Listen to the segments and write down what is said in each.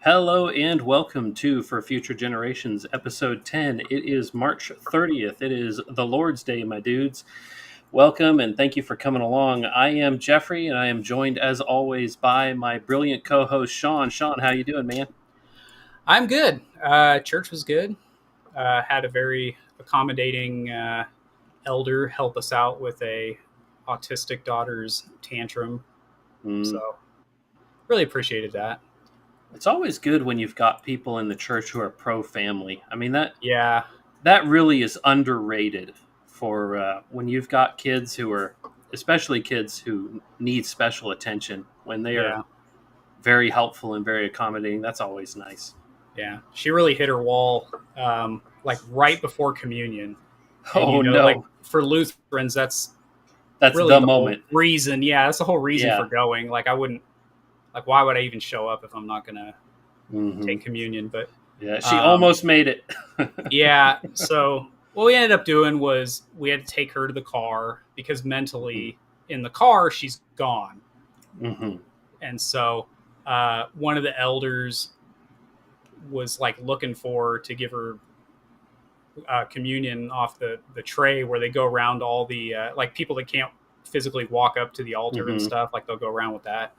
Hello and welcome to For Future Generations, episode 10. It is March 30th. It is the Lord's Day, my dudes. Welcome and thank you for coming along. I am Jeffrey and I am joined as always by my brilliant co-host Sean. Sean, how you doing, man? I'm good. Church was good. Had a very accommodating elder help us out with a autistic daughter's tantrum. So really appreciated that. It's always good when you've got people in the church who are pro-family. I mean, that Yeah. really is underrated for when you've got kids who are, especially kids who need special attention, when they Yeah. are very helpful and very accommodating. That's always nice. Yeah. She really hit her wall like right before communion. And, Oh no. like for Lutherans, that's really the whole moment. reason. Yeah. That's the whole reason Yeah. for going. Like why would I even show up if I'm not going to take communion? But yeah, she almost made it. Yeah. So what we ended up doing was we had to take her to the car because mentally in the car, she's gone. Mm-hmm. And so one of the elders was like looking for her to give her communion off the tray where they go around all the like people that can't physically walk up to the altar and stuff. Like they'll go around with that.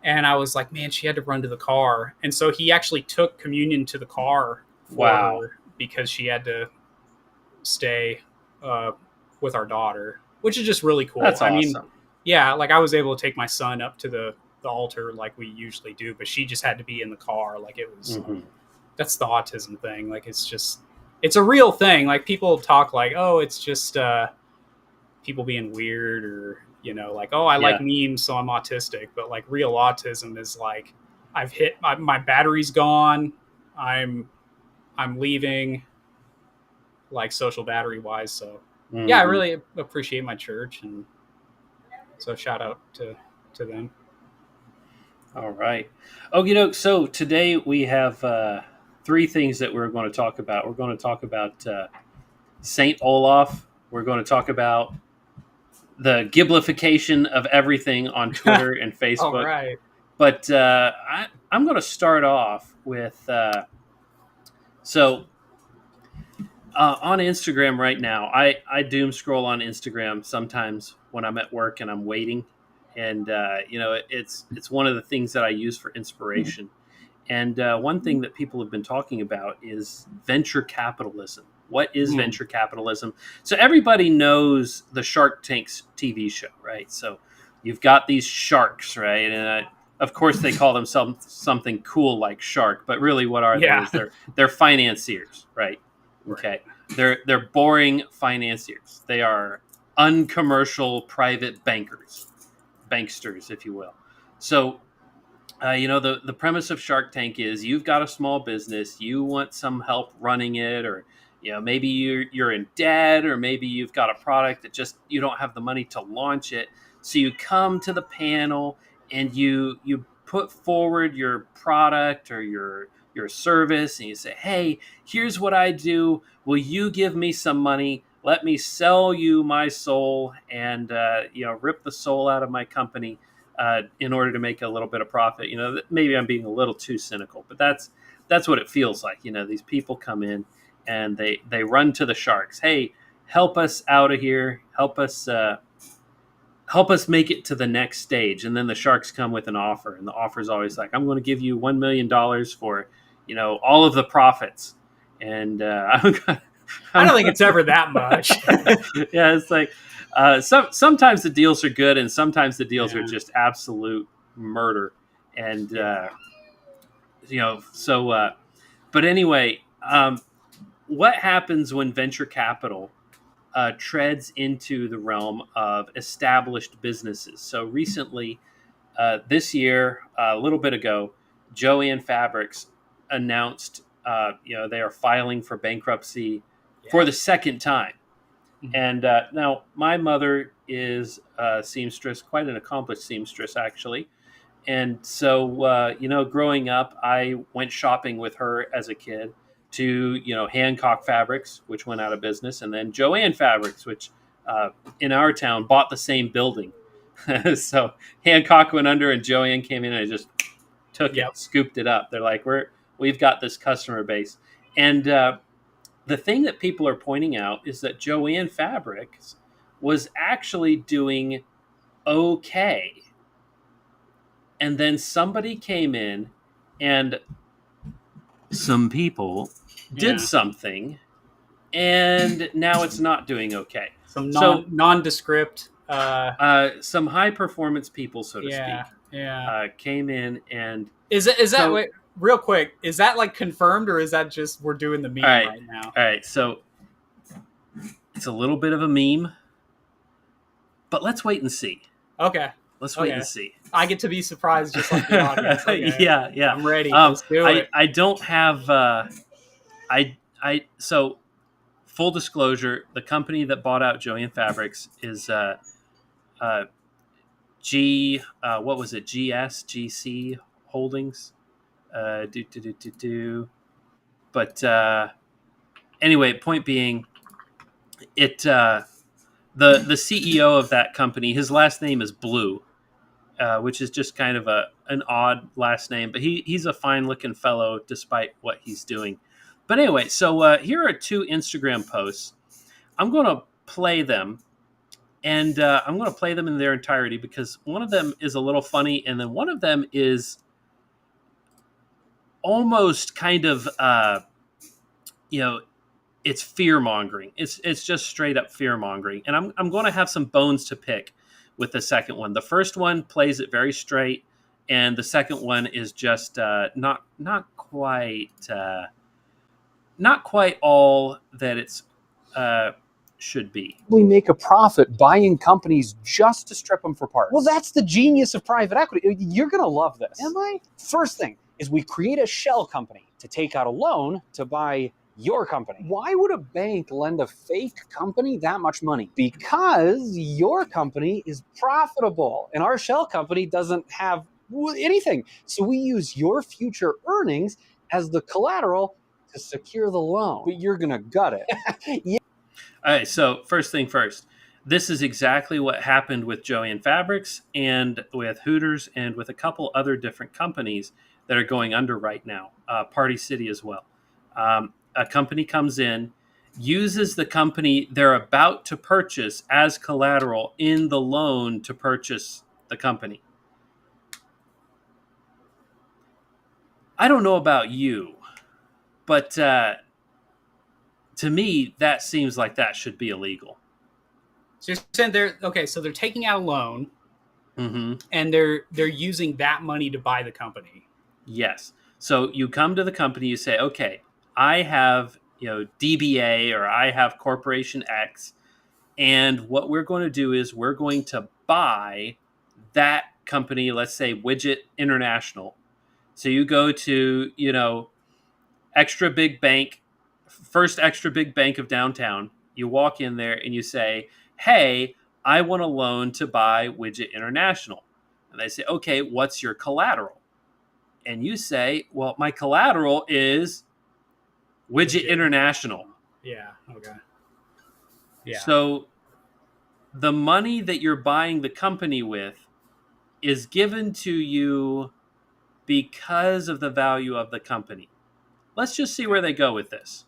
And I was like, man, she had to run to the car. And so he actually took communion to the car for her because she had to stay with our daughter, which is just really cool. That's awesome. I mean, yeah, like I was able to take my son up to the altar like we usually do, but she just had to be in the car. Like it was, that's the autism thing. Like it's a real thing. Like people talk like, oh, it's just people being weird or, like, oh, I like memes, so I'm autistic. But like real autism is like, I've hit my battery's gone. I'm leaving, like social battery wise. So yeah, I really appreciate my church, and so shout out to them. All right. Oh, so today we have three things that we're going to talk about. We're going to talk about Saint Olaf. We're going to talk about the Ghiblification of everything on Twitter and Facebook. All right. But I'm going to start off with on Instagram right now. I doom scroll on Instagram sometimes when I'm at work and I'm waiting, and it's one of the things that I use for inspiration. And one thing that people have been talking about is venture capitalism. What is venture capitalism? So everybody knows the Shark Tank's TV show, right? So you've got these sharks, right? And of course they call themselves something cool like shark, but really what are they? They're financiers, right? Okay. They're boring financiers. They are uncommercial private banksters, if you will. So the premise of Shark Tank is you've got a small business, you want some help running it, or maybe you're in debt, or maybe you've got a product that just you don't have the money to launch it. So you come to the panel and you put forward your product or your service, and you say, hey, here's what I do. Will you give me some money? Let me sell you my soul and rip the soul out of my company in order to make a little bit of profit. Maybe I'm being a little too cynical, but that's what it feels like. These people come in and they run to the sharks. Hey, help us out of here. Help us make it to the next stage. And then the sharks come with an offer, and the offer is always like, I'm going to give you $1 million for, all of the profits. And I don't think it's ever that much. Yeah, it's like sometimes the deals are good, and sometimes the deals are just absolute murder. And but anyway. What happens when venture capital treads into the realm of established businesses? So recently, this year, a little bit ago, Jo-Ann Fabrics announced, they are filing for bankruptcy for the second time. And now my mother is a seamstress, quite an accomplished seamstress, actually. And so, growing up, I went shopping with her as a kid to, Hancock Fabrics, which went out of business, and then Jo-Ann Fabrics, which in our town bought the same building. So Hancock went under and Jo-Ann came in and just took Yep. it, scooped it up. They're like, we've got this customer base. And the thing that people are pointing out is that Joann Fabrics was actually doing okay. And then somebody came in and some people did Yeah. something, and now it's not doing okay. Some So nondescript. some high performance people, so to Yeah. speak, Yeah. came in, and Is that so wait, real quick? Is that like confirmed, or is that just we're doing the all meme right, right now? all right. So it's a little bit of a meme, but let's wait and see. Okay. Let's wait and Okay. see. I get to be surprised, just like the audience. Okay. Yeah, yeah. I'm ready. Let's do it. I don't have so full disclosure, the company that bought out Joann Fabrics is uh, what was it? GC Holdings. But anyway, point being, it the CEO of that company, his last name is Blue, which is just kind of an odd last name, but he's a fine looking fellow despite what he's doing. But anyway, so here are two Instagram posts. I'm going to play them, and I'm going to play them in their entirety because one of them is a little funny, and then one of them is almost kind of you know, it's fear mongering. It's just straight up fear mongering, and I'm going to have some bones to pick with the second one. The first one plays it very straight, and the second one is just not quite all that it's should be. We make a profit buying companies just to strip them for parts. Well, that's the genius of private equity. You're going to love this. Am I? First thing is we create a shell company to take out a loan to buy your company. Why would a bank lend a fake company that much money? Because your company is profitable and our shell company doesn't have anything. So we use your future earnings as the collateral to secure the loan. But you're going to gut it. Yeah. All right, so first thing first, this is exactly what happened with Joann Fabrics and with Hooters and with a couple other different companies that are going under right now, Party City as well. A company comes in, uses the company they're about to purchase as collateral in the loan to purchase the company. I don't know about you, but to me, that seems like that should be illegal. So you're saying so they're taking out a loan, Mm-hmm. and they're using that money to buy the company. Yes. So you come to the company, you say, okay, I have, DBA or I have Corporation X, and what we're going to do is we're going to buy that company, let's say Widget International. So you go to, extra big bank, first extra big bank of downtown. You walk in there and you say, hey, I want a loan to buy Widget International. And they say, okay, what's your collateral? And you say, well, my collateral is Widget International. Yeah. Okay. Yeah. So the money that you're buying the company with is given to you because of the value of the company. Let's just see where they go with this.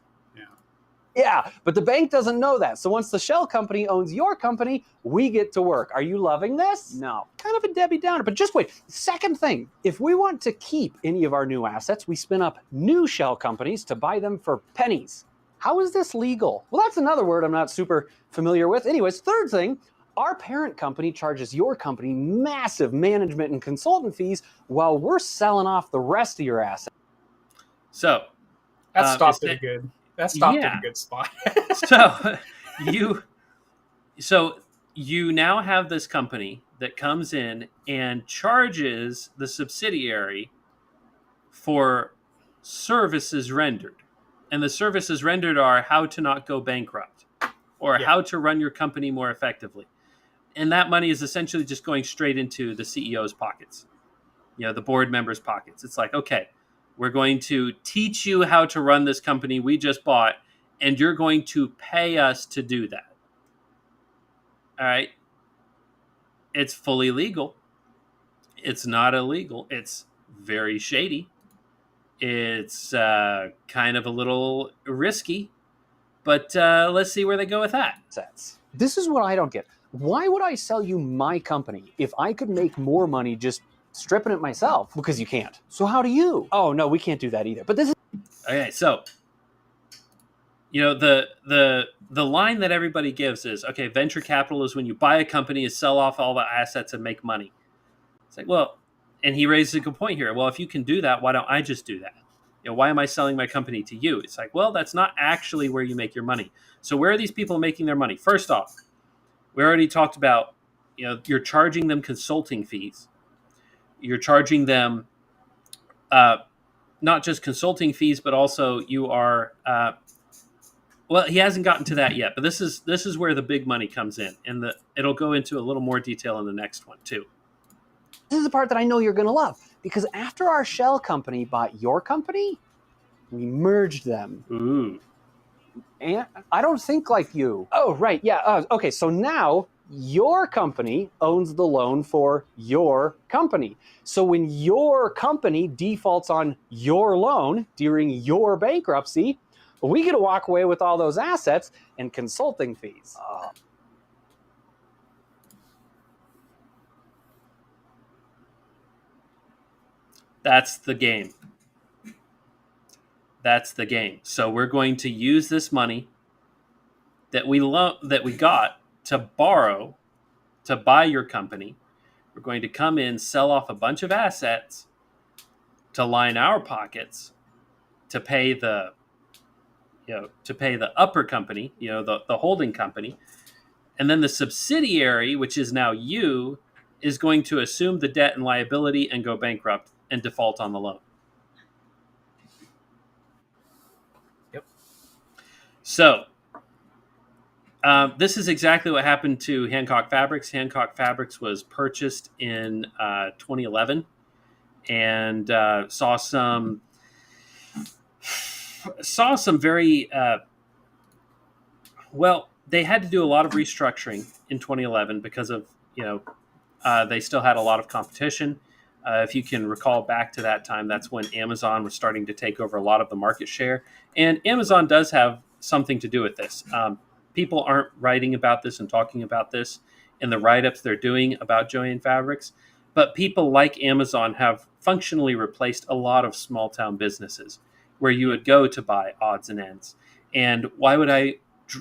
Yeah, but the bank doesn't know that. So once the shell company owns your company, we get to work. Are you loving this? No. Kind of a Debbie Downer, but just wait. Second thing, if we want to keep any of our new assets, we spin up new shell companies to buy them for pennies. How is this legal? Well, that's another word I'm not super familiar with. Anyways, third thing, our parent company charges your company massive management and consultant fees while we're selling off the rest of your assets. So that stopped at a good. That stopped at a good spot. So you now have this company that comes in and charges the subsidiary for services rendered. And the services rendered are how to not go bankrupt or how to run your company more effectively. And that money is essentially just going straight into the CEO's pockets, the board members' pockets. It's like, okay, we're going to teach you how to run this company we just bought, and you're going to pay us to do that. All right? It's fully legal. It's not illegal. It's very shady. It's kind of a little risky, but let's see where they go with that. This is what I don't get. Why would I sell you my company if I could make more money just stripping it myself? Because you can't. So how do you? Oh, no, we can't do that either. But this is... Okay, so, the line that everybody gives is, okay, venture capital is when you buy a company, sell off all the assets and make money. It's like, well, and he raises a good point here. Well, if you can do that, why don't I just do that? Why am I selling my company to you? It's like, well, that's not actually where you make your money. So where are these people making their money? First off, we already talked about, you're charging them consulting fees. You're charging them not just consulting fees, but also you are, well, he hasn't gotten to that yet, but this is where the big money comes in. And it'll go into a little more detail in the next one too. This is the part that I know you're going to love, because after our shell company bought your company, we merged them. Ooh. And I don't think like you. Oh, right. Yeah. Okay. So now your company owns the loan for your company. So when your company defaults on your loan during your bankruptcy, we get to walk away with all those assets and consulting fees. That's the game. That's the game. So we're going to use this money that we got to borrow to buy your company. We're going to come in, sell off a bunch of assets to line our pockets to pay the upper company, the holding company. And then the subsidiary, which is now you, is going to assume the debt and liability and go bankrupt and default on the loan. Yep. So this is exactly what happened to Hancock Fabrics. Hancock Fabrics was purchased in 2011 and saw some very they had to do a lot of restructuring in 2011 because of they still had a lot of competition. If you can recall back to that time, that's when Amazon was starting to take over a lot of the market share. And Amazon does have something to do with this. People aren't writing about this and talking about this in the write-ups they're doing about Joann Fabrics. But people like Amazon have functionally replaced a lot of small-town businesses where you would go to buy odds and ends. And why would I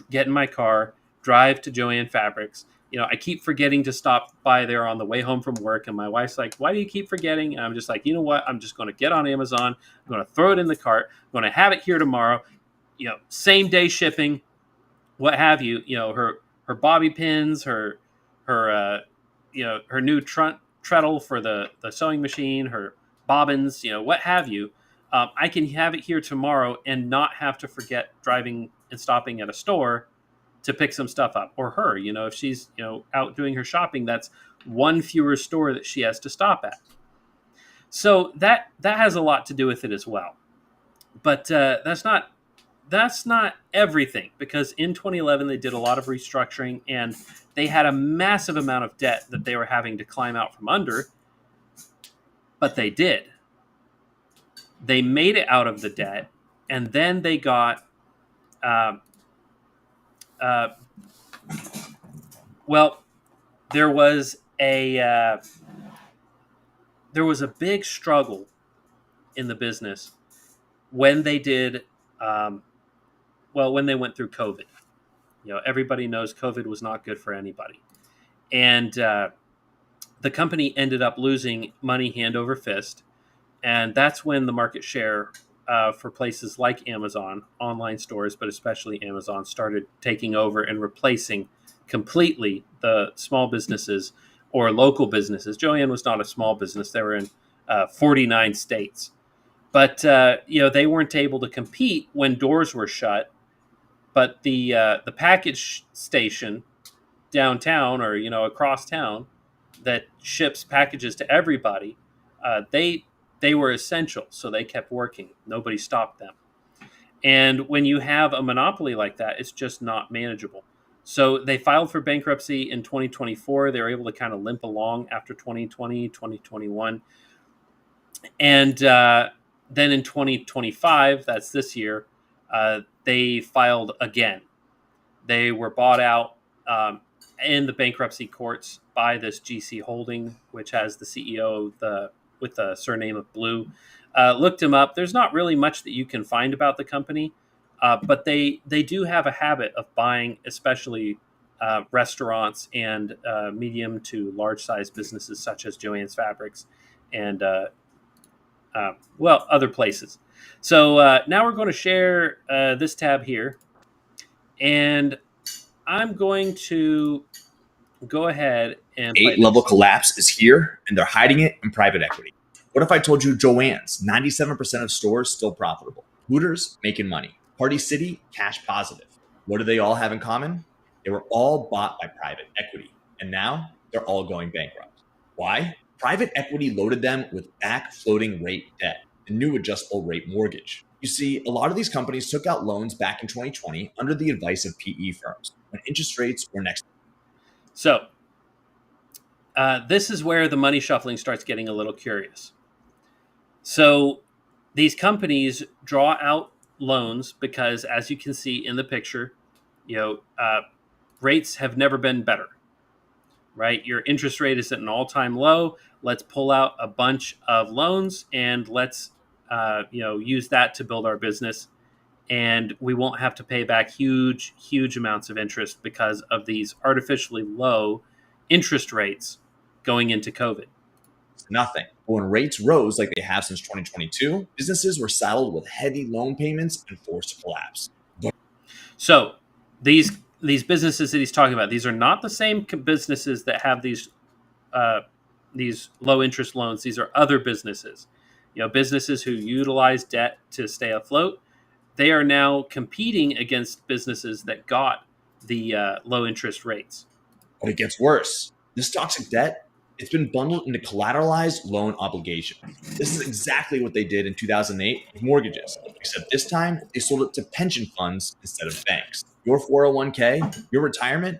get in my car, drive to Joann Fabrics? I keep forgetting to stop by there on the way home from work. And my wife's like, why do you keep forgetting? And I'm just like, you know what? I'm just going to get on Amazon. I'm going to throw it in the cart. I'm going to have it here tomorrow. Same day shipping, what have you. Her bobby pins, her new treadle for the sewing machine, her bobbins, what have you. I can have it here tomorrow and not have to forget driving and stopping at a store to pick some stuff up. Or her, if she's out doing her shopping, that's one fewer store that she has to stop at. So that has a lot to do with it as well. But that's not everything, because in 2011 they did a lot of restructuring and they had a massive amount of debt that they were having to climb out from under. But they did. They made it out of the debt, and then they got there was a big struggle in the business when they did when they went through COVID. Everybody knows COVID was not good for anybody, and the company ended up losing money hand over fist, and that's when the market share for places like Amazon, online stores, but especially Amazon, started taking over and replacing completely the small businesses or local businesses. Joann was not a small business. They were in 49 states. But, they weren't able to compete when doors were shut. But the package station downtown or, across town that ships packages to everybody, they were essential, so they kept working. Nobody stopped them. And when you have a monopoly like that, it's just not manageable. So they filed for bankruptcy in 2024. They were able to kind of limp along after 2020, 2021. And then in 2025, that's this year, they filed again. They were bought out in the bankruptcy courts by this GC Holding, which has the CEO with the surname of Blue. Looked him up. There's not really much that you can find about the company, but they do have a habit of buying, especially restaurants and medium to large size businesses such as Joann's Fabrics and other places. So now we're going to share this tab here, and I'm going to go ahead and play Eight-level collapse is here, and they're hiding it in private equity. What if I told you Joann's, 97% of stores still profitable? Hooters, making money. Party City, cash positive. What do they all have in common? They were all bought by private equity, and now they're all going bankrupt. Why? Private equity loaded them with back floating rate debt, the new adjustable rate mortgage. You see, a lot of these companies took out loans back in 2020 under the advice of PE firms when interest rates were next. So this is where the money shuffling starts getting a little curious. So these companies draw out loans because, as you can see in the picture, rates have never been better, right? Your interest rate is at an all-time low. Let's pull out a bunch of loans and let's use that to build our business, and we won't have to pay back huge amounts of interest because of these artificially low interest rates going into COVID. Nothing. But when rates rose like they have since 2022, businesses were saddled with heavy loan payments and forced to collapse. So these businesses that he's talking about, these are not the same businesses that have these low interest loans. These are other businesses, businesses who utilize debt to stay afloat. They are now competing against businesses that got the low interest rates. But it gets worse. This toxic debt, it's been bundled into collateralized loan obligation. This is exactly what they did in 2008 with mortgages, except this time they sold it to pension funds instead of banks. Your 401k, your retirement,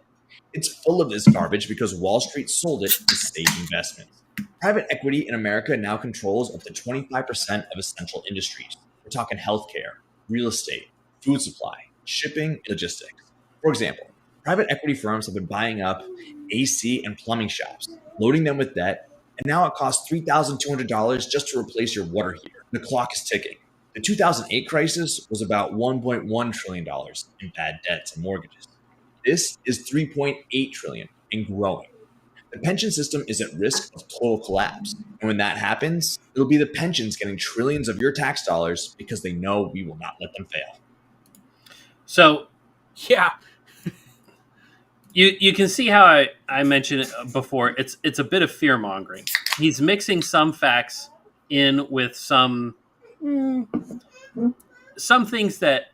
it's full of this garbage because Wall Street sold it to safe investments. Private equity in America now controls up to 25% of essential industries. We're talking healthcare, real estate, food supply, shipping, logistics. For example, private equity firms have been buying up AC and plumbing shops, loading them with debt, and now it costs $3,200 just to replace your water heater. The clock is ticking. The 2008 crisis was about $1.1 trillion in bad debts and mortgages. This is $3.8 trillion and growing. The pension system is at risk of total collapse. And when that happens, it'll be the pensions getting trillions of your tax dollars because they know we will not let them fail. So, yeah. You can see how I mentioned it before. It's a bit of fear mongering. He's mixing some facts in with some things that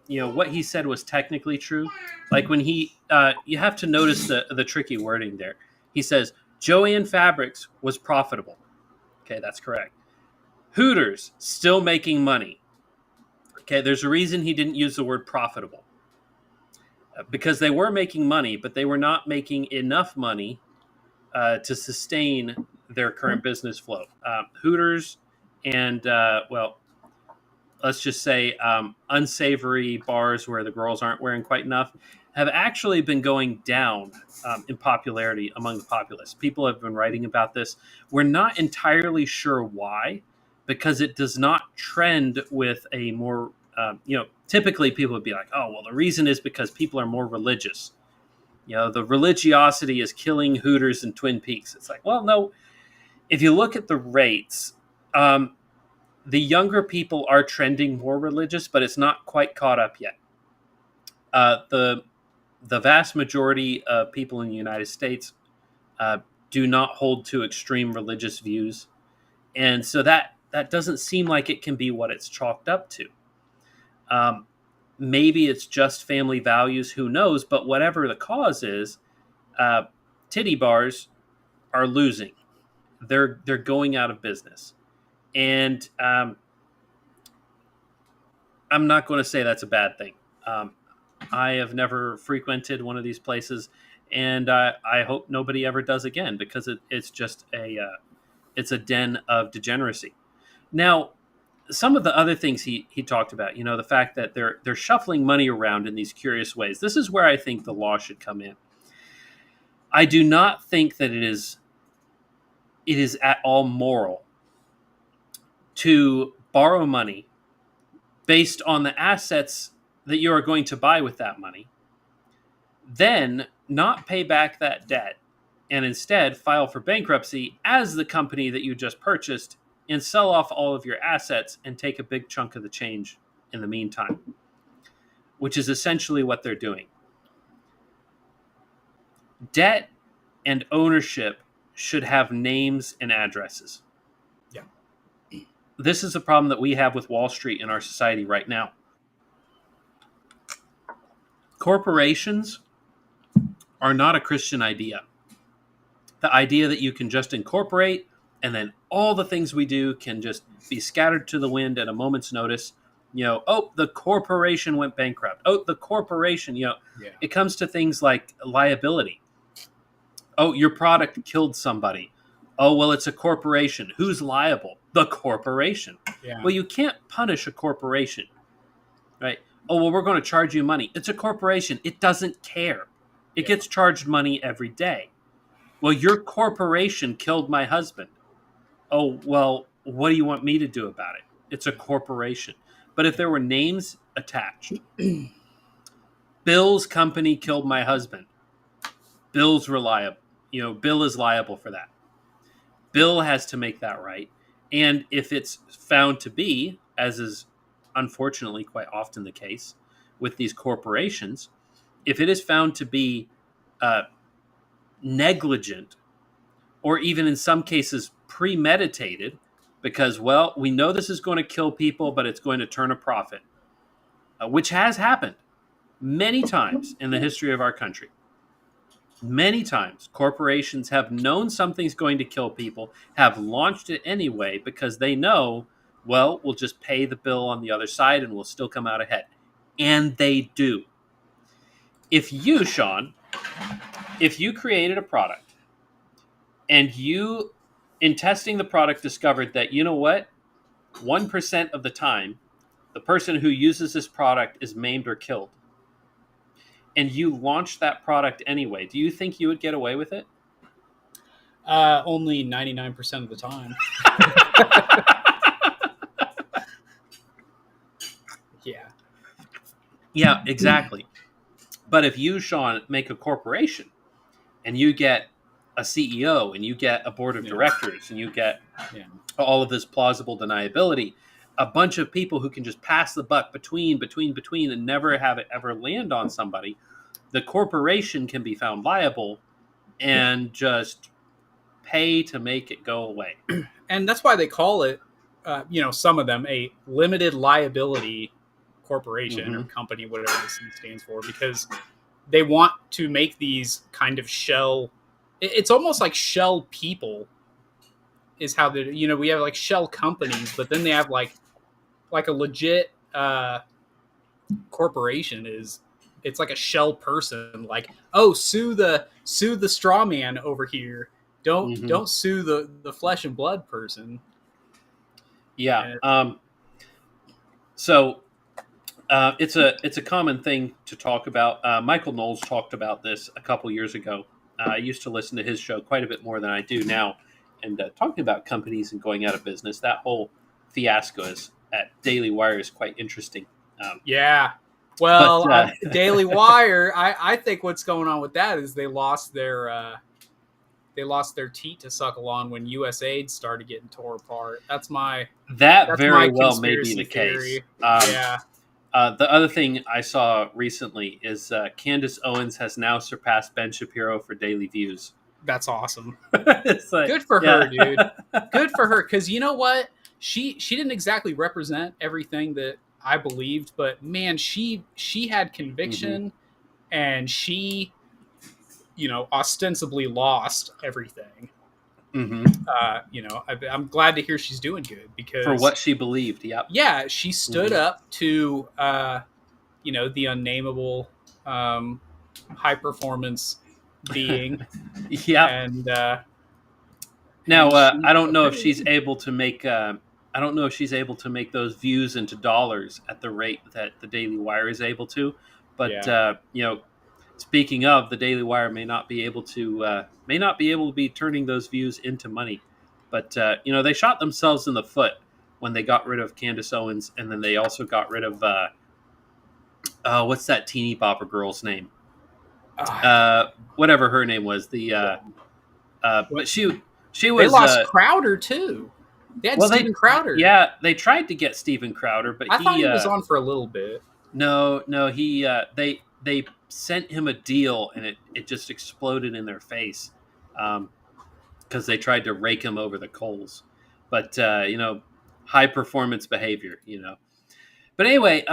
what he said was technically true. Like when you have to notice the tricky wording there. He says Joann Fabrics was profitable. Okay, that's correct. Hooters still making money. Okay, there's a reason he didn't use the word profitable. Because they were making money, but they were not making enough money to sustain their current business flow. Hooters and, let's just say unsavory bars where the girls aren't wearing quite enough have actually been going down in popularity among the populace. People have been writing about this. We're not entirely sure why, because it does not trend with a more typically people would be like, oh, well, the reason is because people are more religious. The religiosity is killing Hooters and Twin Peaks. It's like, well, no. If you look at the rates, the younger people are trending more religious, but it's not quite caught up yet. The vast majority of people in the United States do not hold to extreme religious views. And so that doesn't seem like it can be what it's chalked up to. Maybe it's just family values, who knows? But whatever the cause is, titty bars are losing. They're going out of business. And I'm not going to say that's a bad thing. I have never frequented one of these places, and I hope nobody ever does again, because it's just it's a den of degeneracy. Now, some of the other things he talked about, the fact that they're shuffling money around in these curious ways. This is where I think the law should come in. I do not think that it is at all moral to borrow money based on the assets that you are going to buy with that money, then not pay back that debt, and instead file for bankruptcy as the company that you just purchased and sell off all of your assets and take a big chunk of the change in the meantime, which is essentially what they're doing. Debt and ownership should have names and addresses. Yeah. This is a problem that we have with Wall Street in our society right now. Corporations are not a Christian idea. The idea that you can just incorporate and then all the things we do can just be scattered to the wind at a moment's notice. Oh, the corporation went bankrupt. Oh, the corporation, It comes to things like liability. Oh, your product killed somebody. Oh, well, it's a corporation. Who's liable? The corporation. Yeah. Well, you can't punish a corporation, right? Oh, well, we're going to charge you money. It's a corporation. It doesn't care. It gets charged money every day. Well, your corporation killed my husband. Oh, well, what do you want me to do about it? It's a corporation. But if there were names attached, Bill's company killed my husband. Bill's reliable. Bill is liable for that. Bill has to make that right. And if it's found to be, as is unfortunately quite often the case with these corporations, if it is found to be negligent, or even in some cases premeditated, because, well, we know this is going to kill people, but it's going to turn a profit, which has happened many times in the history of our country. Many times corporations have known something's going to kill people, have launched it anyway because they know, well, we'll just pay the bill on the other side and we'll still come out ahead. And they do. If you, Sean, created a product and you, in testing the product, discovered that, 1% of the time, the person who uses this product is maimed or killed, and you launched that product anyway, do you think you would get away with it? Only 99% of the time. Yeah. Yeah, exactly. But if you, Sean, make a corporation and you get a CEO and you get a board of directors and you get all of this plausible deniability, a bunch of people who can just pass the buck between and never have it ever land on somebody, the corporation can be found liable and just pay to make it go away. And that's why they call it, some of them, a limited liability corporation or company, whatever this stands for, because they want to make these kind of shell. It's almost like shell people is how they, we have like shell companies, but then they have like a legit corporation it's like a shell person. Like, oh, sue the straw man over here. Don't sue the flesh and blood person. Yeah. So it's a common thing to talk about. Michael Knowles talked about this a couple years ago. I used to listen to his show quite a bit more than I do now, and talking about companies and going out of business. That whole fiasco at Daily Wire is quite interesting. Yeah. Well, Daily Wire, I think what's going on with that is they lost their teat to suckle on when USAID started getting tore apart. That's very well may be the theory. Case. The other thing I saw recently is Candace Owens has now surpassed Ben Shapiro for daily views. That's awesome. It's like, good for her, dude. Good for her, because you know what? She didn't exactly represent everything that I believed, but man, she had conviction, and she, ostensibly lost everything. I'm glad to hear she's doing good, because for what she believed. Yep. Yeah, she stood up to the unnameable high performance being. Yeah. And now I don't know if she's able to make I don't know if she's able to make those views into dollars at the rate that the Daily Wire is able to. But speaking of, the Daily Wire may not be able to be turning those views into money. But they shot themselves in the foot when they got rid of Candace Owens, and then they also got rid of what's that teeny bopper girl's name? Whatever her name was. But she was. They lost Crowder too. They had Steven Crowder. Yeah, they tried to get Steven Crowder, but I thought he was on for a little bit. No, he they sent him a deal, and it just exploded in their face because they tried to rake him over the coals. But high performance behavior, But anyway,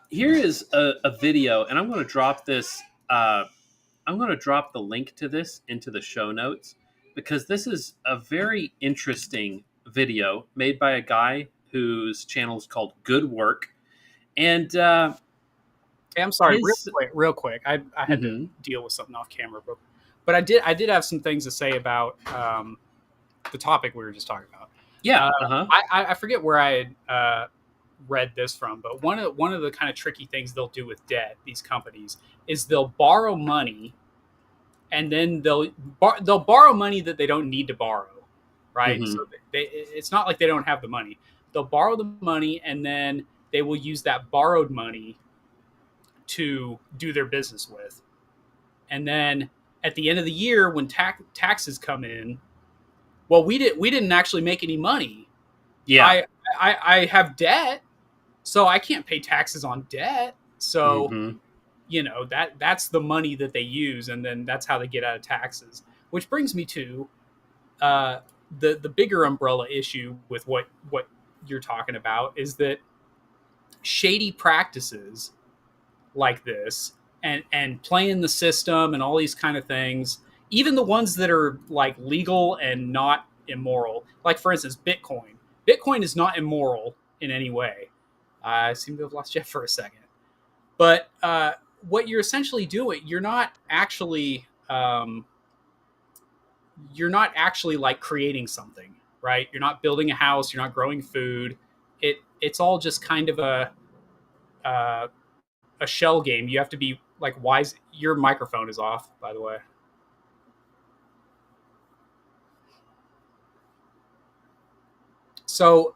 here is a video, and I'm going to drop this. I'm going to drop the link to this into the show notes because this is a very interesting video made by a guy whose channel is called Good Work. And hey, I'm sorry, real quick. I had to deal with something off camera, but I did have some things to say about the topic we were just talking about. Yeah, I forget where I had read this from, but one of the kind of tricky things they'll do with debt, these companies, is they'll borrow money, and then they'll borrow money that they don't need to borrow. Right. So it's not like they don't have the money. They'll borrow the money, and then they will use that borrowed money to do their business with. And then at the end of the year, when taxes come in, well, we didn't actually make any money. Yeah. I have debt, so I can't pay taxes on debt. So, that's the money that they use, and then that's how they get out of taxes. Which brings me to the bigger umbrella issue with what you're talking about is that shady practices like this and playing the system and all these kind of things, even the ones that are like legal and not immoral, like for instance, Bitcoin is not immoral in any way. I seem to have lost Jeff for a second, but what you're essentially doing, you're not actually like creating something, right? You're not building a house. You're not growing food. It's all just kind of a shell game. You have to be like wise. Your microphone is off, by the way. So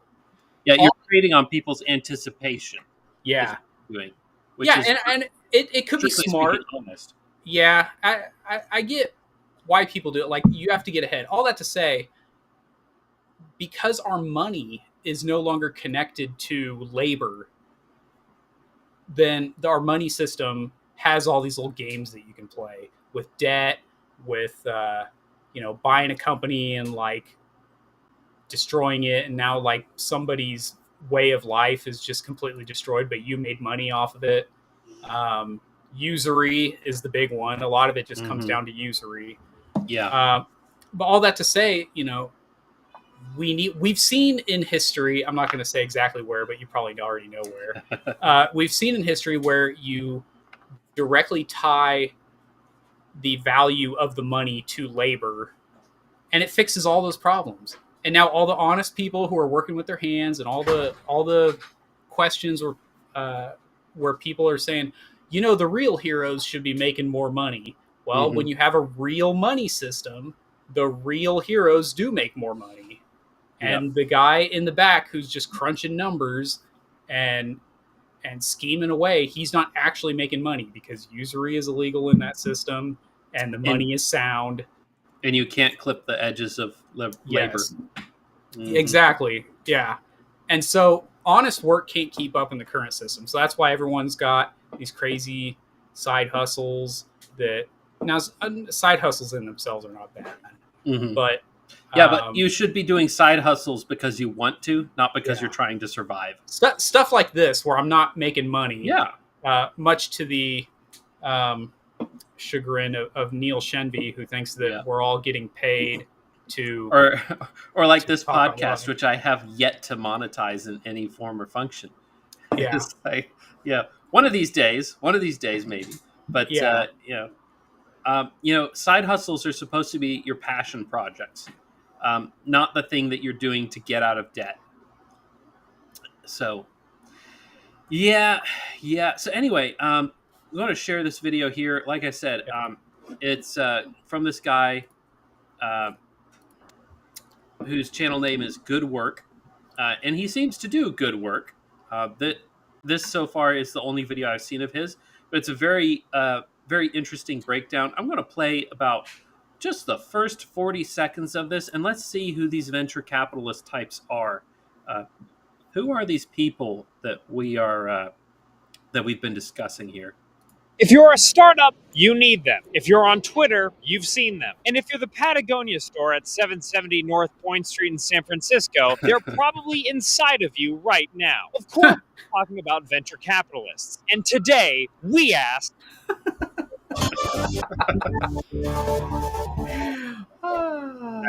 yeah, you're creating on people's anticipation. Yeah. Which and it could be smart. Honest. Yeah, I get why people do it. Like, you have to get ahead. All that to say, because our money is no longer connected to labor, then our money system has all these little games that you can play with debt, with buying a company and like destroying it, and now like somebody's way of life is just completely destroyed, but you made money off of it. Usury is the big one. A lot of it just comes down to usury. Yeah. But all that to say, we've seen in history, I'm not going to say exactly where, but you probably already know where. We've seen in history where you directly tie the value of the money to labor, and it fixes all those problems. And now all the honest people who are working with their hands, and all the questions where people are saying, the real heroes should be making more money. Well, when you have a real money system, the real heroes do make more money. And the guy in the back who's just crunching numbers and scheming away, he's not actually making money because usury is illegal in that system and the money is sound. And you can't clip the edges of labor. Yes. Exactly. Yeah. And so honest work can't keep up in the current system. So that's why everyone's got these crazy side hustles that now side hustles in themselves are not bad, but but you should be doing side hustles because you want to, not because you're trying to survive. Stuff like this where I'm not making money. Yeah. Much to the chagrin of Neil Shenby, who thinks that we're all getting paid to, or like this podcast, which I have yet to monetize in any form or function. Yeah. It's like, one of these days maybe. But side hustles are supposed to be your passion projects, not the thing that you're doing to get out of debt. So yeah. So anyway, I'm going to share this video here. Like I said, it's from this guy whose channel name is Good Work, and he seems to do good work. That this so far is the only video I've seen of his, but it's a very interesting breakdown. I'm going to play about just the first 40 seconds of this, and let's see who these venture capitalist types are. Who are these people that we've been discussing here? If you're a startup, you need them. If you're on Twitter, you've seen them. And if you're the Patagonia store at 770 North Point Street in San Francisco, they're probably inside of you right now. Of course, we're talking about venture capitalists. And today, we ask...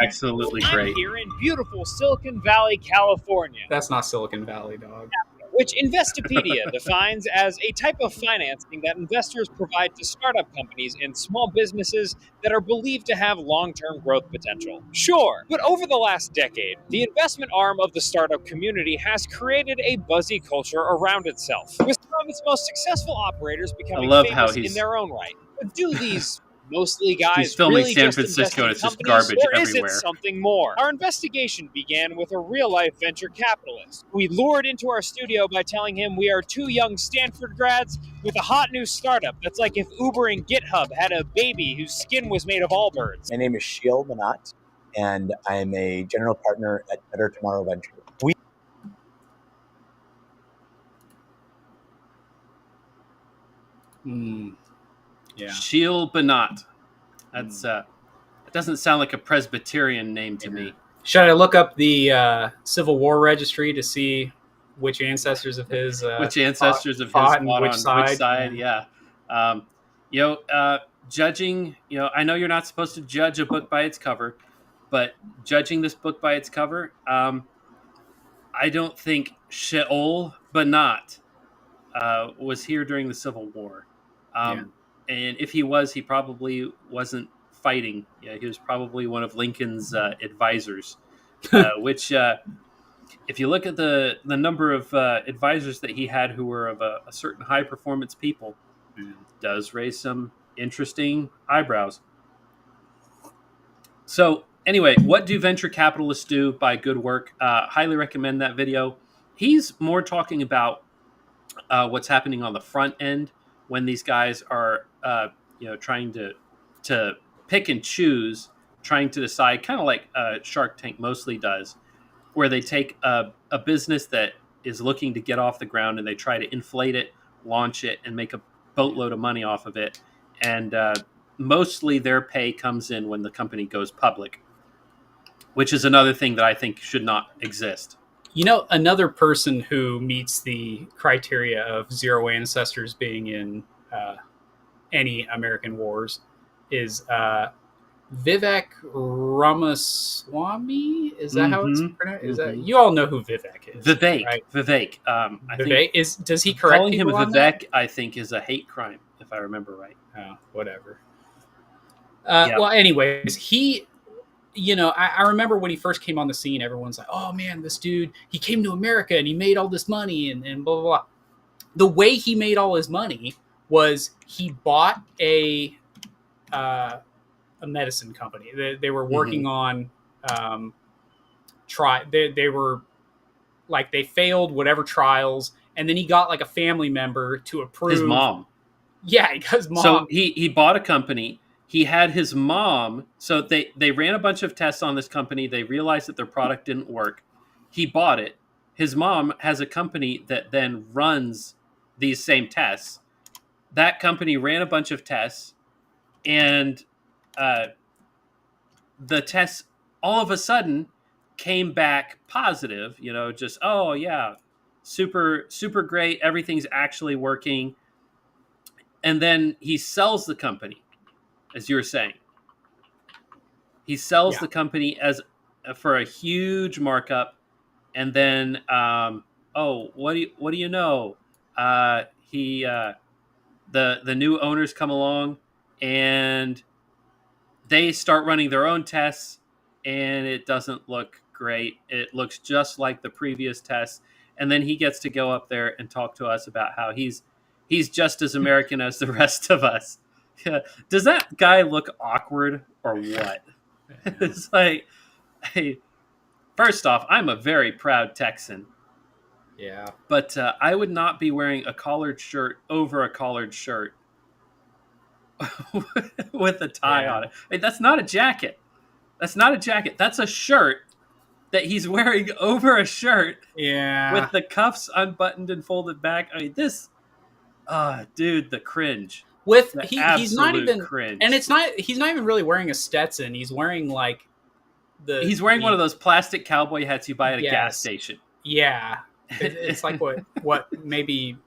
Absolutely great. I'm here in beautiful Silicon Valley, California. That's not Silicon Valley, dog. Which Investopedia defines as a type of financing that investors provide to startup companies and small businesses that are believed to have long-term growth potential. Sure, but over the last decade, the investment arm of the startup community has created a buzzy culture around itself, with some of its most successful operators becoming famous in their own right. But do these mostly guys he's filming really San just Francisco, and it's just companies, garbage or is everywhere. it something more? Our investigation began with a real-life venture capitalist. We lured into our studio by telling him we are two young Stanford grads with a hot new startup that's like if Uber and GitHub had a baby whose skin was made of Allbirds. My name is Sheil Manat, and I am a general partner at Better Tomorrow Venture. Yeah. Sheil Banat. That's it doesn't sound like a Presbyterian name to me. Should I look up the Civil War registry to see which ancestors of his fought on which side? Yeah. Judging. I know you're not supposed to judge a book by its cover, but judging this book by its cover, I don't think Sheol Banat was here during the Civil War. And if he was, he probably wasn't fighting. He was probably one of Lincoln's advisors, which, if you look at the number of advisors that he had who were of a certain high performance people, does raise some interesting eyebrows. So anyway, what do venture capitalists do by Good Work? Highly recommend that video. He's more talking about what's happening on the front end when these guys are trying to pick and choose, trying to decide, kind of like Shark Tank mostly does, where they take a business that is looking to get off the ground and they try to inflate it, launch it, and make a boatload of money off of it. And mostly their pay comes in when the company goes public, which is another thing that I think should not exist. Another person who meets the criteria of zero ancestors being in any American wars is Vivek Ramaswamy. Is that how it's pronounced? Is that, you all know who Vivek is? Vivek, right? Vivek. Does he correct calling him people on Vivek? that? I think is a hate crime, if I remember right. Oh, whatever. Well, anyways, he. I remember when he first came on the scene, everyone's like, oh man, this dude, he came to America and he made all this money and blah, blah, blah. The way he made all his money was he bought a medicine company. They were working on, they were like, they failed whatever trials. And then he got like a family member to approve. His mom. Yeah, he got his mom. So he bought a company. He had his mom, so they ran a bunch of tests on this company. They realized that their product didn't work. He bought it. His mom has a company that then runs these same tests. That company ran a bunch of tests, and the tests all of a sudden came back positive. Just, oh yeah, super, super great. Everything's actually working. And then he sells the company. As you were saying, he sells the company for a huge markup, and then what do you know? The new owners come along, and they start running their own tests, and it doesn't look great. It looks just like the previous tests, and then he gets to go up there and talk to us about how he's just as American as the rest of us. Does that guy look awkward or what? It's like, hey, first off, I'm a very proud Texan. Yeah. But I would not be wearing a collared shirt over a collared shirt with a tie on it. Hey, that's not a jacket. That's not a jacket. That's a shirt that he's wearing over a shirt. Yeah. With the cuffs unbuttoned and folded back. I mean, this, dude, the cringe. With The he's not even cringe. and he's not even really wearing a Stetson. He's wearing like he's wearing one of those plastic cowboy hats you buy at a gas station. Yeah. It's like what maybe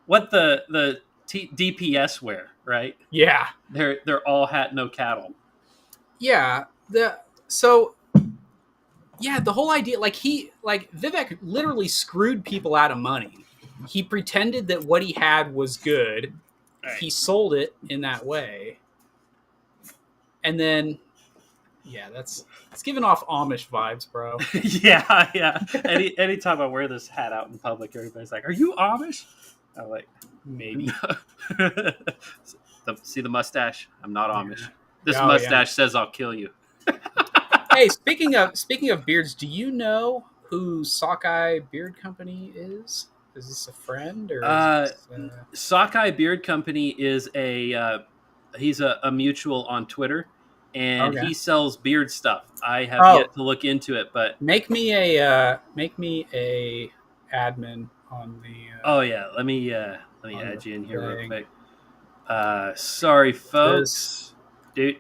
what the DPS wear, right? Yeah. They're all hat, no cattle. Yeah. The whole idea, Vivek literally screwed people out of money. He pretended that what he had was good. Right. He sold it in that way. And then, it's giving off Amish vibes, bro. yeah. Anytime I wear this hat out in public, everybody's like, "Are you Amish?" I'm like, maybe. See the mustache? I'm not Amish. This mustache says I'll kill you. Hey, speaking of beards, do you know who Sockeye Beard Company is? Is this a friend or? Sockeye Beard Company is he's a mutual on Twitter, and he sells beard stuff. I have yet to look into it, but make me a admin on the. Let me add you in here real quick. Sorry, folks. We'll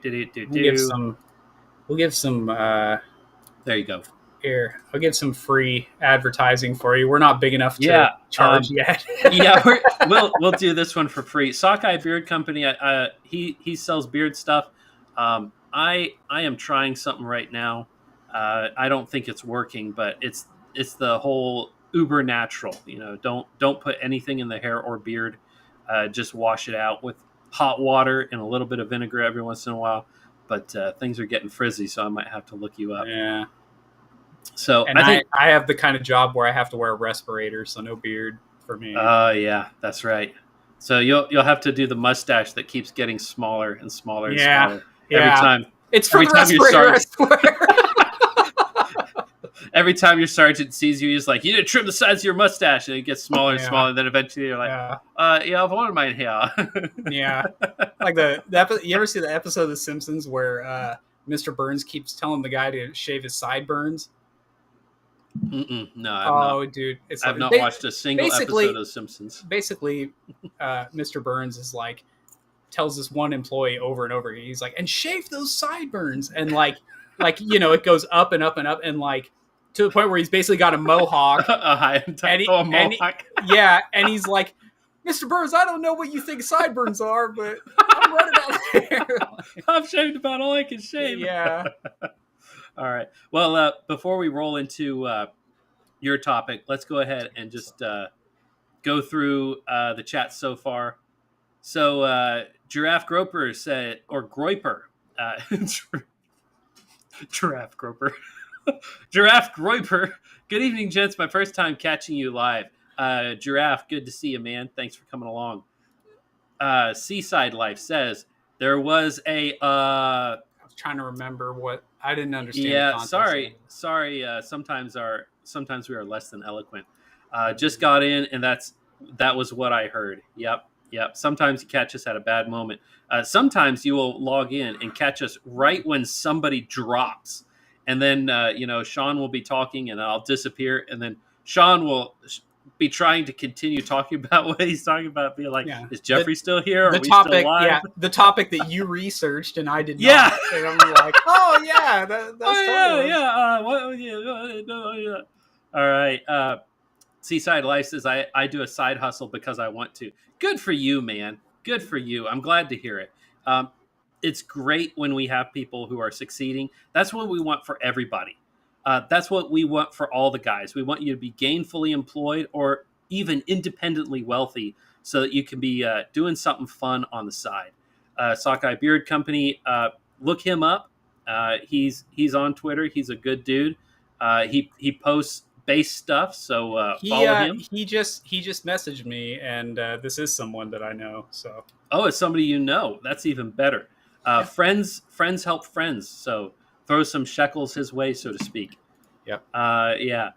give some. There you go. Here, I'll get some free advertising for you. We're not big enough to charge yet. We'll do this one for free. Sockeye Beard Company. He sells beard stuff. I am trying something right now. I don't think it's working, but it's the whole uber natural. Don't put anything in the hair or beard. Just wash it out with hot water and a little bit of vinegar every once in a while. But things are getting frizzy, so I might have to look you up. Yeah. So and I have the kind of job where I have to wear a respirator, so no beard for me. Yeah, that's right. So you'll have to do the mustache that keeps getting smaller and smaller and smaller every time. It's for the respirator, I swear. Every time your sergeant sees you, he's like, "You need to trim the size of your mustache," and it gets smaller and smaller. And then eventually, you're like, I've wanted mine here." Yeah, like you ever see the episode of The Simpsons where Mr. Burns keeps telling the guy to shave his sideburns? No, I've not. Dude, I've not watched a single episode of The Simpsons. Basically, Mr. Burns is like tells this one employee over and over again. He's like, "And shave those sideburns," and it goes up and up and up, and like to the point where he's basically got a mohawk. Mohawk. And he's like, "Mr. Burns, I don't know what you think sideburns are, but I'm running out there." I've shaved about all I can shave. Yeah. All right. Well, before we roll into your topic, let's go ahead and just go through the chat so far. So, Giraffe Groper said, or Groiper, Giraffe Groper, Giraffe Groiper. Good evening, gents. My first time catching you live. Giraffe, good to see you, man. Thanks for coming along. Seaside Life says there was a. I was trying to remember what I didn't understand. Yeah, sorry. Sometimes we are less than eloquent. Just got in, and that was what I heard. Yep. Sometimes you catch us at a bad moment. Sometimes you will log in and catch us right when somebody drops, and then Sean will be talking, and I'll disappear, and then Sean will be trying to continue talking about what he's talking about, being like, "Is Jeffrey still here? Are we still live?" Yeah, the topic that you researched and I did not. Yeah, and I'm like, "Oh yeah, that's yeah." All right. Seaside Life says, I do a side hustle because I want to. Good for you, man. Good for you. I'm glad to hear it. It's great when we have people who are succeeding. That's what we want for everybody. That's what we want for all the guys. We want you to be gainfully employed or even independently wealthy so that you can be doing something fun on the side. Sockeye Beard Company, look him up. He's on Twitter. He's a good dude. He posts base stuff. So He follow him. he just messaged me, and this is someone that I know. So Oh, it's somebody you know. That's even better. Yeah. Friends help friends. So throw some shekels his way, so to speak. Yep. Yeah.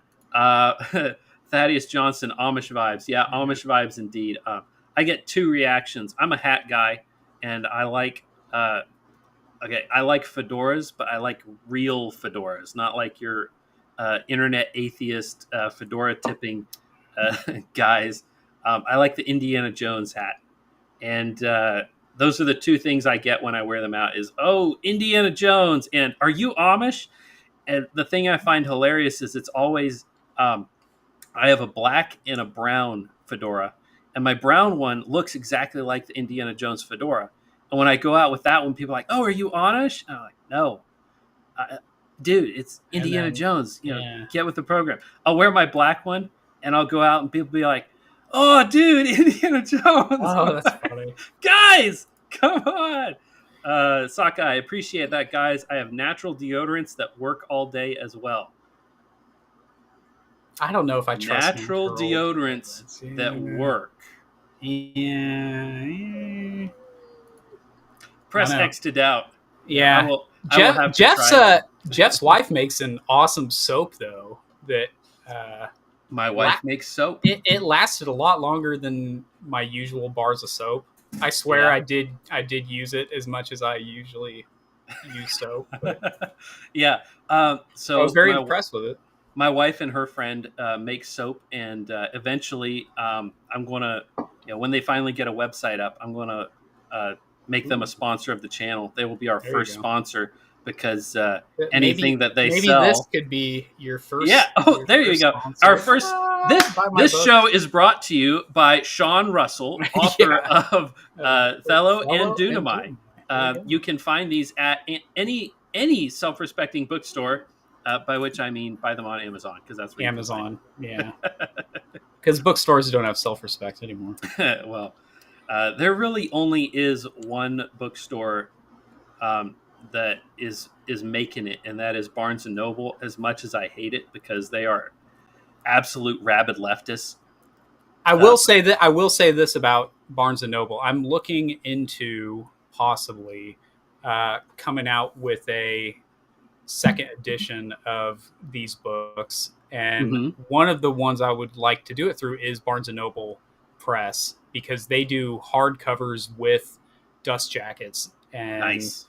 Thaddeus Johnson, Amish vibes. Yeah, Amish vibes indeed. I get two reactions. I'm a hat guy, and I like I like fedoras, but I like real fedoras, not like your internet atheist fedora tipping guys. I like the Indiana Jones hat, and those are the two things I get when I wear them out. Is Indiana Jones, and are you Amish? And the thing I find hilarious is it's always I have a black and a brown fedora, and my brown one looks exactly like the Indiana Jones fedora. And when I go out with that one, people are like, "Oh, are you Amish?" And I'm like, "No, dude, it's Indiana Jones. Get with the program." I'll wear my black one, and I'll go out, and people be like, "Oh, dude, Indiana Jones!" Oh, that's funny. Guys, come on. Saka, I appreciate that, guys. I have natural deodorants that work all day as well. I don't know if I trust natural deodorants that work. Yeah. Press X to doubt. Yeah. I will Jeff's wife makes an awesome soap though. That my wife makes soap. It lasted a lot longer than my usual bars of soap. I swear I did use it as much as I usually use soap. Yeah. So I was very impressed with it. My wife and her friend make soap, and eventually I'm going to, when they finally get a website up, I'm going to make them a sponsor of the channel. They will be our first sponsor because anything that they sell. Maybe this could be your first. Yeah. Oh, there you go. Sponsor. Our first. This show is brought to you by Sean Russell, author of Thello and Dunamai. You can find these at any self-respecting bookstore. By which I mean buy them on Amazon, because that's where Amazon. Yeah, because bookstores don't have self-respect anymore. Well, there really only is one bookstore that is making it, and that is Barnes and Noble. As much as I hate it, because they are absolute rabid leftists. I will say this about Barnes and Noble. I'm looking into possibly coming out with a second edition of these books, and one of the ones I would like to do it through is Barnes and Noble Press, because they do hardcovers with dust jackets, and nice.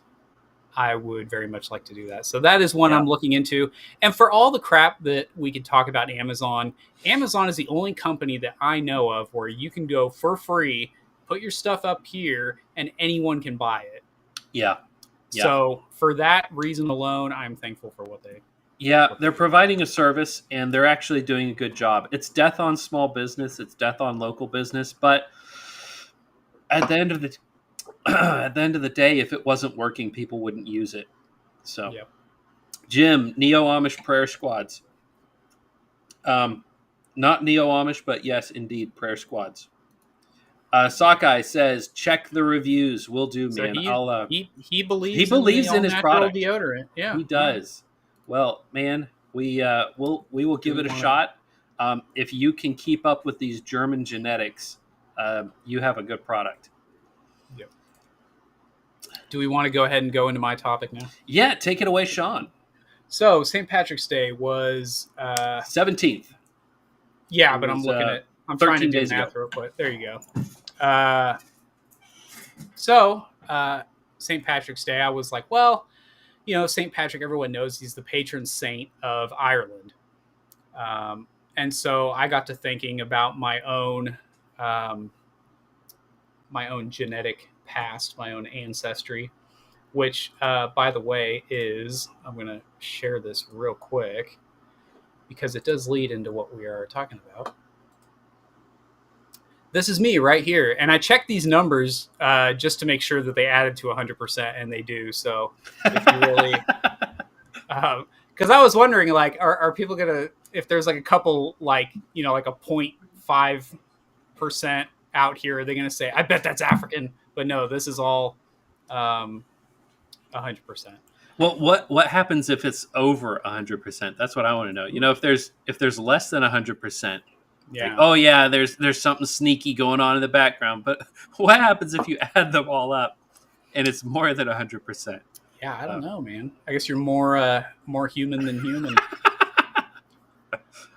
I would very much like to do that. So that is one I'm looking into. And for all the crap that we could talk about Amazon is the only company that I know of where you can go for free, put your stuff up here, and anyone can buy it. Yeah. So for that reason alone, I'm thankful for what they. Yeah, they're providing a service, and they're actually doing a good job. It's death on small business. It's death on local business. But at the end of the day, if it wasn't working, people wouldn't use it. So, Jim, Neo-Amish prayer squads. Not Neo-Amish, but yes, indeed, prayer squads. Sockeye says, check the reviews. Will do, man. He believes in his product. Deodorant. Yeah, he does. Well, man, we will give it a shot. If you can keep up with these German genetics, you have a good product. Yep. Do we want to go ahead and go into my topic now? Yeah, take it away, Sean. So St. Patrick's Day was 17th. Yeah, but I'm looking at. I'm trying to do math real quick. There you go. St. Patrick's Day, I was like, well, St. Patrick, everyone knows he's the patron saint of Ireland. And so I got to thinking about my own genetic past, my own ancestry, which, by the way, I'm going to share this real quick because it does lead into what we are talking about. This is me right here. And I checked these numbers just to make sure that they added to 100%, and they do. So if you really... Because I was wondering, like, are people going to... If there's, like, a couple, like, like a 0.5% out here, are they going to say, I bet that's African? But no, this is all 100%. Well, what happens if it's over 100%? That's what I want to know. If there's less than 100%, like, Yeah. oh yeah, there's something sneaky going on in the background. But what happens if you add them all up and it's more than 100%? Yeah, I don't know, man. I guess you're more human than human.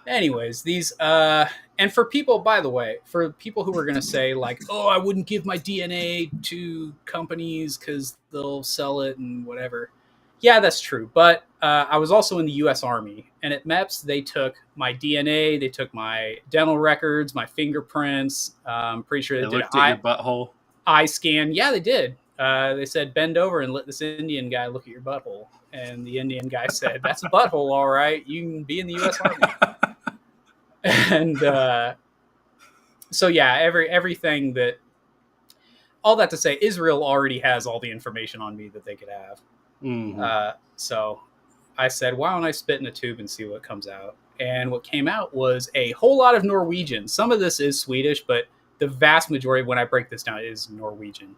Anyways, these and for people, by the way, for people who are going to say like, "Oh, I wouldn't give my DNA to companies cuz they'll sell it and whatever." Yeah, that's true. But I was also in the US Army, and at MEPS they took my DNA, they took my dental records, my fingerprints, pretty sure They they did looked at your butthole. eye scan. Yeah, they did. They said, bend over and let this Indian guy look at your butthole. And the Indian guy said, that's a butthole, all right. You can be in the U.S. Army. And so, yeah, everything that, all that to say, Israel already has all the information on me that they could have. Mm-hmm. So I said, why don't I spit in a tube and see what comes out? And what came out was a whole lot of Norwegian. Some of this is Swedish, but the vast majority, when I break this down, is Norwegian.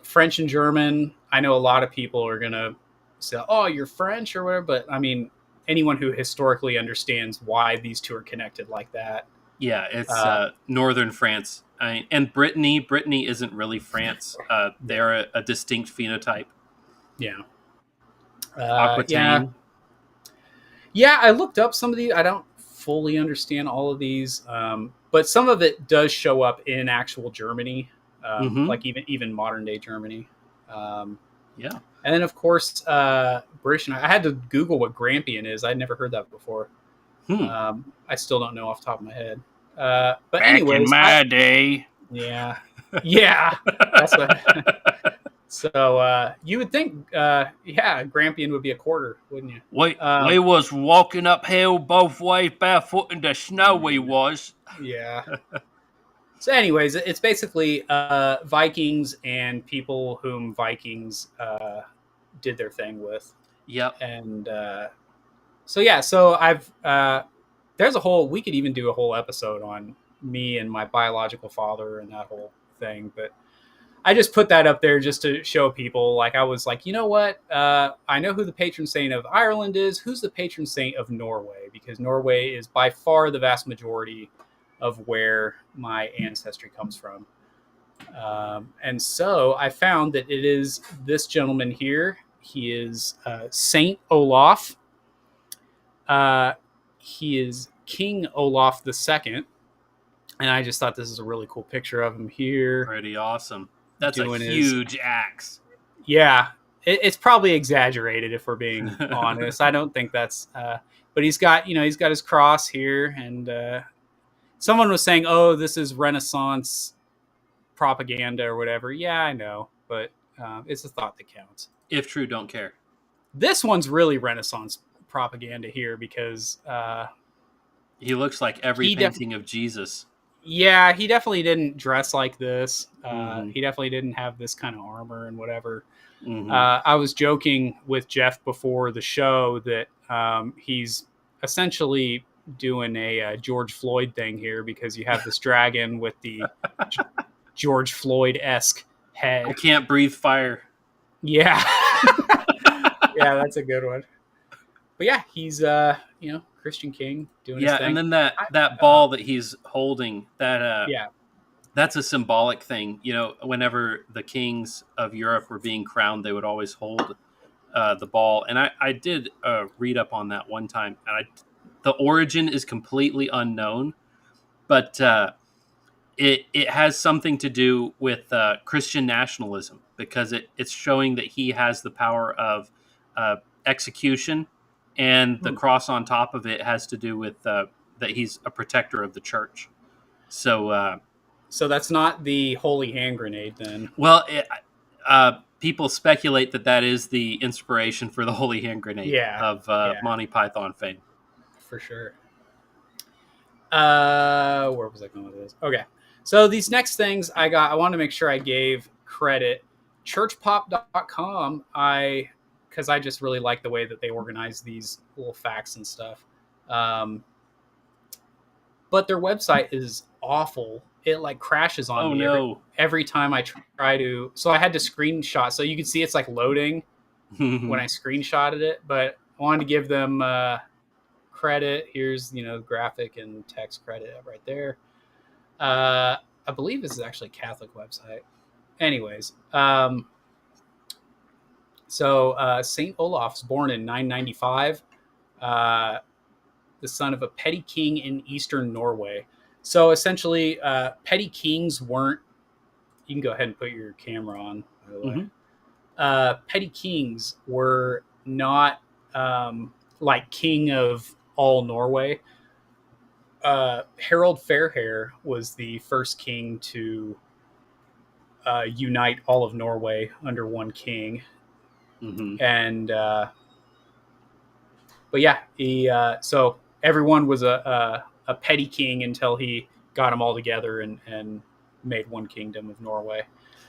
French and German. I know a lot of people are going to say, oh, you're French or whatever. But I mean, anyone who historically understands why these two are connected like that. Yeah, it's northern France. And Brittany isn't really France. They're a distinct phenotype. Yeah. Aquitaine. Yeah, I looked up some of these. I don't fully understand all of these, but some of it does show up in actual Germany, like even modern day Germany. Yeah, and then of course British. And I had to Google what Grampian is. I'd never heard that before. I still don't know off the top of my head. But back anyways, in my day, yeah, that's what. So you would think, Grampian would be a quarter, wouldn't you? We was walking uphill both ways barefoot in the snow. We was. Yeah. So, anyways, it's basically Vikings and people whom Vikings did their thing with. Yep. And so I've we could even do a whole episode on me and my biological father and that whole thing, but I just put that up there just to show people. Like, I was like, you know what? I know who the patron saint of Ireland is. Who's the patron saint of Norway? Because Norway is by far the vast majority of where my ancestry comes from. And so I found that it is this gentleman here. He is Saint Olaf. He is King Olaf II. And I just thought this is a really cool picture of him here. Pretty awesome. That's a huge axe. Yeah, it's probably exaggerated if we're being honest. I don't think that's. But he's got his cross here, and someone was saying, "Oh, this is Renaissance propaganda or whatever." Yeah, I know, but it's a thought that counts. If true, don't care. This one's really Renaissance propaganda here because he looks like every painting of Jesus. Yeah, he definitely didn't dress like this. He definitely didn't have this kind of armor and whatever. I was joking with Jeff before the show that he's essentially doing a George Floyd thing here because you have this dragon with the George Floyd-esque head. I can't breathe fire. Yeah. Yeah, that's a good one. But yeah, he's Christian king doing his thing. And then that ball that he's holding, that's a symbolic thing. Whenever the kings of Europe were being crowned, they would always hold the ball. And I did read up on that one time, and the origin is completely unknown, but it has something to do with Christian nationalism because it's showing that he has the power of execution. And the cross on top of it has to do with that he's a protector of the church. So that's not the holy hand grenade then? Well, people speculate that is the inspiration for the holy hand grenade of Monty Python fame. For sure. Where was I going with this? Okay. So these next things I want to make sure I gave credit. Churchpop.com, because I just really like the way that they organize these little facts and stuff. But their website is awful. It like crashes on me every time I try to. So I had to screenshot. So you can see it's like loading, when I screenshotted it, but I wanted to give them credit. Here's, graphic and text credit right there. I believe this is actually a Catholic website. Anyways, so Saint Olaf's born in 995, the son of a petty king in eastern Norway. So essentially, petty kings weren't. You can go ahead and put your camera on, by the way. Petty kings were not like king of all Norway. Harald Fairhair was the first king to unite all of Norway under one king. And but yeah, he so everyone was a petty king until he got them all together and made one kingdom of Norway.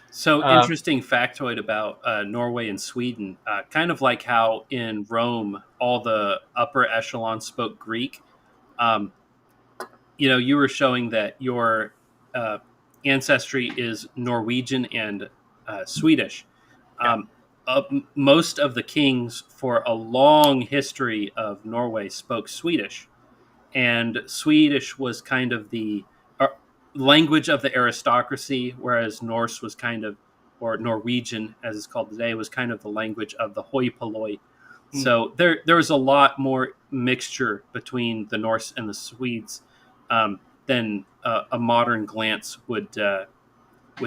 So interesting factoid about Norway and Sweden, kind of like how in Rome all the upper echelon spoke Greek. You were showing that your ancestry is Norwegian and Swedish. Most of the kings for a long history of Norway spoke Swedish, and Swedish was kind of the language of the aristocracy, whereas Norse was kind of, or Norwegian as it's called today, was kind of the language of the hoi polloi. So there was a lot more mixture between the Norse and the Swedes than a modern glance would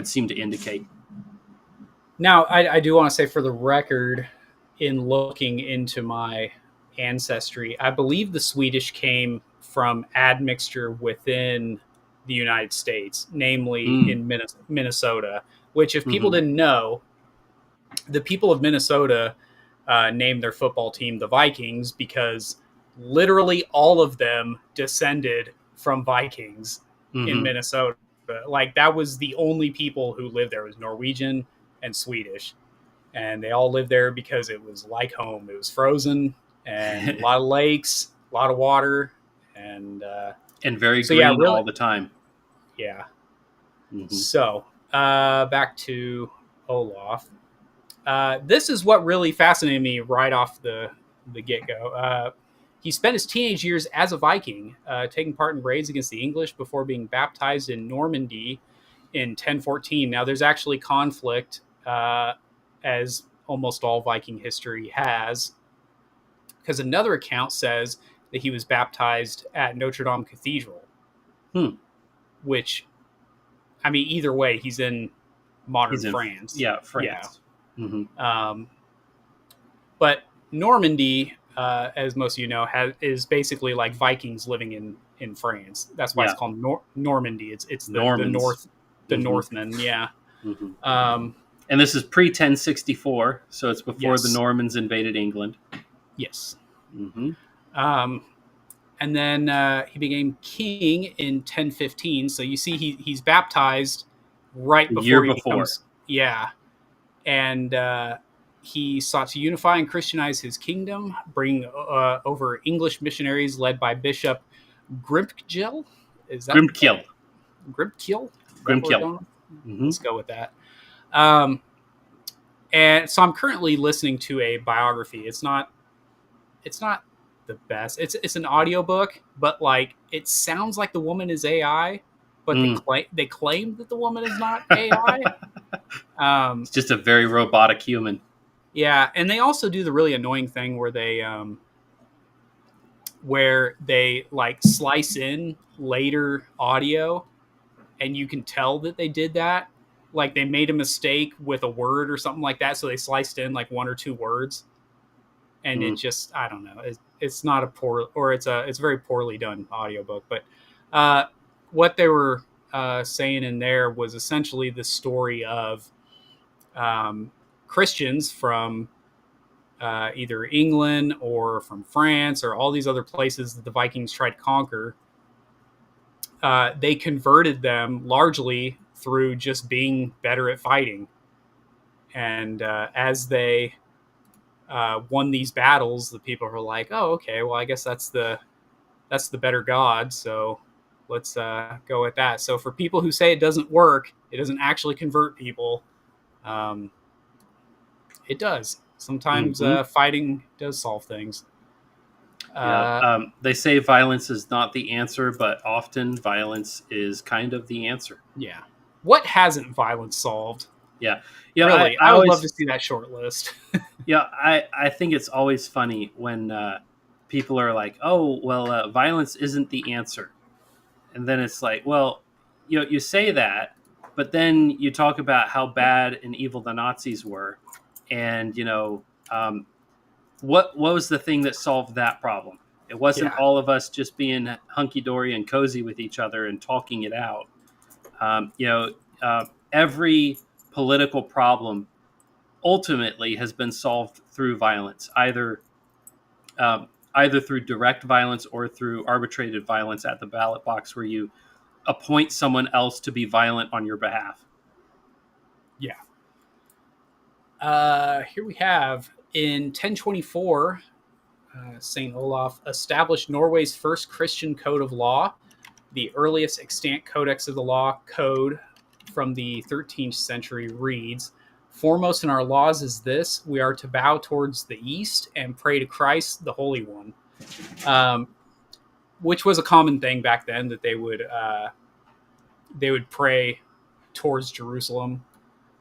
seem to indicate. Now, I do want to say, for the record, in looking into my ancestry, I believe the Swedish came from admixture within the United States, namely in Minnesota, which, if people didn't know, the people of Minnesota named their football team the Vikings because literally all of them descended from Vikings in Minnesota. Like, that was the only people who lived there, was Norwegian and Swedish, and they all lived there because it was like home. It was frozen and a lot of lakes, a lot of water, and very green really, all the time. Yeah. So back to Olaf. This is what really fascinated me right off the get-go. He spent his teenage years as a Viking, taking part in raids against the English before being baptized in Normandy in 1014. Now, there's actually conflict, as almost all Viking history has, because another account says that he was baptized at Notre Dame Cathedral, which, I mean, either way, he's in modern France. Yeah, France. Yeah. But Normandy, as most of you know, is basically like Vikings living in France. That's why it's called Normandy. It's the Northmen. Yeah. And this is pre-1064, so it's before the Normans invaded England. Yes. And then he became king in 1015. So you see, he's baptized right before he becomes. Yeah. And he sought to unify and Christianize his kingdom, bring over English missionaries led by Bishop Grimkjell. Is that Grimkjell? Grimkjell. Let's go with that. And so I'm currently listening to a biography. It's not the best. It's an audiobook, but like, it sounds like the woman is AI, but they claim that the woman is not AI. It's just a very robotic human. Yeah, and they also do the really annoying thing where they like slice in later audio, and you can tell that they did that. Like, they made a mistake with a word or something like that, so they sliced in like one or two words, and it just, I don't know. It's not it's a very poorly done audiobook. But what they were saying in there was essentially the story of Christians from either England or from France or all these other places that the Vikings tried to conquer. They converted them largely through just being better at fighting. And as they won these battles, the people were like, oh, okay, well, I guess that's the better god, so let's go with that. So for people who say it doesn't work, it doesn't actually convert people, it does. Sometimes fighting does solve things. They say violence is not the answer, but often violence is kind of the answer. Yeah. What hasn't violence solved? Yeah. Really, I would love to see that short list. I think it's always funny when people are like, "Oh, well, violence isn't the answer," and then it's like, "Well, you say that, but then you talk about how bad and evil the Nazis were, and what was the thing that solved that problem? It wasn't all of us just being hunky dory and cozy with each other and talking it out. Every political problem ultimately has been solved through violence, either through direct violence or through arbitrated violence at the ballot box, where you appoint someone else to be violent on your behalf." Yeah. Here we have in 1024, Saint Olaf established Norway's first Christian code of law, the earliest extant codex of the law. Code from the 13th century reads, "Foremost in our laws is this: we are to bow towards the east and pray to Christ, the Holy One," which was a common thing back then, that they would pray towards Jerusalem.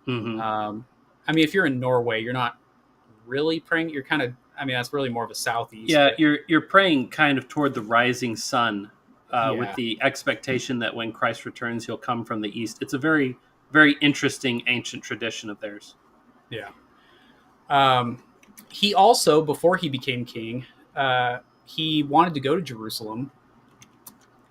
Mm-hmm. I mean, if you're in Norway, you're not really praying. You're kind of, that's really more of a southeast. Yeah, you're praying kind of toward the rising sun, with the expectation that when Christ returns, he'll come from the east. It's a very, very interesting ancient tradition of theirs. Yeah. He also, before he became king, he wanted to go to Jerusalem,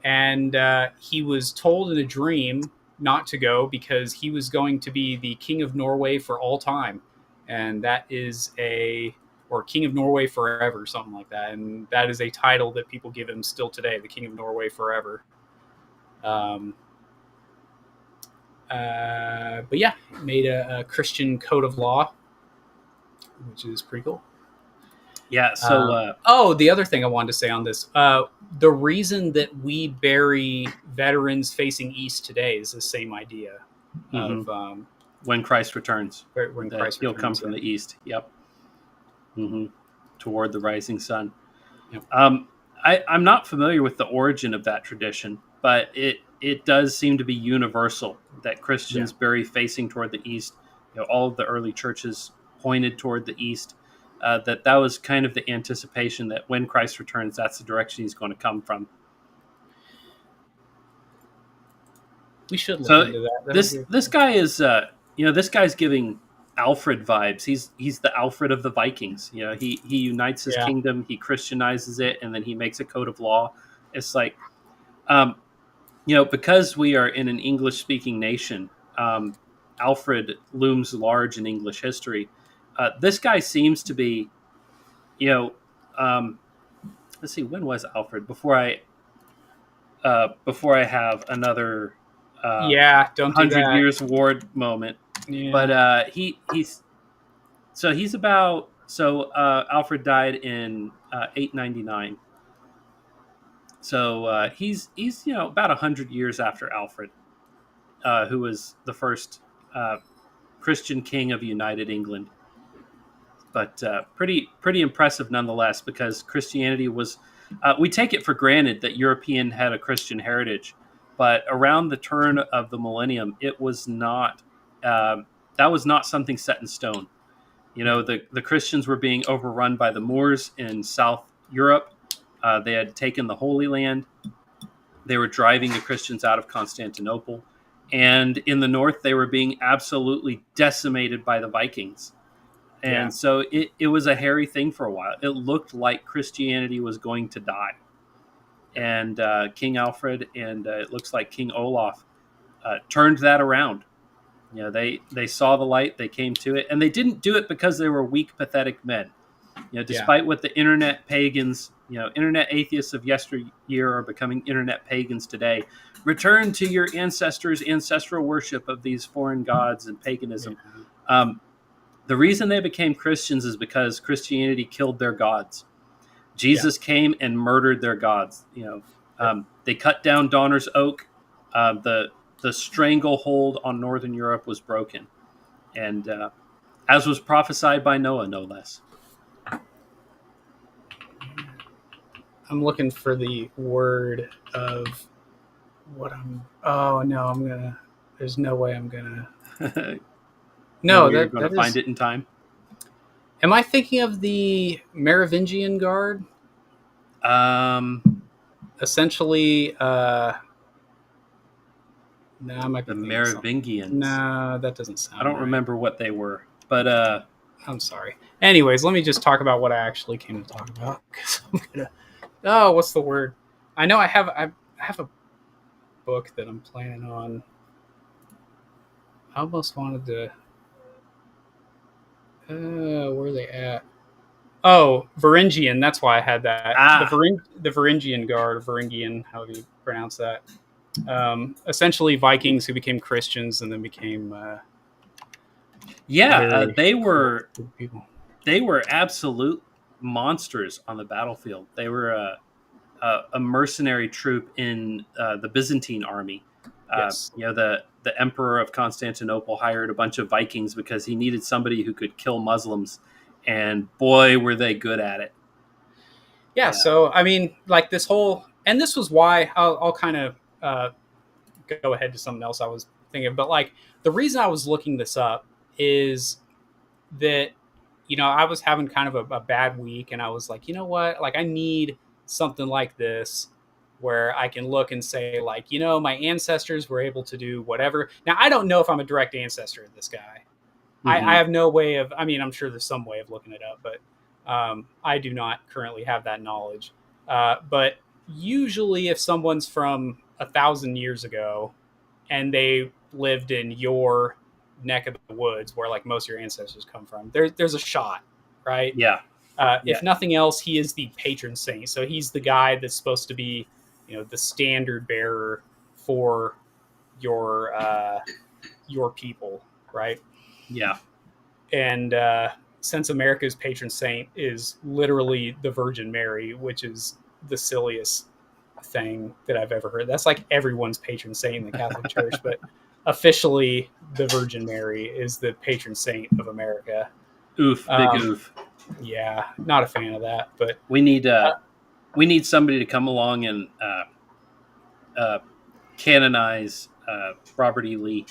and he was told in a dream not to go because he was going to be the king of Norway for all time, and that is or king of Norway forever, something like that, and that is a title that people give him still today, the king of Norway forever. But yeah, made a Christian code of law, which is pretty cool. Yeah. So, the other thing I wanted to say on this, the reason that we bury veterans facing east today is the same idea of when Christ returns, he'll come from the east. Yep. Mm-hmm. Toward the rising sun. Yep. I'm not familiar with the origin of that tradition, but it does seem to be universal that Christians bury facing toward the east. All of the early churches pointed toward the east. That was kind of the anticipation that when Christ returns, that's the direction he's going to come from. We should look into that. This guy is, this guy's giving Alfred vibes. He's the Alfred of the Vikings. He unites his kingdom, he Christianizes it, and then he makes a code of law. It's like, because we are in an English-speaking nation, Alfred looms large in English history. This guy seems to be, let's see, when was Alfred? Before I have another don't do 100 Years War moment. Yeah. But Alfred died in 899. So he's about 100 years after Alfred, who was the first Christian king of United England. But pretty impressive nonetheless, because Christianity was, we take it for granted that European had a Christian heritage, but around the turn of the millennium, it was not, that was not something set in stone. The Christians were being overrun by the Moors in South Europe. They had taken the Holy Land. They were driving the Christians out of Constantinople. And in the north, they were being absolutely decimated by the Vikings. And so it was a hairy thing for a while. It looked like Christianity was going to die. And King Alfred and it looks like King Olaf turned that around. They saw the light, they came to it, and they didn't do it because they were weak, pathetic men. Despite what the internet pagans, internet atheists of yesteryear are becoming internet pagans today. Return to your ancestors' ancestral worship of these foreign gods and paganism. Yeah. The reason they became Christians is because Christianity killed their gods. Jesus came and murdered their gods. They cut down Donner's Oak. The stranglehold on Northern Europe was broken, and as was prophesied by Noah, no less. I'm looking for the word of what I'm. Oh no, I'm gonna. There's no way I'm gonna. No, You're that going to that find is. it in time. Am I thinking of the Merovingian Guard? Essentially, no, I might be The thinking of something. Merovingians. No, that doesn't sound I don't right. remember what they were, but I'm sorry. Anyways, let me just talk about what I actually came to talk about. 'Cause I'm gonna. Oh, what's the word? I know I have a book that I'm planning on. I almost wanted to. Where are they at? Oh, Varangian. That's why I had that. The Varangian Guard, or Varangian, however you pronounce that. Essentially, Vikings who became Christians and then became very they were people. they were absolute monsters on the battlefield. They were a mercenary troop in the Byzantine army. Yes. The Emperor of Constantinople hired a bunch of Vikings because he needed somebody who could kill Muslims, and boy, were they good at it. Yeah. So I mean, like this whole, and this was why I'll kind of go ahead to something else I was thinking of, but like the reason I was looking this up is that I was having kind of a bad week, and I was like, you know what, like I need something like this where I can look and say, like, my ancestors were able to do whatever. Now I don't know if I'm a direct ancestor of this guy. I have no way of, I mean, I'm sure there's some way of looking it up, but I do not currently have that knowledge. But usually if someone's from 1,000 years ago and they lived in your neck of the woods where like most of your ancestors come from, there's a shot, right? Yeah. If nothing else, he is the patron saint. So he's the guy that's supposed to be, the standard bearer for your people, right? Yeah. And since America's patron saint is literally the Virgin Mary, which is the silliest thing that I've ever heard. That's like everyone's patron saint in the Catholic Church, but officially the Virgin Mary is the patron saint of America. Oof, big oof. Yeah, not a fan of that, but we need somebody to come along and canonize Robert E. Lee.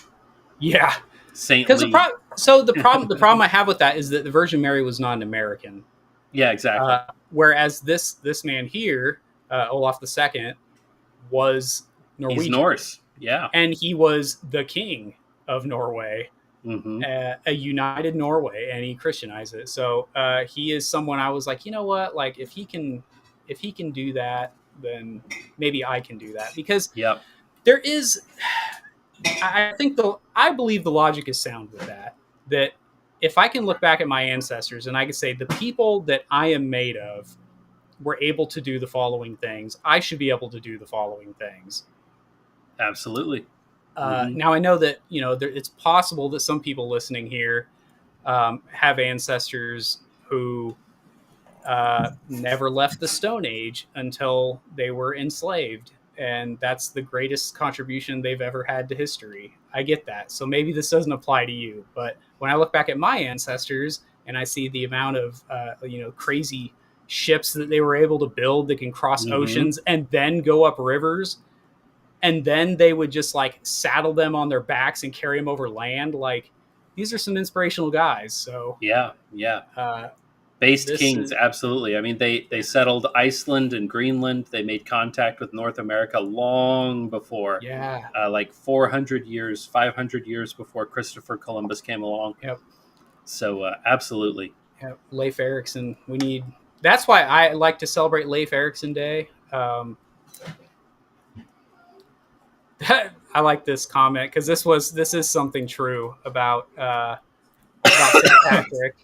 Yeah, Saint because Lee. the problem I have with that is that the Virgin Mary was not an American. Yeah, exactly. Whereas this man here, Olaf II, was Norwegian. He's Norse. Yeah, and he was the king of Norway, a united Norway, and he Christianized it. So he is someone I was like, you know what? Like if he can do that, then maybe I can do that, because there is. I believe the logic is sound with that. That if I can look back at my ancestors and I can say the people that I am made of were able to do the following things, I should be able to do the following things. Absolutely. Now I know that it's possible that some people listening here have ancestors who never left the Stone Age until they were enslaved, and that's the greatest contribution they've ever had to history. I get that. So maybe this doesn't apply to you, but when I look back at my ancestors and I see the amount of crazy ships that they were able to build that can cross oceans and then go up rivers, and then they would just like saddle them on their backs and carry them over land, like these are some inspirational guys. So based kings, absolutely. I mean, they settled Iceland and Greenland. They made contact with North America long before. Yeah. Like 400 years, 500 years before Christopher Columbus came along. Yep. So absolutely. Yeah, Leif Erikson. That's why I like to celebrate Leif Erikson Day. I like this comment because this is something true about St. Patrick.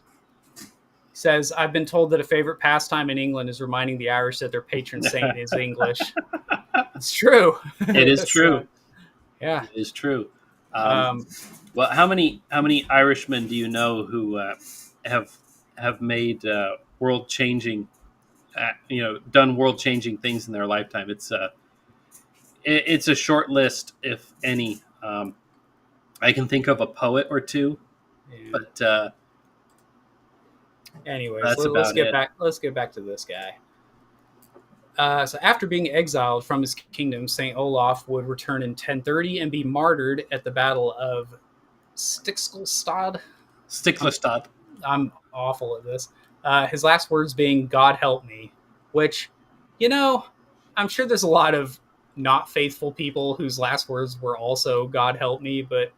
Says, I've been told that a favorite pastime in England is reminding the Irish that their patron saint is English. It's true. It is true. Yeah, it is true. Well, how many Irishmen do you know who have made world changing, done world changing things in their lifetime? It's a short list, if any. I can think of a poet or two, but Anyways, That's let's about get it. back. Let's get back to this guy. So after being exiled from his kingdom, Saint Olaf would return in 1030 and be martyred at the Battle of Stiklestad. Stiklestad. I'm awful at this. His last words being, "God help me," which, I'm sure there's a lot of not faithful people whose last words were also "God help me," but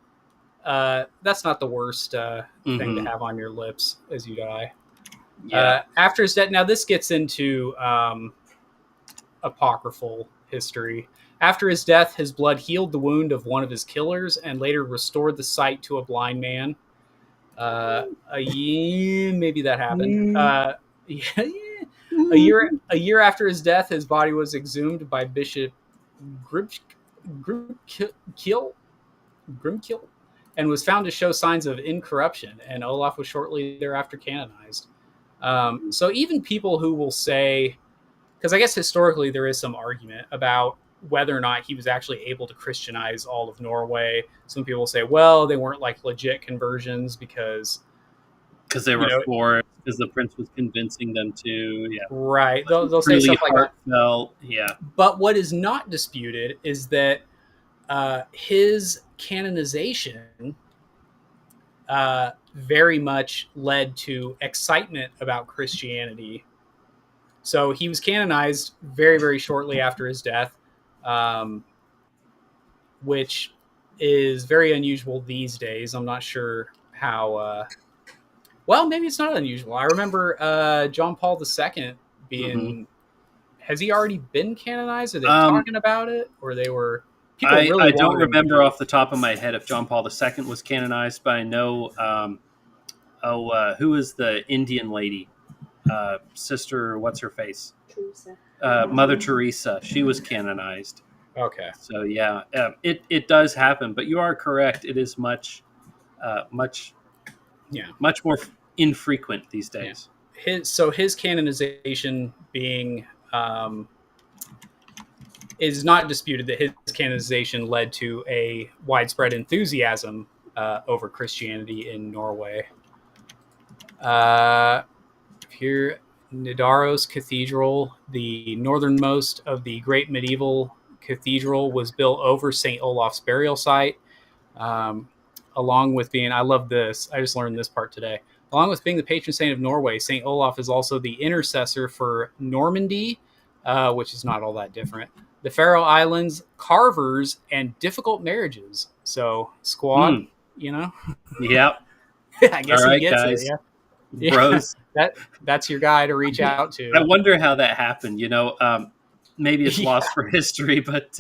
that's not the worst thing to have on your lips as you die. Yeah. After his death, now this gets into apocryphal history. After his death, his blood healed the wound of one of his killers and later restored the sight to a blind man. Maybe that happened. A year after his death, his body was exhumed by Bishop Grimkill and was found to show signs of incorruption, and Olaf was shortly thereafter canonized. So even people who will say, because I guess historically there is some argument about whether or not he was actually able to Christianize all of Norway. Some people say, well, they weren't like legit conversions because they were forced, because the prince was convincing them to. Yeah, right. They'll say stuff like that. Yeah. But what is not disputed is that his canonization very much led to excitement about Christianity. So he was canonized very, very shortly after his death, which is very unusual these days. I'm not sure how... well, maybe it's not unusual. I remember John Paul II being... Has he already been canonized? Are they talking about it? Or they were... I don't remember off the top of my head if John Paul II was canonized, but I know... who is the Indian lady? Sister, what's her face? Teresa. Mother Teresa. She was canonized. Okay. So yeah, it does happen, but you are correct. It is much more infrequent these days. Yeah. His canonization being is not disputed that his canonization led to a widespread enthusiasm over Christianity in Norway. Here, Nidaros Cathedral, the northernmost of the great medieval cathedral, was built over St. Olaf's burial site, along with being, I love this, I just learned this part today, along with being the patron saint of Norway, St. Olaf is also the intercessor for Normandy, which is not all that different, the Faroe Islands, carvers, and difficult marriages. So, squad, Yep. I guess all right, he gets guys. it, yeah. Bros. That's your guy to reach out to. I wonder how that happened. Maybe it's lost for history, but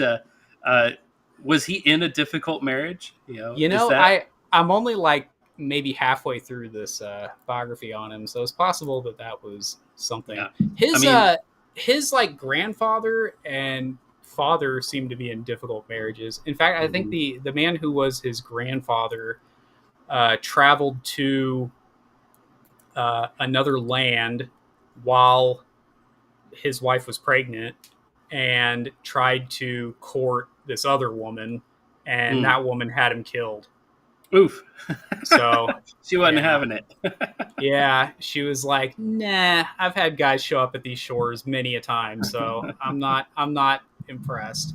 was he in a difficult marriage? I'm only like maybe halfway through this biography on him, so it's possible that was something. Yeah. His like grandfather and father seemed to be in difficult marriages. In fact, I think the man who was his grandfather traveled to another land while his wife was pregnant and tried to court this other woman, and that woman had him killed. Oof. So she wasn't having it. Yeah, she was like, nah, I've had guys show up at these shores many a time, so I'm not impressed.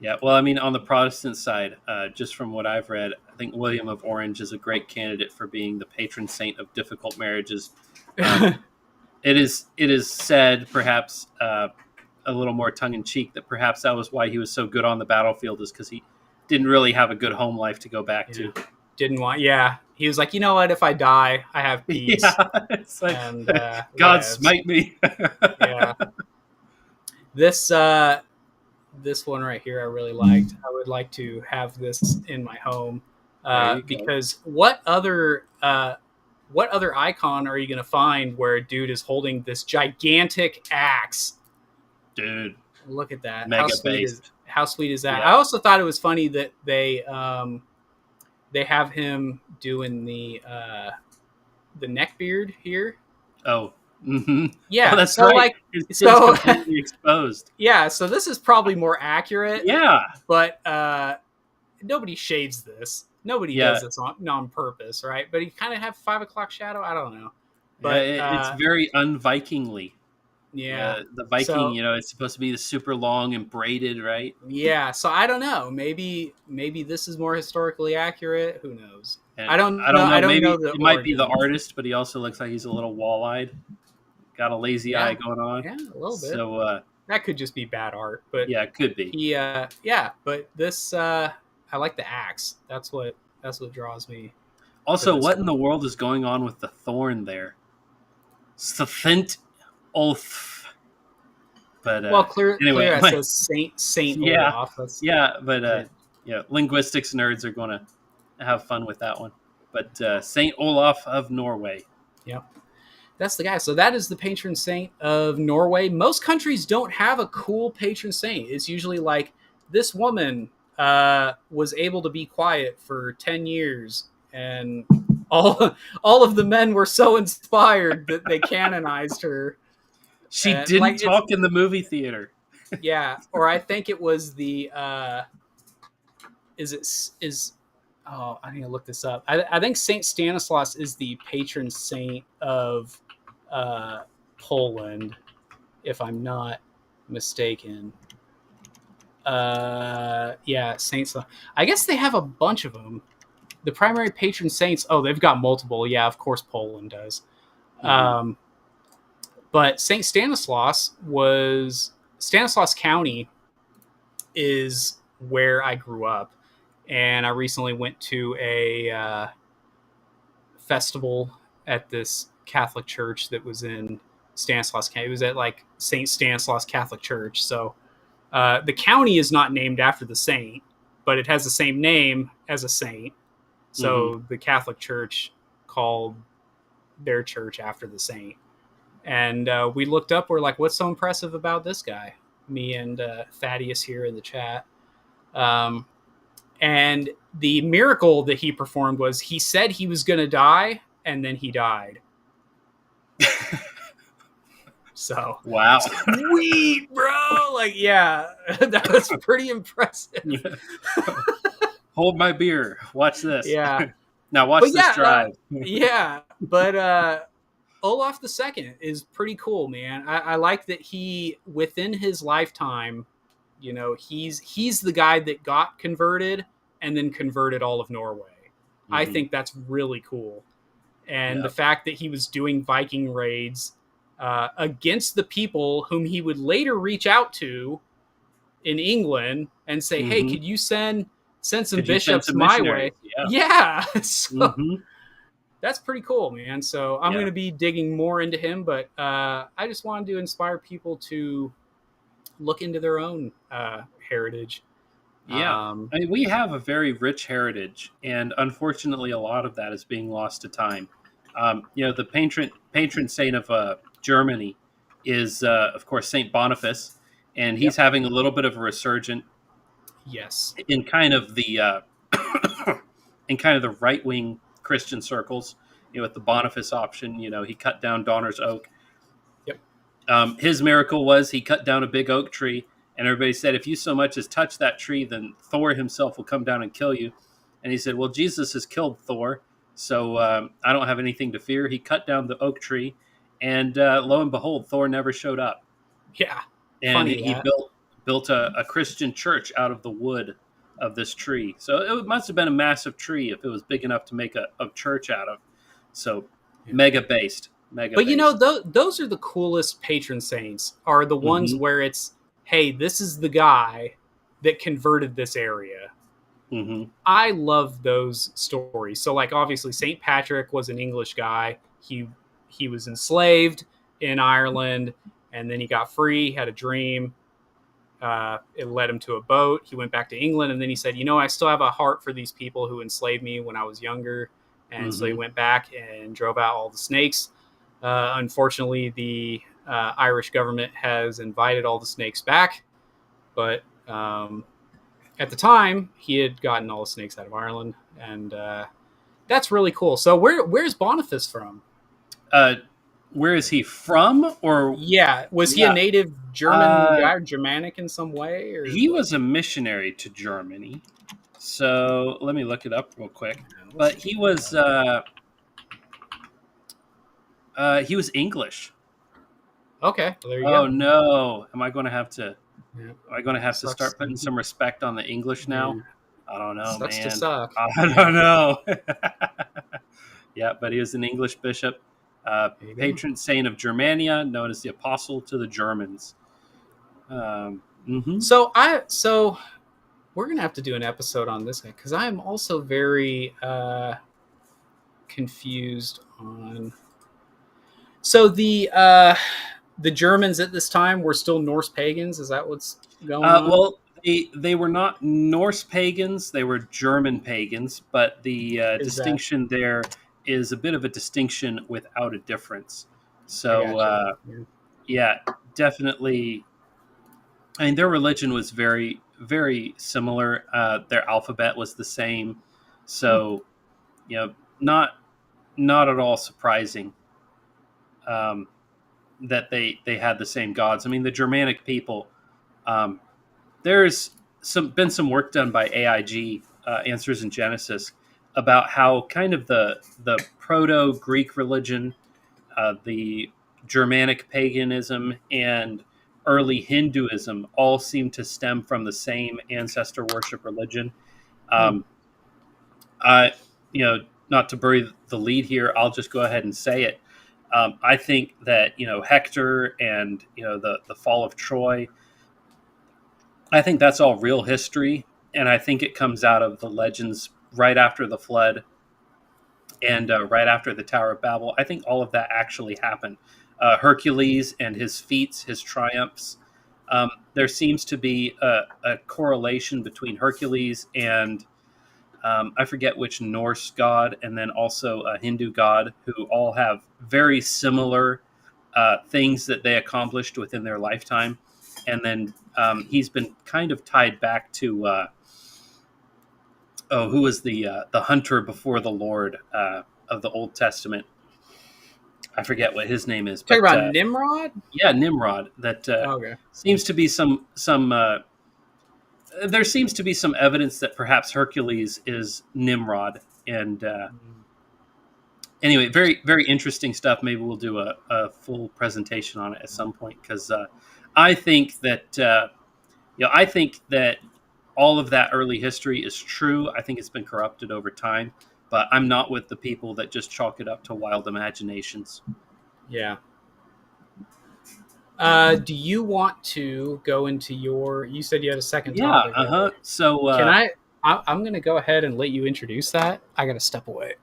Yeah, well, I mean, on the Protestant side, just from what I've read, I think William of Orange is a great candidate for being the patron saint of difficult marriages. It is said, perhaps a little more tongue-in-cheek, that perhaps that was why he was so good on the battlefield, is because he didn't really have a good home life to go back to. He was like, you know what, if I die, I have peace. Yeah, it's like, and, God smite me. Yeah. This one right here I really liked. I would like to have this in my home because what other icon are you going to find where a dude is holding this gigantic axe? Dude, look at that! Mega-based. How sweet is that? Yeah. I also thought it was funny that they have him doing the neck beard here. Oh. Mm-hmm. Yeah, that's so right. Like, it's completely exposed. Yeah, so this is probably more accurate. Yeah, but nobody shaves this. Nobody does this on purpose, right? But he kind of have 5 o'clock shadow. I don't know, but it's very un-Vikingly. Yeah, the Viking, so, it's supposed to be super long and braided, right? Yeah, so I don't know. Maybe this is more historically accurate. Who knows? And I don't know. Maybe I don't know the it might be the origins. artist, but he also looks like he's a little wall-eyed, got a lazy eye going on. Yeah, a little bit. So that could just be bad art, but yeah, it could be. But this, I like the axe. That's what draws me. Also, what in the world is going on with the thorn there? Sthent Ulf. But clear it says Saint Olaf. Linguistics nerds are going to have fun with that one. But Saint Olaf of Norway. Yep. That's the guy. So that is the patron saint of Norway. Most countries don't have a cool patron saint. It's usually like this woman was able to be quiet for 10 years and all of the men were so inspired that they canonized her. She didn't talk in the movie theater. Yeah, or I think it was the I need to look this up. I think Saint Stanislaus is the patron saint of Poland, if I'm not mistaken. Saints. I guess they have a bunch of them. The primary patron saints. Oh, they've got multiple. Yeah, of course Poland does. Mm-hmm. But St. Stanislaus County is where I grew up. And I recently went to a festival at this Catholic church that was in Stanislaus County. It was at like St. Stanislaus Catholic Church. So the county is not named after the saint, but it has the same name as a saint. So the Catholic Church called their church after the saint. And we looked up, we're like, what's so impressive about this guy? Me and Thaddeus here in the chat. And the miracle that he performed was he said he was going to die, and then he died. So. Wow. Sweet, bro. Like, yeah, that was pretty impressive. Yeah. Hold my beer. Watch this. Yeah. Now watch this drive. But Olaf II is pretty cool, man. I like that he, within his lifetime, he's the guy that got converted and then converted all of Norway. Mm-hmm. I think that's really cool. And the fact that he was doing Viking raids against the people whom he would later reach out to in England and say, hey, could you send some bishops my way? Yeah. So that's pretty cool, man. So I'm going to be digging more into him, but I just wanted to inspire people to look into their own heritage. Yeah. I mean, we have a very rich heritage, and unfortunately a lot of that is being lost to time. The patron saint of Germany is, of course, Saint Boniface, and he's having a little bit of a resurgence. Yes. In kind of the right-wing Christian circles, with the Boniface option, he cut down Donner's Oak. Yep. His miracle was he cut down a big oak tree, and everybody said, if you so much as touch that tree, then Thor himself will come down and kill you. And he said, well, Jesus has killed Thor, so I don't have anything to fear. He cut down the oak tree, and lo and behold, Thor never showed up. Yeah. And he built a Christian church out of the wood of this tree. So it must have been a massive tree if it was big enough to make a church out of. So mega based. But those are the coolest patron saints, are the ones where it's, hey, this is the guy that converted this area. Mm-hmm. I love those stories. So like obviously St. Patrick was an English guy. He was enslaved in Ireland, and then he got free, had a dream. It led him to a boat. He went back to England, and then he said, I still have a heart for these people who enslaved me when I was younger. And so he went back and drove out all the snakes. Unfortunately, the Irish government has invited all the snakes back. But at the time, he had gotten all the snakes out of Ireland. And that's really cool. So where's Boniface from? Where is he from? Or was he a native German guy, or Germanic in some way? Or? He was a missionary to Germany. So let me look it up real quick. But he was English. Okay, well, there you Oh go. no! Am I going to have to? Yeah. Am I going to have to Sucks. start putting some respect on the English now? I don't know, Sucks to man. suck. I don't know. Yeah, but he was an English bishop, There you go. patron saint of Germania, known as the apostle to the Germans. So we're gonna have to do an episode on this guy because I am also very confused on. So the Germans at this time were still Norse pagans. Is that what's going on? Well, they were not Norse pagans; they were German pagans. But the distinction there is a bit of a distinction without a difference. So, yeah, definitely. I mean, their religion was very, very similar. Their alphabet was the same, so not at all surprising that they had the same gods. I mean, the Germanic people. There's been some work done by AIG, Answers in Genesis, about how kind of the proto-Greek religion, the Germanic paganism, and early Hinduism all seem to stem from the same ancestor worship religion. Not to bury the lead here, I'll just go ahead and say it. I think that Hector and the fall of Troy, I think that's all real history, and I think it comes out of the legends right after the flood and right after the Tower of Babel. I think all of that actually happened. Hercules and his feats, his triumphs. There seems to be a correlation between Hercules and I forget which Norse god, and then also a Hindu god, who all have very similar things that they accomplished within their lifetime. And then he's been kind of tied back to who was the hunter before the Lord of the Old Testament? I forget what his name is. Talking about Nimrod? Yeah, Nimrod. That seems to be some. There seems to be some evidence that perhaps Hercules is Nimrod, and anyway, very, very interesting stuff. Maybe we'll do a full presentation on it at some point, because I think that I think that all of that early history is true. I think it's been corrupted over time, but I'm not with the people that just chalk it up to wild imaginations. Yeah. Do you want to go into you said you had a second topic. Yeah, So I'm going to go ahead and let you introduce that. I got to step away.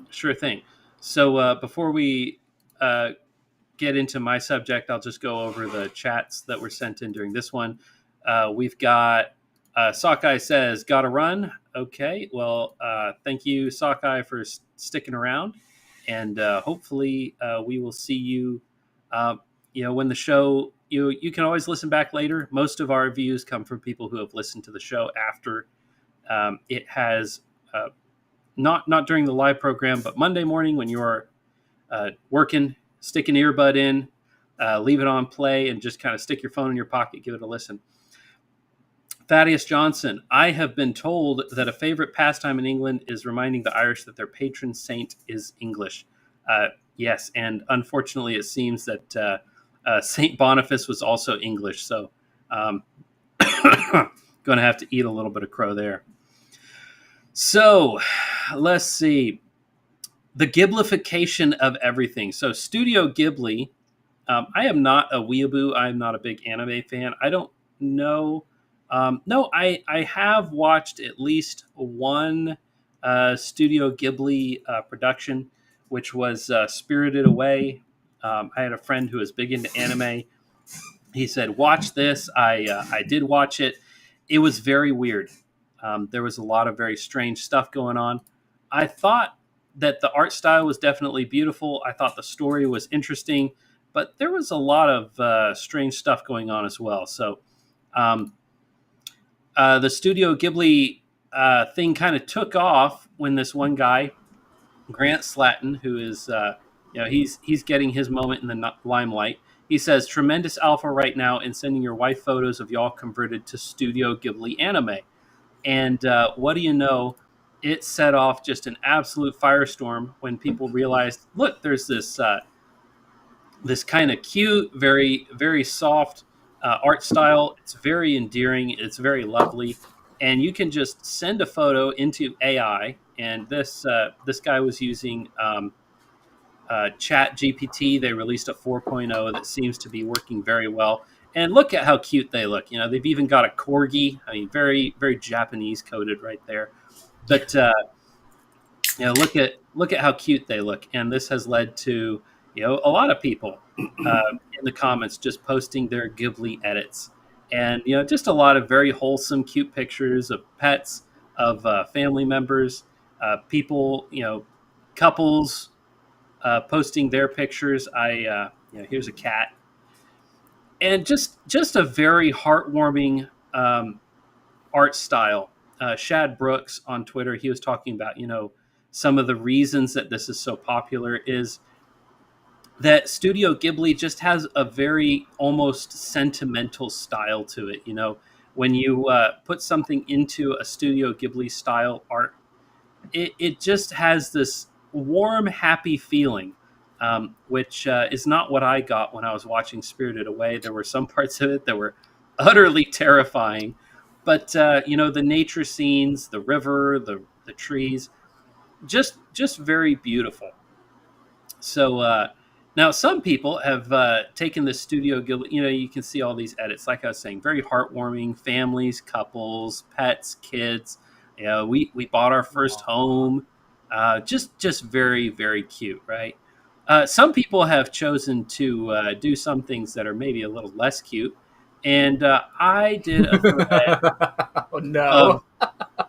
Sure thing. So before we get into my subject, I'll just go over the chats that were sent in during this one. We've got Sockeye says, "Gotta run." Okay, well, thank you, Sockeye, for sticking around, and hopefully we will see you. When the show, you can always listen back later. Most of our views come from people who have listened to the show after it has, not during the live program, but Monday morning when you're working, stick an earbud in, leave it on play, and just kind of stick your phone in your pocket, give it a listen. Thaddeus Johnson, I have been told that a favorite pastime in England is reminding the Irish that their patron saint is English. Yes, and unfortunately it seems that St. Boniface was also English, so going to have to eat a little bit of crow there. So, let's see. The Ghiblification of everything. So, Studio Ghibli, I am not a weeaboo. I am not a big anime fan. I don't know. No, I have watched at least one Studio Ghibli production, which was Spirited Away. I had a friend who was big into anime. He said, "Watch this." I did watch it. It was very weird. There was a lot of very strange stuff going on. I thought that the art style was definitely beautiful. I thought the story was interesting, but there was a lot of strange stuff going on as well. So the Studio Ghibli thing kind of took off when this one guy, Grant Slatton, who is, he's getting his moment in the limelight. He says, "Tremendous alpha right now in sending your wife photos of y'all converted to Studio Ghibli anime." And what do you know? It set off just an absolute firestorm when people realized, look, there's this kind of cute, very very soft art style. It's very endearing. It's very lovely, and you can just send a photo into AI. And this guy was using Chat GPT. They released a 4.0 that seems to be working very well. And look at how cute they look. You know, they've even got a corgi. I mean, very very Japanese coded right there. But look at how cute they look, and this has led to a lot of people in the comments just posting their Ghibli edits, and just a lot of very wholesome, cute pictures of pets, of family members, people, couples posting their pictures. Here's a cat, and just a very heartwarming art style. Shad Brooks on Twitter, he was talking about, some of the reasons that this is so popular is that Studio Ghibli just has a very almost sentimental style to it. When you put something into a Studio Ghibli style art, it just has this warm, happy feeling, which is not what I got when I was watching Spirited Away. There were some parts of it that were utterly terrifying. But the nature scenes, the river, the trees, just very beautiful. So now some people have taken the Studio Ghibli. You can see all these edits. Like I was saying, very heartwarming. Families, couples, pets, kids. We bought our first home. Just very very cute, right? Some people have chosen to do some things that are maybe a little less cute. And I did a thread. Oh no!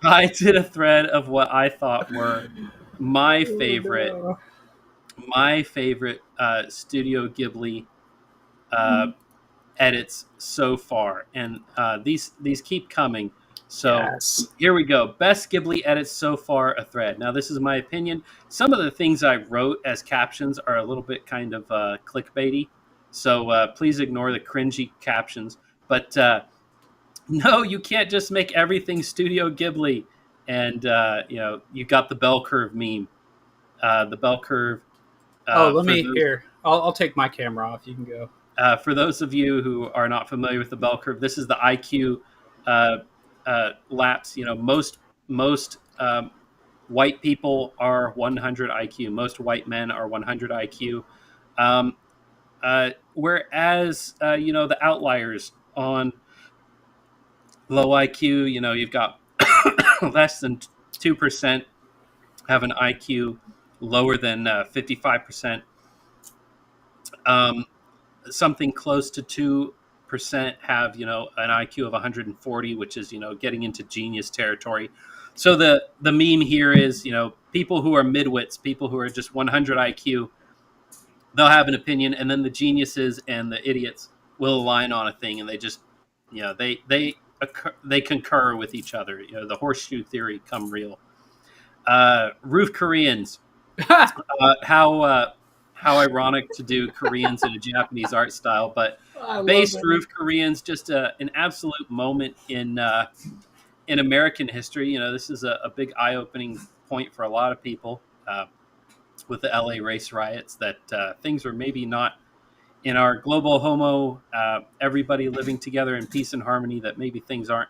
I did a thread of what I thought were my favorite, Studio Ghibli edits so far, and these keep coming. So Yes. Here we go. Best Ghibli edits so far, a thread. Now this is my opinion. Some of the things I wrote as captions are a little bit kind of clickbaity. So please ignore the cringy captions. But no, you can't just make everything Studio Ghibli. And you got the bell curve meme. The bell curve. Let me here. I'll take my camera off. You can go. For those of you who are not familiar with the bell curve, this is the IQ laps. Most white people are 100 IQ. Most white men are 100 IQ. Whereas the outliers on low IQ, you've got less than 2% have an IQ lower than 55%. Something close to 2% have an IQ of 140, which is getting into genius territory. So the meme here is people who are midwits, people who are just 100 IQ, they'll have an opinion, and then the geniuses and the idiots will align on a thing, and they just they concur with each other. The horseshoe theory come real. Roof Koreans. How ironic to do Koreans in a Japanese art style, but based Roof Koreans, just an absolute moment in American history. This is a big eye-opening point for a lot of people with the LA race riots, that things were maybe not in our global homo, everybody living together in peace and harmony, that maybe things aren't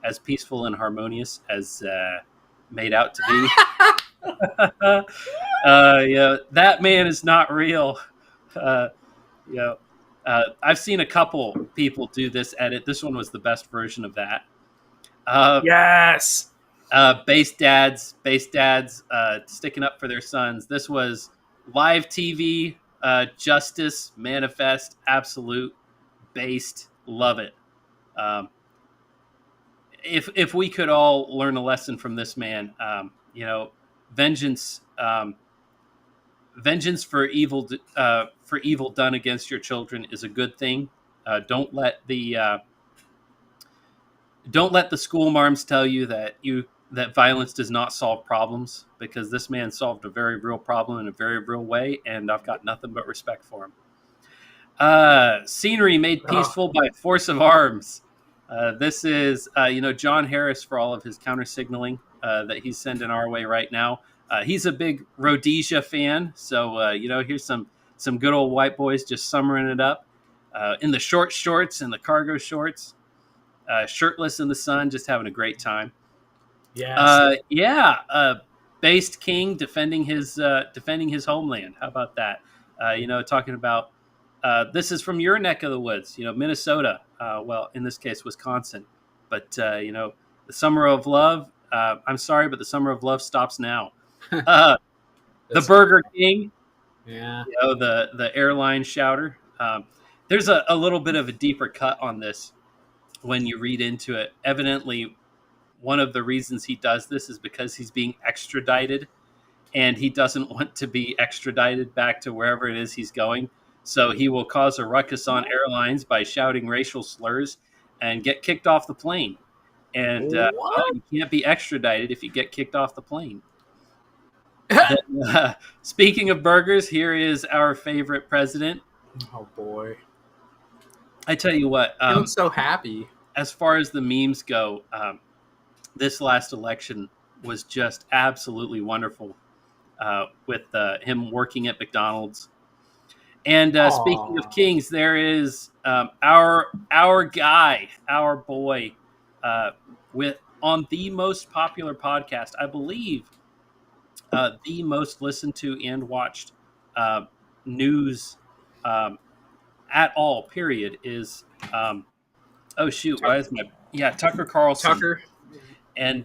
as peaceful and harmonious as made out to be. That man is not real. I've seen a couple people do this edit. This one was the best version of that. Yes. Base dads sticking up for their sons. This was live TV, justice, manifest, absolute, based. Love it. If we could all learn a lesson from this man, vengeance for evil done against your children is a good thing. Don't let the school marms tell you that violence does not solve problems, because this man solved a very real problem in a very real way, and I've got nothing but respect for him. Scenery made peaceful by force of arms. This is, John Harris for all of his counter signaling that he's sending our way right now. He's a big Rhodesia fan, so here's some good old white boys just summering it up in the short shorts and the cargo shorts, shirtless in the sun, just having a great time. Yes. Based king defending his homeland. How about that? Talking about this is from your neck of the woods, Minnesota. Well, in this case, Wisconsin. But the summer of love. I'm sorry, but the summer of love stops now. The Burger King. Yeah. The airline shouter. There's a little bit of a deeper cut on this when you read into it. Evidently, one of the reasons he does this is because he's being extradited, and he doesn't want to be extradited back to wherever it is he's going. So he will cause a ruckus on airlines by shouting racial slurs and get kicked off the plane. And you can't be extradited if you get kicked off the plane. Speaking of burgers, here is our favorite president. Oh, boy. I tell you what. He looks so happy. As far as the memes go, this last election was just absolutely wonderful with him working at McDonald's. And speaking of kings, there is our guy, our boy, on the most popular podcast, I believe, the most listened to and watched news at all. Period is. Tucker Carlson. Tucker. And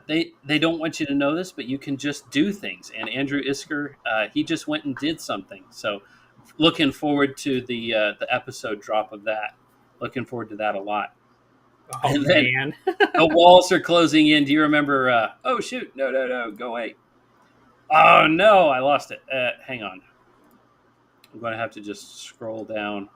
they don't want you to know this, but you can just do things. And Andrew Isker, he just went and did something. So, looking forward to the episode drop of that. Looking forward to that a lot. Oh, and man. The walls are closing in. Do you remember? Oh shoot! No, go away. Oh no, I lost it. Hang on. I'm going to have to just scroll down